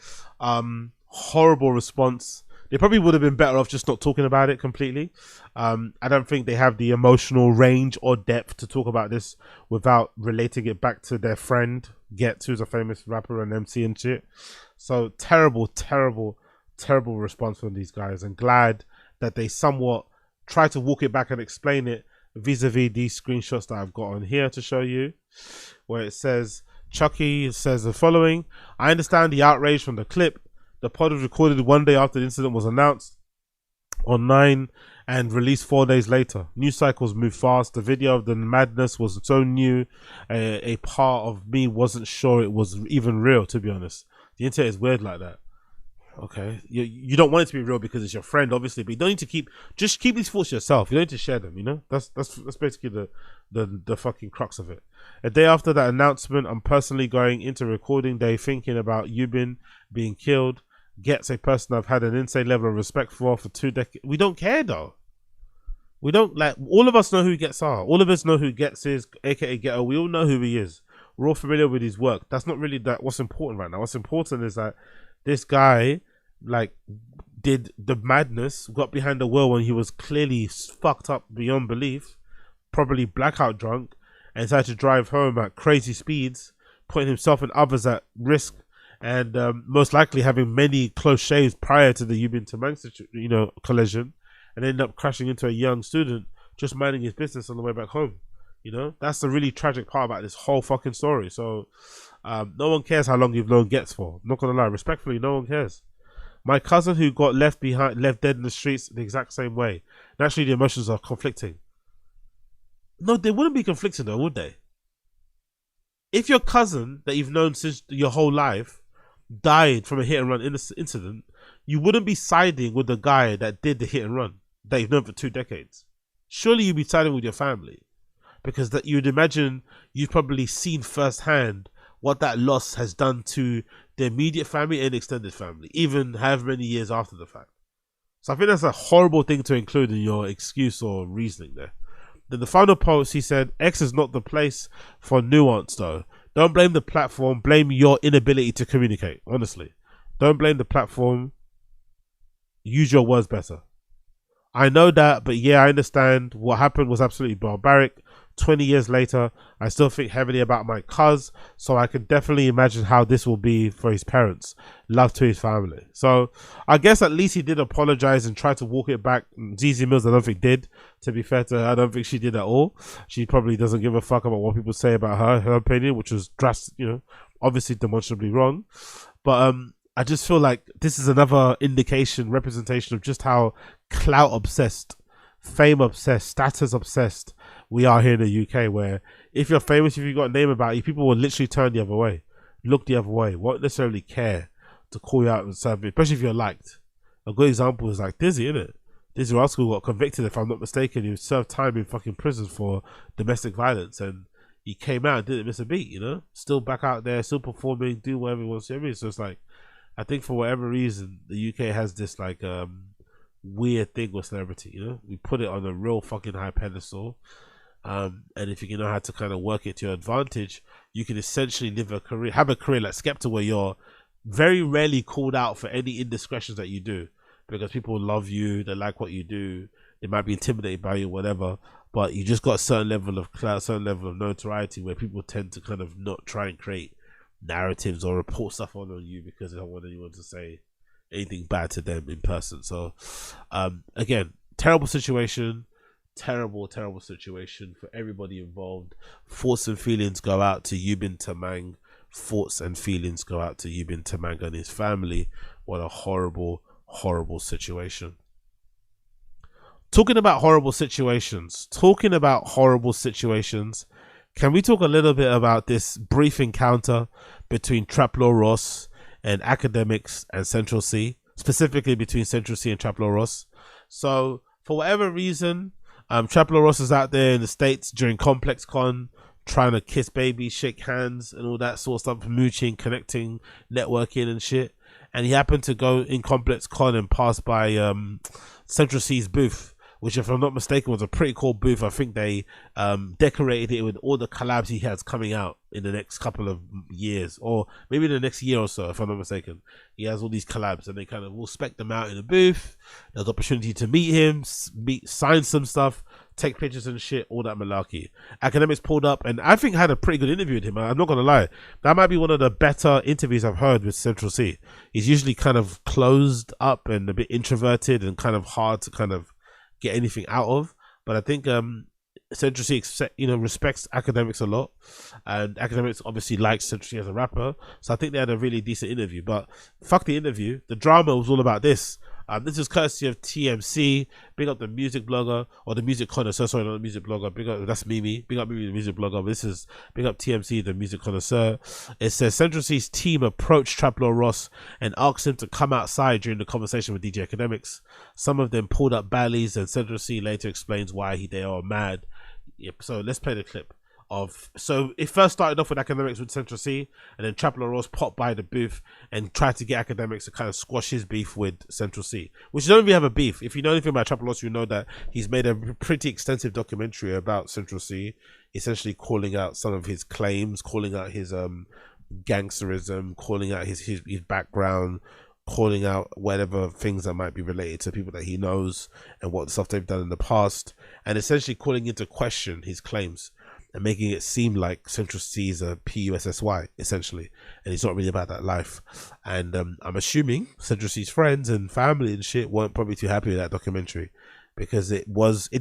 Horrible response. They probably would have been better off just not talking about it completely. I don't think they have the emotional range or depth to talk about this without relating it back to their friend, Ghetts, who's a famous rapper and MC and shit. So terrible, terrible, terrible response from these guys. And glad that they somewhat try to walk it back and explain it vis-a-vis these screenshots that I've got on here to show you, where it says... Chuckie says the following: I understand the outrage from the clip. The pod was recorded one day after the incident was announced on 9 and released 4 days later. News cycles move fast. The video of the madness was so new, a part of me wasn't sure it was even real, to be honest. The internet is weird like that. Okay, you don't want it to be real because it's your friend, obviously, but you don't need to just keep these thoughts to yourself. You don't need to share them, you know? That's basically the fucking crux of it. A day after that announcement, I'm personally going into recording day thinking about Yubin being killed. Ghetts, a person I've had an insane level of respect for 2 decades. We don't care though. We don't, like, all of us know who Ghetts are. All of us know who Ghetts is, aka Ghetto. We all know who he is. We're all familiar with his work. That's not really what's important right now. What's important is that this guy, like, did the madness, got behind the wheel when he was clearly fucked up beyond belief, probably blackout drunk, and decided to drive home at crazy speeds, putting himself and others at risk, and most likely having many close shaves prior to the Yubin Tamang collision, and ended up crashing into a young student just minding his business on the way back home. That's the really tragic part about this whole fucking story. So no one cares how long you've known Ghetts for. I'm not gonna lie, respectfully, no one cares. My cousin who got left dead in the streets the exact same way. Naturally, the emotions are conflicting. No, they wouldn't be conflicting though, would they? If your cousin that you've known since your whole life died from a hit and run incident, you wouldn't be siding with the guy that did the hit and run that you've known for 2 decades. Surely you'd be siding with your family, because that you'd imagine you've probably seen firsthand what that loss has done to the immediate family and extended family, even however many years after the fact. So I think that's a horrible thing to include in your excuse or reasoning there. Then the final post, he said, X is not the place for nuance though. Don't blame the platform, blame your inability to communicate. Honestly, don't blame the platform. Use your words better. I know that, but yeah, I understand what happened was absolutely barbaric. 20 years later, I still think heavily about my cuz, so I can definitely imagine how this will be for his parents. Love to his family. So I guess at least he did apologize and try to walk it back. Zeze Millz, I don't think did. To be fair to her, I don't think she did at all. She probably doesn't give a fuck about what people say about her opinion, which was drastic, obviously demonstrably wrong. But I just feel like this is another representation of just how clout obsessed, fame obsessed, status obsessed we are here in the UK, where if you're famous, if you've got a name about you, people will literally turn the other way, look the other way, won't necessarily care to call you out and serve you, especially if you're liked. A good example is like Dizzy, innit? Dizzy Rascal got convicted, if I'm not mistaken. He served time in fucking prison for domestic violence, and he came out and didn't miss a beat, Still back out there, still performing, do whatever he wants to. I mean, so it's like, I think for whatever reason, the UK has this like weird thing with celebrity, We put it on a real fucking high pedestal. And if you know how to kind of work it to your advantage, you can essentially have a career like Skepta, where you're very rarely called out for any indiscretions that you do, because people love you, they like what you do, they might be intimidated by you, whatever, but you just got a certain level of clout, certain level of notoriety, where people tend to kind of not try and create narratives or report stuff on you because they don't want anyone to say anything bad to them in person. So again, terrible situation for everybody involved. Thoughts and feelings go out to Yubin Tamang. Thoughts and feelings go out to Yubin Tamang and his family. What a horrible situation. Talking about horrible situations, can we talk a little bit about this brief encounter between TrapLore Ross and academics and Central Cee, specifically between Central Cee and TrapLore Ross? So for whatever reason, TrapLore Ross is out there in the States during ComplexCon, trying to kiss babies, shake hands, and all that sort of stuff, mooching, connecting, networking and shit. And he happened to go in ComplexCon and pass by Central Cee's booth, which, if I'm not mistaken, was a pretty cool booth. I think they decorated it with all the collabs he has coming out in the next couple of years, or maybe the next year or so, if I'm not mistaken. He has all these collabs, and they kind of will spec them out in the booth. There's opportunity to meet him, sign some stuff, take pictures and shit, all that malarkey. Academics pulled up, and I think had a pretty good interview with him. I'm not gonna lie, that might be one of the better interviews I've heard with Central Cee. He's usually kind of closed up and a bit introverted and kind of hard to kind of get anything out of, but I think Central Cee respects academics a lot, and academics obviously likes Central Cee as a rapper, so I think they had a really decent interview. But fuck the interview, the drama was all about this. This is courtesy of TMC. Big up the music blogger, or the music connoisseur. Sorry, not the music blogger. Big up, that's Mimi. Big up Mimi, the music blogger. But this is big up TMC, the music connoisseur. It says Central Cee's team approached TrapLore Ross and asked him to come outside during the conversation with DJ Academics. Some of them pulled up badlies, and Central Cee later explains why they are mad. Yep. So let's play the clip. So it first started off with Academics with Central Cee, and then TrapLore Ross popped by the booth and tried to get Academics to kind of squash his beef with Central Cee, which don't really have a beef. If you know anything about TrapLore Ross, you know that he's made a pretty extensive documentary about Central Cee, essentially calling out some of his claims, calling out his gangsterism, calling out his background, calling out whatever things that might be related to people that he knows and what stuff they've done in the past, and essentially calling into question his claims and making it seem like Central C is a PUSSY essentially, and he's not really about that life. And I'm assuming Central C's friends and family and shit weren't probably too happy with that documentary, because it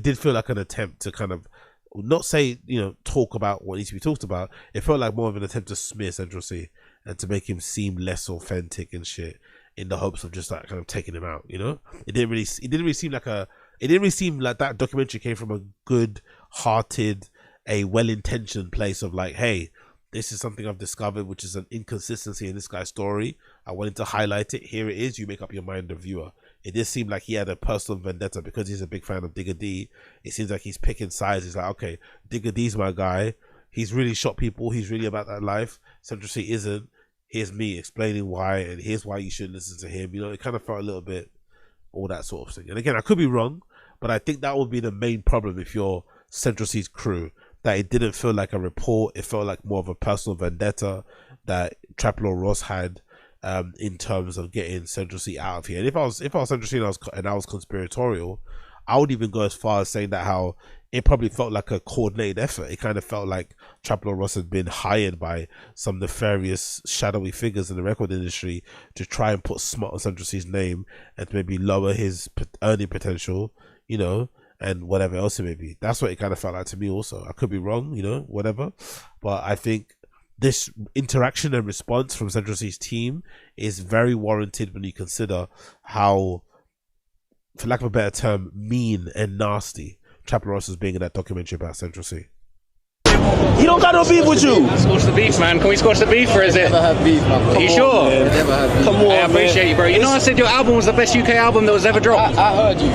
did feel like an attempt to kind of not say, you know, talk about what needs to be talked about. It felt like more of an attempt to smear Central C and to make him seem less authentic and shit, in the hopes of just like kind of taking him out, you know? It didn't really seem like that documentary came from a good-hearted, a well-intentioned place of like, hey, this is something I've discovered, which is an inconsistency in this guy's story. I wanted to highlight it. Here it is. You make up your mind, the viewer. It did seem like he had a personal vendetta because he's a big fan of Digga D. It seems like he's picking sides. He's like, okay, Digga D's my guy. He's really shot people. He's really about that life. Central C isn't. Here's me explaining why, and here's why you should listen to him. You know, it kind of felt a little bit all that sort of thing. And again, I could be wrong, but I think that would be the main problem if you're Central C's crew, that it didn't feel like a report. It felt like more of a personal vendetta that TrapLore Ross had in terms of getting Central C out of here. And if I was Central C and I was conspiratorial, I would even go as far as saying that how it probably felt like a coordinated effort. It kind of felt like TrapLore Ross had been hired by some nefarious shadowy figures in the record industry to try and put smut on Central C's name and to maybe lower his earning potential, you know, and whatever else it may be. That's what it kind of felt like to me also. I could be wrong, you know, whatever. But I think this interaction and response from Central C's team is very warranted when you consider how, for lack of a better term, mean and nasty TrapLore Ross is being in that documentary about Central C. He don't got no beef with you. Squash the beef, man. Can we squash the beef, or is it? Never have beef, man. Are you sure? Never have beef. Come on, I appreciate you, bro. You know, I said your album was the best UK album that was ever dropped. I heard you.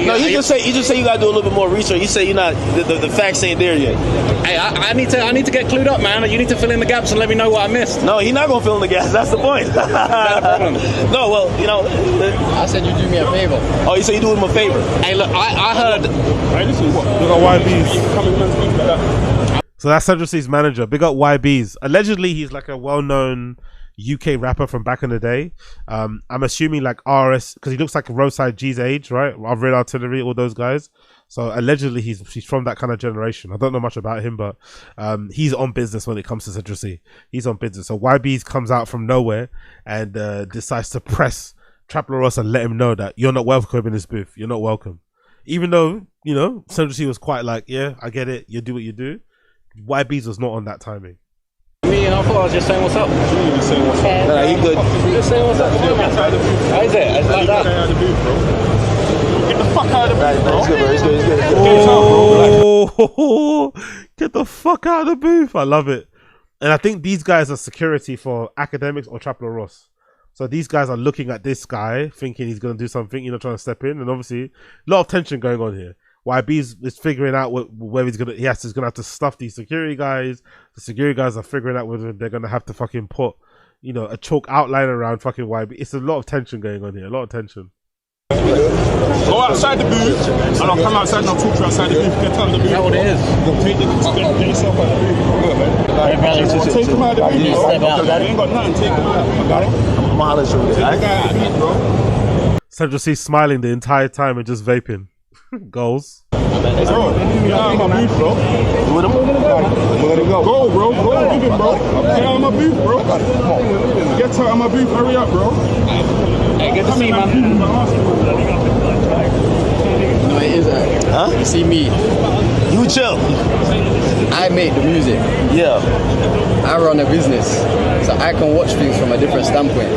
No, you just say you gotta do a little bit more research. You say you're not the facts ain't there yet. Hey, I need to get clued up, man. You need to fill in the gaps and let me know what I missed. No, he's not gonna fill in the gaps. That's the point. Is that a problem? No, well, you know, I said you do me a favor. Oh, you said you do him a favor. Hey, look, I heard. Hey, this is what? Look at YBs. So that's Central C's manager. Big up YBs. Allegedly, he's like a well-known UK rapper from back in the day. I'm assuming like RS, because he looks like Roadside G's age, right? I've read Artillery, all those guys. So allegedly, he's from that kind of generation. I don't know much about him, but he's on business when it comes to Central C. He's on business. So YBs comes out from nowhere and decides to press TrapLore Ross and let him know that you're not welcome in this booth. You're not welcome. Even though, you know, Central C was quite like, yeah, I get it. You do what you do. YBs was not on that timing. Me and I thought I was just saying what's up. You just saying what's up. Nah, you good. Just saying what's up. How is it? It's like that. Get the fuck out of the booth, bro. It's good. Oh, get the fuck out of the booth. I love it. And I think these guys are security for Academics or TrapLore Ross. So these guys are looking at this guy, thinking he's going to do something, you know, trying to step in. And obviously, a lot of tension going on here. YB is figuring out where he's gonna have to stuff these security guys. The security guys are figuring out whether they're gonna have to fucking put, you know, a chalk outline around fucking YB. It's a lot of tension going on here. A lot of tension. Go outside the booth, and I'll come outside and I'll talk to you outside the booth. Get out of the booth. Is that what it is? Get yourself out of the booth. Take him out of the booth, bro. You ain't got nothing. Take him out. I'm honest with you. Take the guy out of the booth, bro. Central C smiling the entire time and just vaping. Goals. Bro, get out of my booth, bro. With him? Let him go. Go, bro. Go with him, bro. Get out of my booth, bro. Get out of my booth. Hurry up, bro. Hey, good to see you, man. No, it is. Huh? You see me. You chill. I make the music. Yeah. I run a business, so I can watch things from a different standpoint.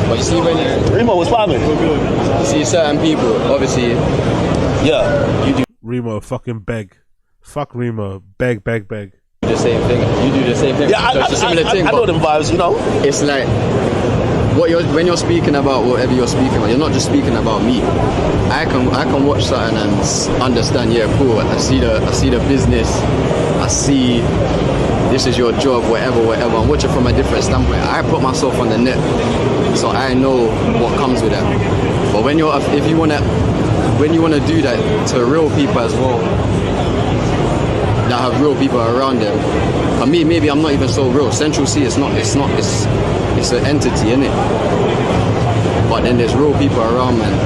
But you see when Remo was popping. You see certain people, obviously. Yeah. You do Remo, fucking beg. Fuck Remo. Beg. the same thing. You do the same thing. Yeah, it's a similar thing. I know them vibes, you know. It's like when you're speaking about whatever you're speaking about, you're not just speaking about me. I can watch something and understand. Yeah, cool. I see the business. I see this is your job, whatever. I'm watching from a different standpoint. I put myself on the net, so I know what comes with that. But when you wanna do that to real people as well, that have real people around them. For me, maybe I'm not even so real. Central C, it's an entity, innit? but then there's real people around, man,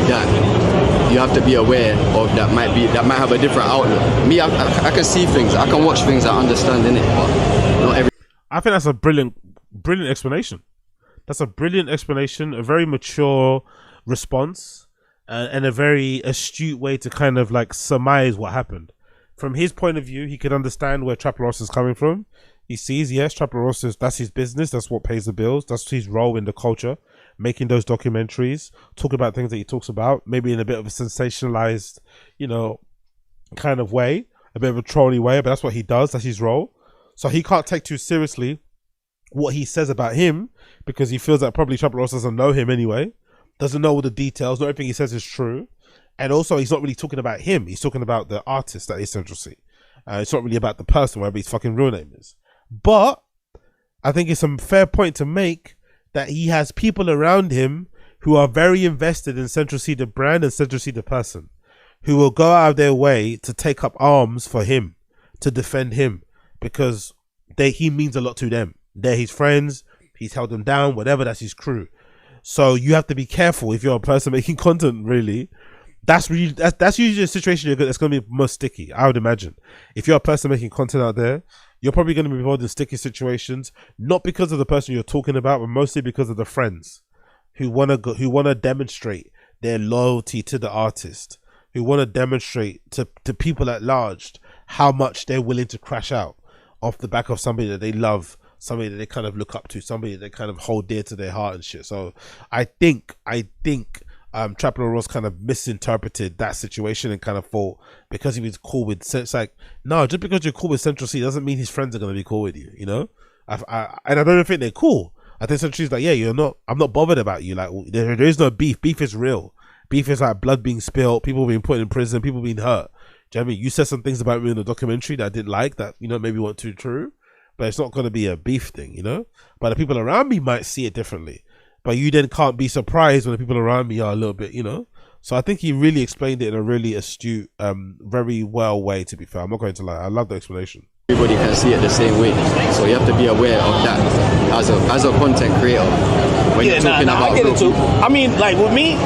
that you have to be aware of, that might have a different outlook. Me, I can see things, I can watch things, I understand in it, but not every. I think that's a brilliant explanation. That's a brilliant explanation, a very mature response, and a very astute way to kind of like surmise what happened. From his point of view, he could understand where TrapLore Ross is coming from. He sees, yes, TrapLore Ross that's his business, that's what pays the bills, that's his role in the culture, making those documentaries, talking about things that he talks about, maybe in a bit of a sensationalized, you know, kind of way, a bit of a trolly way, but that's what he does, that's his role. So he can't take too seriously what he says about him, because he feels that probably TrapLore Ross doesn't know him anyway, doesn't know all the details, not everything he says is true. And also, he's not really talking about him. He's talking about the artist that is Central Cee. It's not really about the person, whatever his fucking real name is. But I think it's a fair point to make that he has people around him who are very invested in Central Cee the brand and Central Cee the person, who will go out of their way to take up arms for him, to defend him, because he means a lot to them. They're his friends. He's held them down, whatever. That's his crew. So you have to be careful if you're a person making content, really. That's usually a situation that's going to be most sticky, I would imagine. If you're a person making content out there, you're probably going to be involved in sticky situations, not because of the person you're talking about, but mostly because of the friends who want to demonstrate their loyalty to the artist, who want to demonstrate to people at large how much they're willing to crash out off the back of somebody that they love, somebody that they kind of look up to, somebody that they kind of hold dear to their heart and shit. So I think TrapLore Ross kind of misinterpreted that situation and kind of thought because he was cool with, it's like, no, just because you're cool with Central Cee doesn't mean his friends are going to be cool with you, you know? And I don't even think they're cool. I think Central Cee's like, yeah, I'm not bothered about you. Like, there is no beef. Beef is real. Beef is like blood being spilled, people being put in prison, people being hurt. Do you know what I mean? You said some things about me in the documentary that I didn't like, that, you know, maybe weren't too true, but it's not going to be a beef thing, you know? But the people around me might see it differently. But you then can't be surprised when the people around me are a little bit, you know? So I think he really explained it in a really astute, very well way, to be fair. I'm not going to lie. I love the explanation. Everybody can see it the same way. So you have to be aware of that as a content creator. When you're talking about I get it too. I mean, like with me,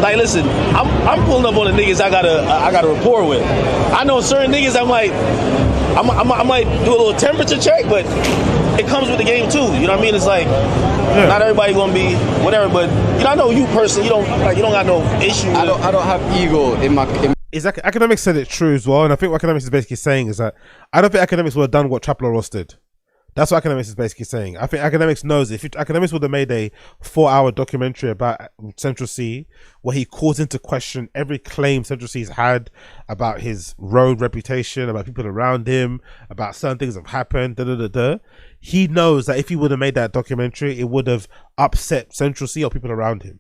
like listen, I'm pulling up on the niggas I got a rapport with. I know certain niggas I might do a little temperature check, but it comes with the game too. You know what I mean? It's like not everybody gonna be whatever, but you know, I know you personally, you don't got no issue. I don't have ego in my. Academics said it true as well, and I think what Academics is basically saying is that I don't think Academics would have done what TrapLore Ross did. That's what Academics is basically saying. I think Academics knows if Academics would have made a 4-hour documentary about Central Cee, where he calls into question every claim Central Cee's had about his road reputation, about people around him, about certain things that have happened, he knows that if he would have made that documentary, it would have upset Central Cee or people around him.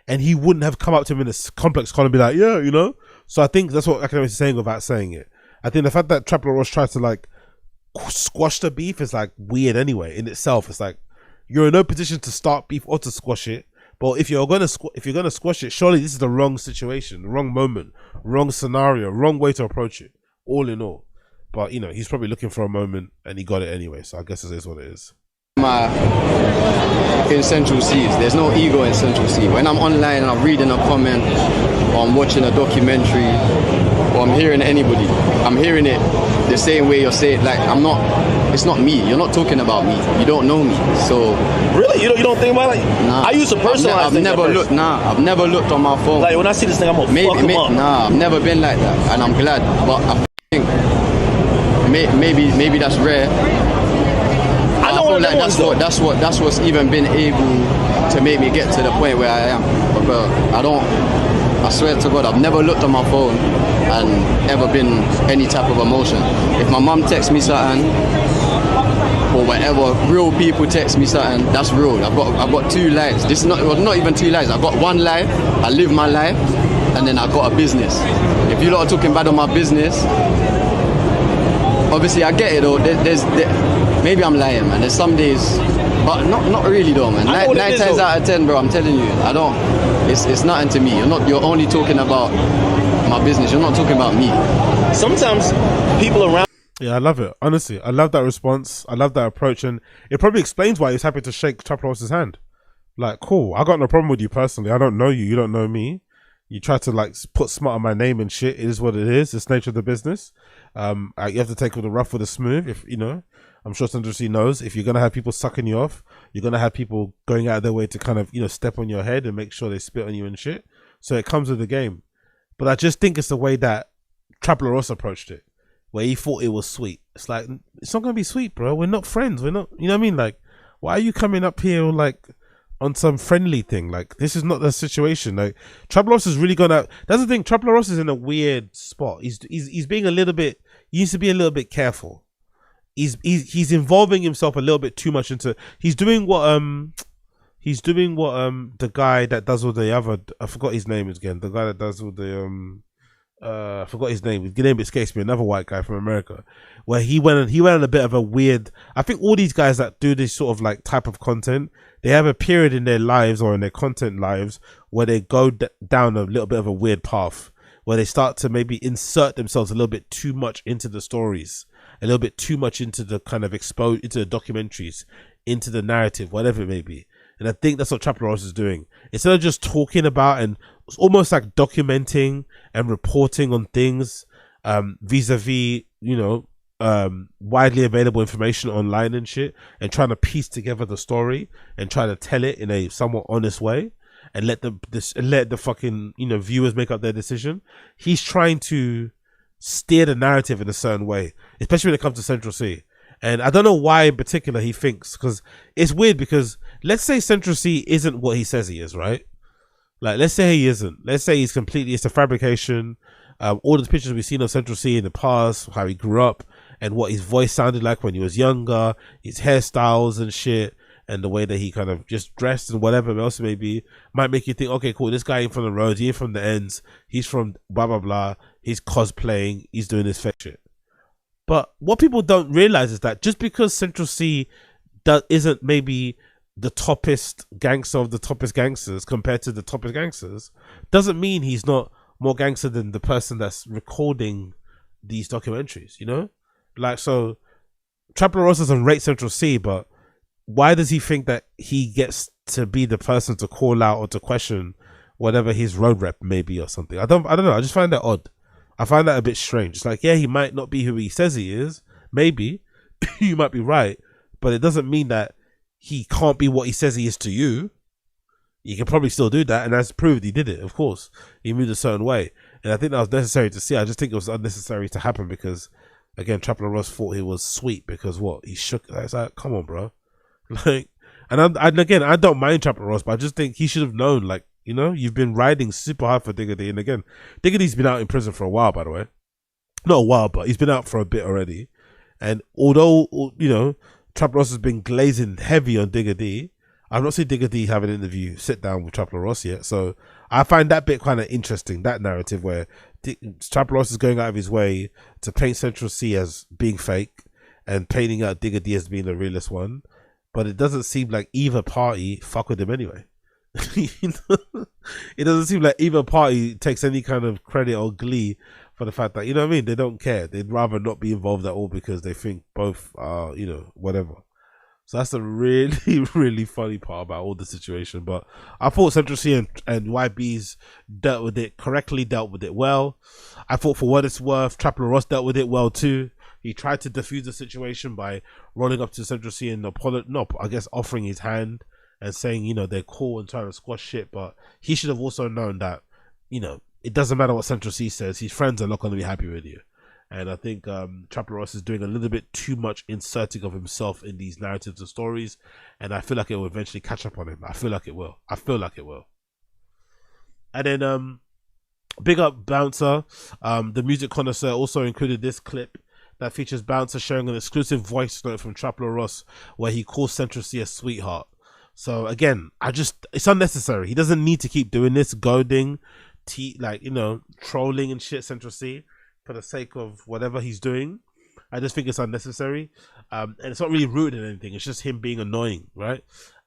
And he wouldn't have come up to him in a ComplexCon and be like, yeah, you know? So I think that's what Academics is saying without saying it. I think the fact that TrapLore Ross tries to like squash the beef is like weird anyway in itself. It's like you're in no position to start beef or to squash it. But if you're gonna squash it, surely this is the wrong situation, the wrong moment, wrong scenario, wrong way to approach it. All in all, but you know, he's probably looking for a moment and he got it anyway. So I guess it is what it is. In Central Cee, there's no ego in Central Cee. When I'm online and I'm reading a comment, or I'm watching a documentary, or I'm hearing anybody, I'm hearing it the same way you're saying. Like it's not me. You're not talking about me. You don't know me. So really, you don't think about it? Nah. I used to personalize. I've never looked on my phone. Like when I see this thing, I'm gonna fuck him up. Nah, I've never been like that, and I'm glad. But I think maybe that's rare. I feel like that's what's even been able to make me get to the point where I am. Because I swear to God, I've never looked on my phone and ever been any type of emotion. If my mum texts me something, or whatever, real people text me something, that's real. I've got 2 lives. This is not even 2 lives. I've got 1 life. I live my life, and then I've got a business. If you lot are talking bad on my business, obviously I get it though. Maybe I'm lying, man. There's some days, but not really though, man. 9 times out of 10, bro, I'm telling you, I don't. It's nothing to me. You're only talking about my business. You're not talking about me. Sometimes people around. Yeah, I love it. Honestly, I love that response. I love that approach, and it probably explains why he's happy to shake TrapLore Ross's hand. Like, cool. I got no problem with you personally. I don't know you. You don't know me. You try to like put smart on my name and shit. It is what it is. It's the nature of the business. You have to take with the rough with the smooth. If you know, I'm sure Central C knows. If you're gonna have people sucking you off, you're gonna have people going out of their way to kind of step on your head and make sure they spit on you and shit. So it comes with the game. But I just think it's the way that TrapLore Ross approached it, where he thought it was sweet. It's like, it's not gonna be sweet, bro. We're not friends. We're not. You know what I mean? Like, why are you coming up here like on some friendly thing? Like, this is not the situation. Like, TrapLore Ross is really gonna. That's the thing. TrapLore Ross is in a weird spot. He's being a little bit. He needs to be a little bit careful. He's involving himself a little bit too much into. He's doing what the guy that does all the other. I forgot his name again. The guy that does all the I forgot his name. His name escapes me. Another white guy from America, where he went on a bit of a weird. I think all these guys that do this sort of like type of content, they have a period in their lives or in their content lives where they go down a little bit of a weird path, where they start to maybe insert themselves a little bit too much into the stories, a little bit too much into the kind of into the documentaries, into the narrative, whatever it may be. And I think that's what TrapLore Ross is doing. Instead of just talking about and almost like documenting and reporting on things vis-a-vis, widely available information online and shit, and trying to piece together the story and try to tell it in a somewhat honest way and let the fucking viewers make up their decision. He's trying to steer the narrative in a certain way, especially when it comes to Central C. And I don't know why in particular he thinks, because it's weird, because let's say Central C isn't what he says he is, right? Like, let's say he isn't. Let's say he's completely, it's a fabrication. All the pictures we've seen of Central C in the past, how he grew up and what his voice sounded like when he was younger, his hairstyles and shit, and the way that he kind of just dressed and whatever else it may be, might make you think, okay, cool, this guy ain't from the roads, he ain't from the ends, he's from blah, blah, blah, he's cosplaying, he's doing this fake shit. But what people don't realize is that just because Central C isn't maybe the toppest gangster of the toppest gangsters compared to the toppest gangsters, doesn't mean he's not more gangster than the person that's recording these documentaries, Like, so TrapLore Ross doesn't rate Central C, but why does he think that he gets to be the person to call out or to question whatever his road rep may be or something? I don't know. I just find that odd. I find that a bit strange. It's like, yeah, he might not be who he says he is. Maybe. You might be right. But it doesn't mean that he can't be what he says he is to you. He can probably still do that. And that's proved he did it, of course. He moved a certain way. And I think that was necessary to see. I just think it was unnecessary to happen because, again, TrapLore Ross thought he was sweet because what? He shook. It's like, come on, bro. Like, and again, I don't mind TrapLore Ross, but I just think he should have known, like, you've been riding super hard for Digga D. And again, Digga D's been out in prison for a while, by the way. Not a while, but he's been out for a bit already. And although, TrapLore Ross has been glazing heavy on Digga D, I've not seen Digga D have an interview, sit down with TrapLore Ross yet. So I find that bit kind of interesting, that narrative where TrapLore Ross is going out of his way to paint Central C as being fake and painting out Digga D as being the realest one. But it doesn't seem like either party fuck with him anyway. It doesn't seem like either party takes any kind of credit or glee for the fact that, they don't care. They'd rather not be involved at all because they think both are, whatever. So that's a really, really funny part about all the situation. But I thought Central C and YB's dealt with it correctly, dealt with it well. I thought, for what it's worth, TrapLore Ross dealt with it well too. He tried to defuse the situation by rolling up to Central C and offering his hand and saying, they're cool and trying to squash shit. But he should have also known that, it doesn't matter what Central C says. His friends are not going to be happy with you. And I think TrapLore Ross is doing a little bit too much inserting of himself in these narratives and stories. And I feel like it will eventually catch up on him. I feel like it will. And then big up Bouncer. The music connoisseur also included this clip that features Bouncer sharing an exclusive voice note from TrapLore Ross where he calls Central C a sweetheart. So again, it's unnecessary. He doesn't need to keep doing this, goading, trolling and shit Central C for the sake of whatever he's doing. I just think it's unnecessary. And it's not really rooted in anything. It's just him being annoying, right?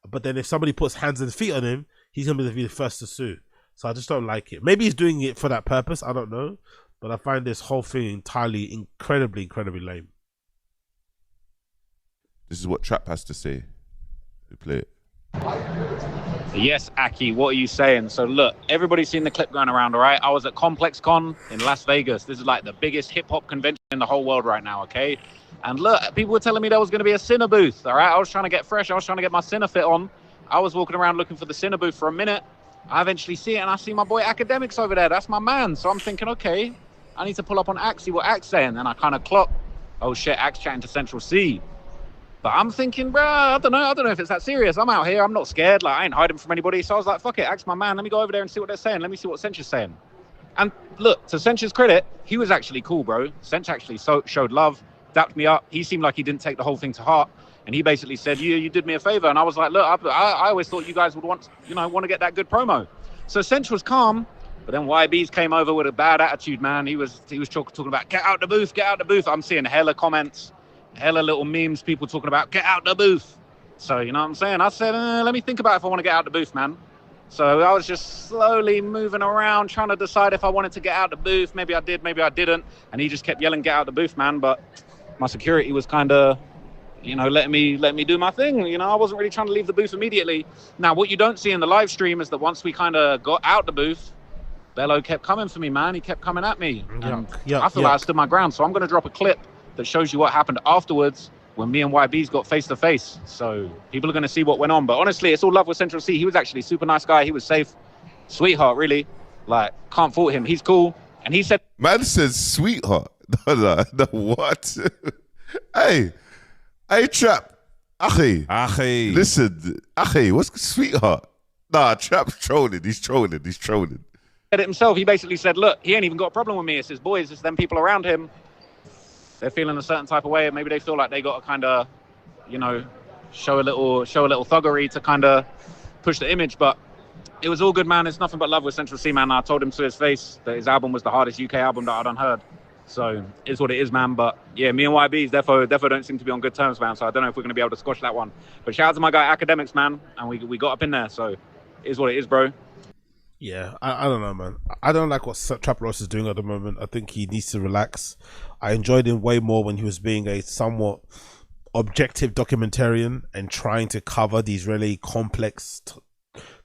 But then if somebody puts hands and feet on him, he's going to be the first to sue. So I just don't like it. Maybe he's doing it for that purpose. I don't know. But I find this whole thing entirely incredibly, incredibly lame. This is what Trap has to say. We play it. Yes, Aki, what are you saying? So look, everybody's seen the clip going around, all right? I was at ComplexCon in Las Vegas. This is like the biggest hip-hop convention in the whole world right now, okay? And look, people were telling me there was going to be a Cinna booth, all right? I was trying to get fresh. I was trying to get my Cinna fit on. I was walking around looking for the Cinna booth for a minute. I eventually see it, and I see my boy Academics over there. That's my man. So I'm thinking, okay, I need to pull up on Axe, see what Axe saying. And I kind of clock, oh shit, Axe chatting to Central C. But I'm thinking, bro, I don't know if it's that serious. I'm out here. I'm not scared. Like, I ain't hiding from anybody. So I was like, fuck it, Axe my man. Let me go over there and see what they're saying. Let me see what Cench is saying. And look, to Cench's credit, he was actually cool, bro. Cench actually showed love, dapped me up. He seemed like he didn't take the whole thing to heart. And he basically said, you did me a favor. And I was like, look, I always thought you guys would want to get that good promo. So Cench was calm. But then YBs came over with a bad attitude, man. He was talking about, get out the booth, get out the booth. I'm seeing hella comments. Hella little memes, people talking about get out the booth. So, you know what I'm saying? I said, let me think about if I want to get out the booth, man. So I was just slowly moving around, trying to decide if I wanted to get out the booth. Maybe I did, maybe I didn't. And he just kept yelling, get out the booth, man. But my security was kind of, letting me do my thing. I wasn't really trying to leave the booth immediately. Now, what you don't see in the live stream is that once we kind of got out the booth, Bello kept coming for me, man. He kept coming at me. And I feel like I stood my ground. So I'm going to drop a clip that shows you what happened afterwards when me and YBs got face to face. So people are going to see what went on. But honestly, it's all love with Central C. He was actually a super nice guy. He was safe. Sweetheart, really. Like, can't fault him. He's cool. And he said... Man says sweetheart. No, what? Hey, Trap. Achi. Listen, Achi, what's sweetheart? Nah, Trap's trolling. He's trolling. Said it himself. He basically said, look, he ain't even got a problem with me. It's his boys. It's them people around him. They're feeling a certain type of way, and maybe they feel like they got to kind of, show a little thuggery to kind of push the image. But it was all good, man. It's nothing but love with Central C, man. I told him to his face that his album was the hardest UK album that I'd unheard. So it's what it is, man. But yeah, me and YBs defo don't seem to be on good terms, man. So I don't know if we're going to be able to squash that one. But shout out to my guy Academics, man. And we got up in there. So it is what it is, bro. Yeah, I don't know, man. I don't like what TrapLore Ross is doing at the moment. I think he needs to relax. I enjoyed him way more when he was being a somewhat objective documentarian and trying to cover these really complex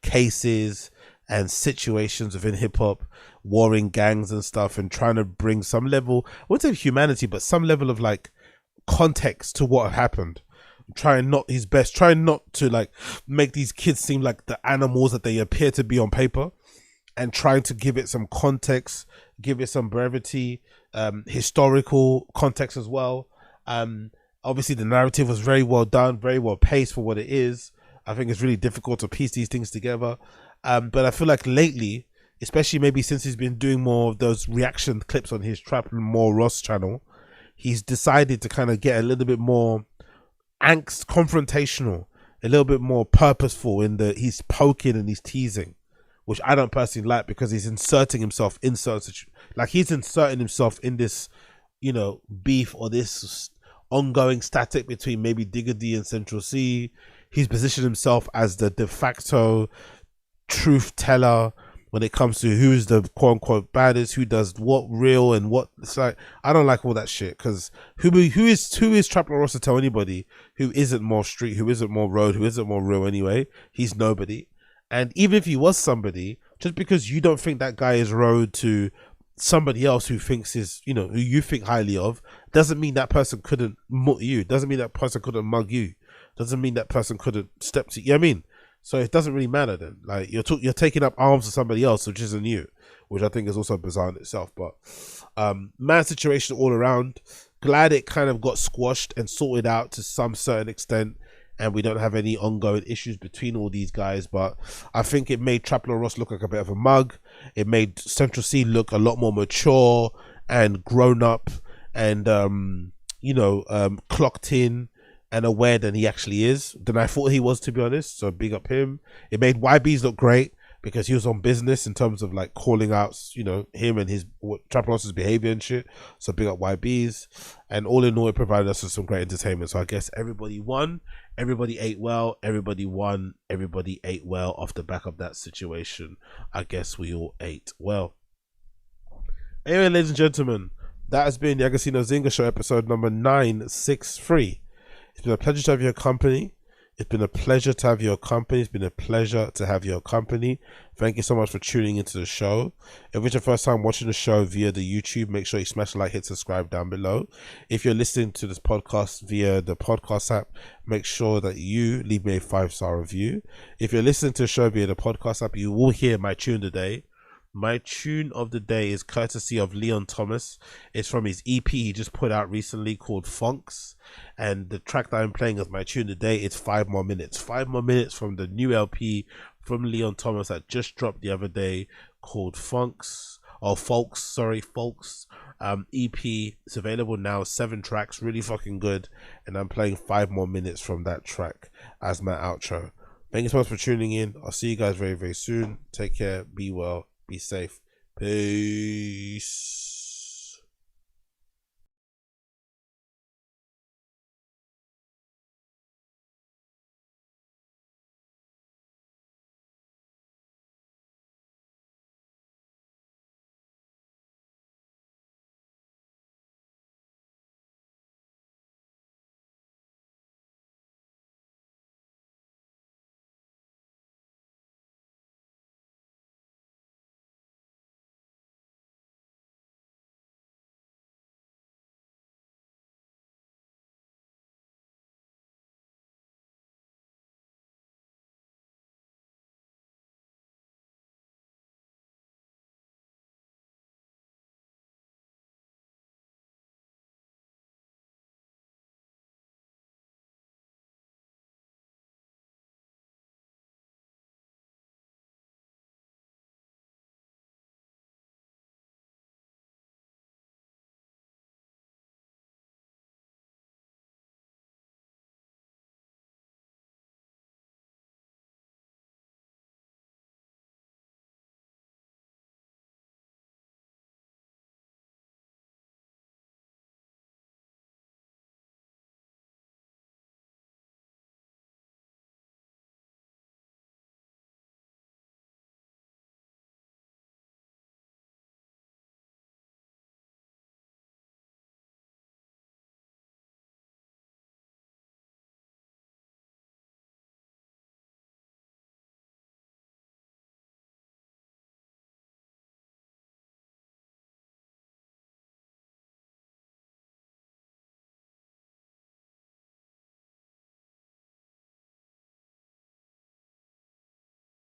cases and situations within hip-hop, warring gangs and stuff, and trying to bring some level, I wouldn't say humanity, but some level of like context to what happened. Trying not to like make these kids seem like the animals that they appear to be on paper, and trying to give it some context, give it some brevity, historical context as well. Obviously the narrative was very well done, very well paced for what it is. I think it's really difficult to piece these things together. But I feel like lately, especially maybe since he's been doing more of those reaction clips on his TrapLore Ross channel, he's decided to kind of get a little bit more angst, confrontational, a little bit more purposeful in he's poking and he's teasing, which I don't personally like, because he's inserting himself in he's inserting himself in this, beef or this ongoing static between maybe Digga D and Central C. He's positioned himself as the de facto truth teller when it comes to who's the quote unquote baddest, who does what real and what. It's like, I don't like all that shit, because who is TrapLore Ross to tell anybody who isn't more street, who isn't more road, who isn't more real anyway? He's nobody. And even if he was somebody, just because you don't think that guy is road to somebody else who thinks is, who you think highly of, doesn't mean that person couldn't mut you, doesn't mean that person couldn't mug you, doesn't mean that person couldn't step to you. You know what I mean? So it doesn't really matter then. Like, you're taking up arms for somebody else, which isn't you, which I think is also bizarre in itself. But mad situation all around. Glad it kind of got squashed and sorted out to some certain extent, and we don't have any ongoing issues between all these guys. But I think it made TrapLore Ross look like a bit of a mug. It made Central C look a lot more mature and grown up and clocked in and aware than he actually is, than I thought he was, to be honest. So big up him. It made YBs look great, because he was on business in terms of like calling out, him and his TrapLore Ross's behavior and shit. So big up YBs. And all in all, it provided us with some great entertainment. So I guess everybody won, everybody ate well, everybody won, everybody ate well off the back of that situation. I guess we all ate well. Anyway, ladies and gentlemen, that has been the Agostinho Zinga Show, episode number 963. It's been a pleasure to have your company. It's been a pleasure to have your company. It's been a pleasure to have your company. Thank you so much for tuning into the show. If it's your first time watching the show via the YouTube, make sure you smash the like, hit subscribe down below. If you're listening to this podcast via the podcast app, make sure that you leave me a 5-star review. If you're listening to the show via the podcast app, you will hear my tune of the day. My tune of the day is courtesy of Leon Thomas. It's from his EP he just put out recently called Funks. And the track that I'm playing as my tune of the day is 5 More Minutes. 5 More Minutes from the new LP from Leon Thomas that just dropped the other day called Folks. EP. It's available now, 7 tracks, really fucking good. And I'm playing 5 more minutes from that track as my outro. Thank you so much for tuning in. I'll see you guys very, very soon. Take care. Be well. Be safe. Peace.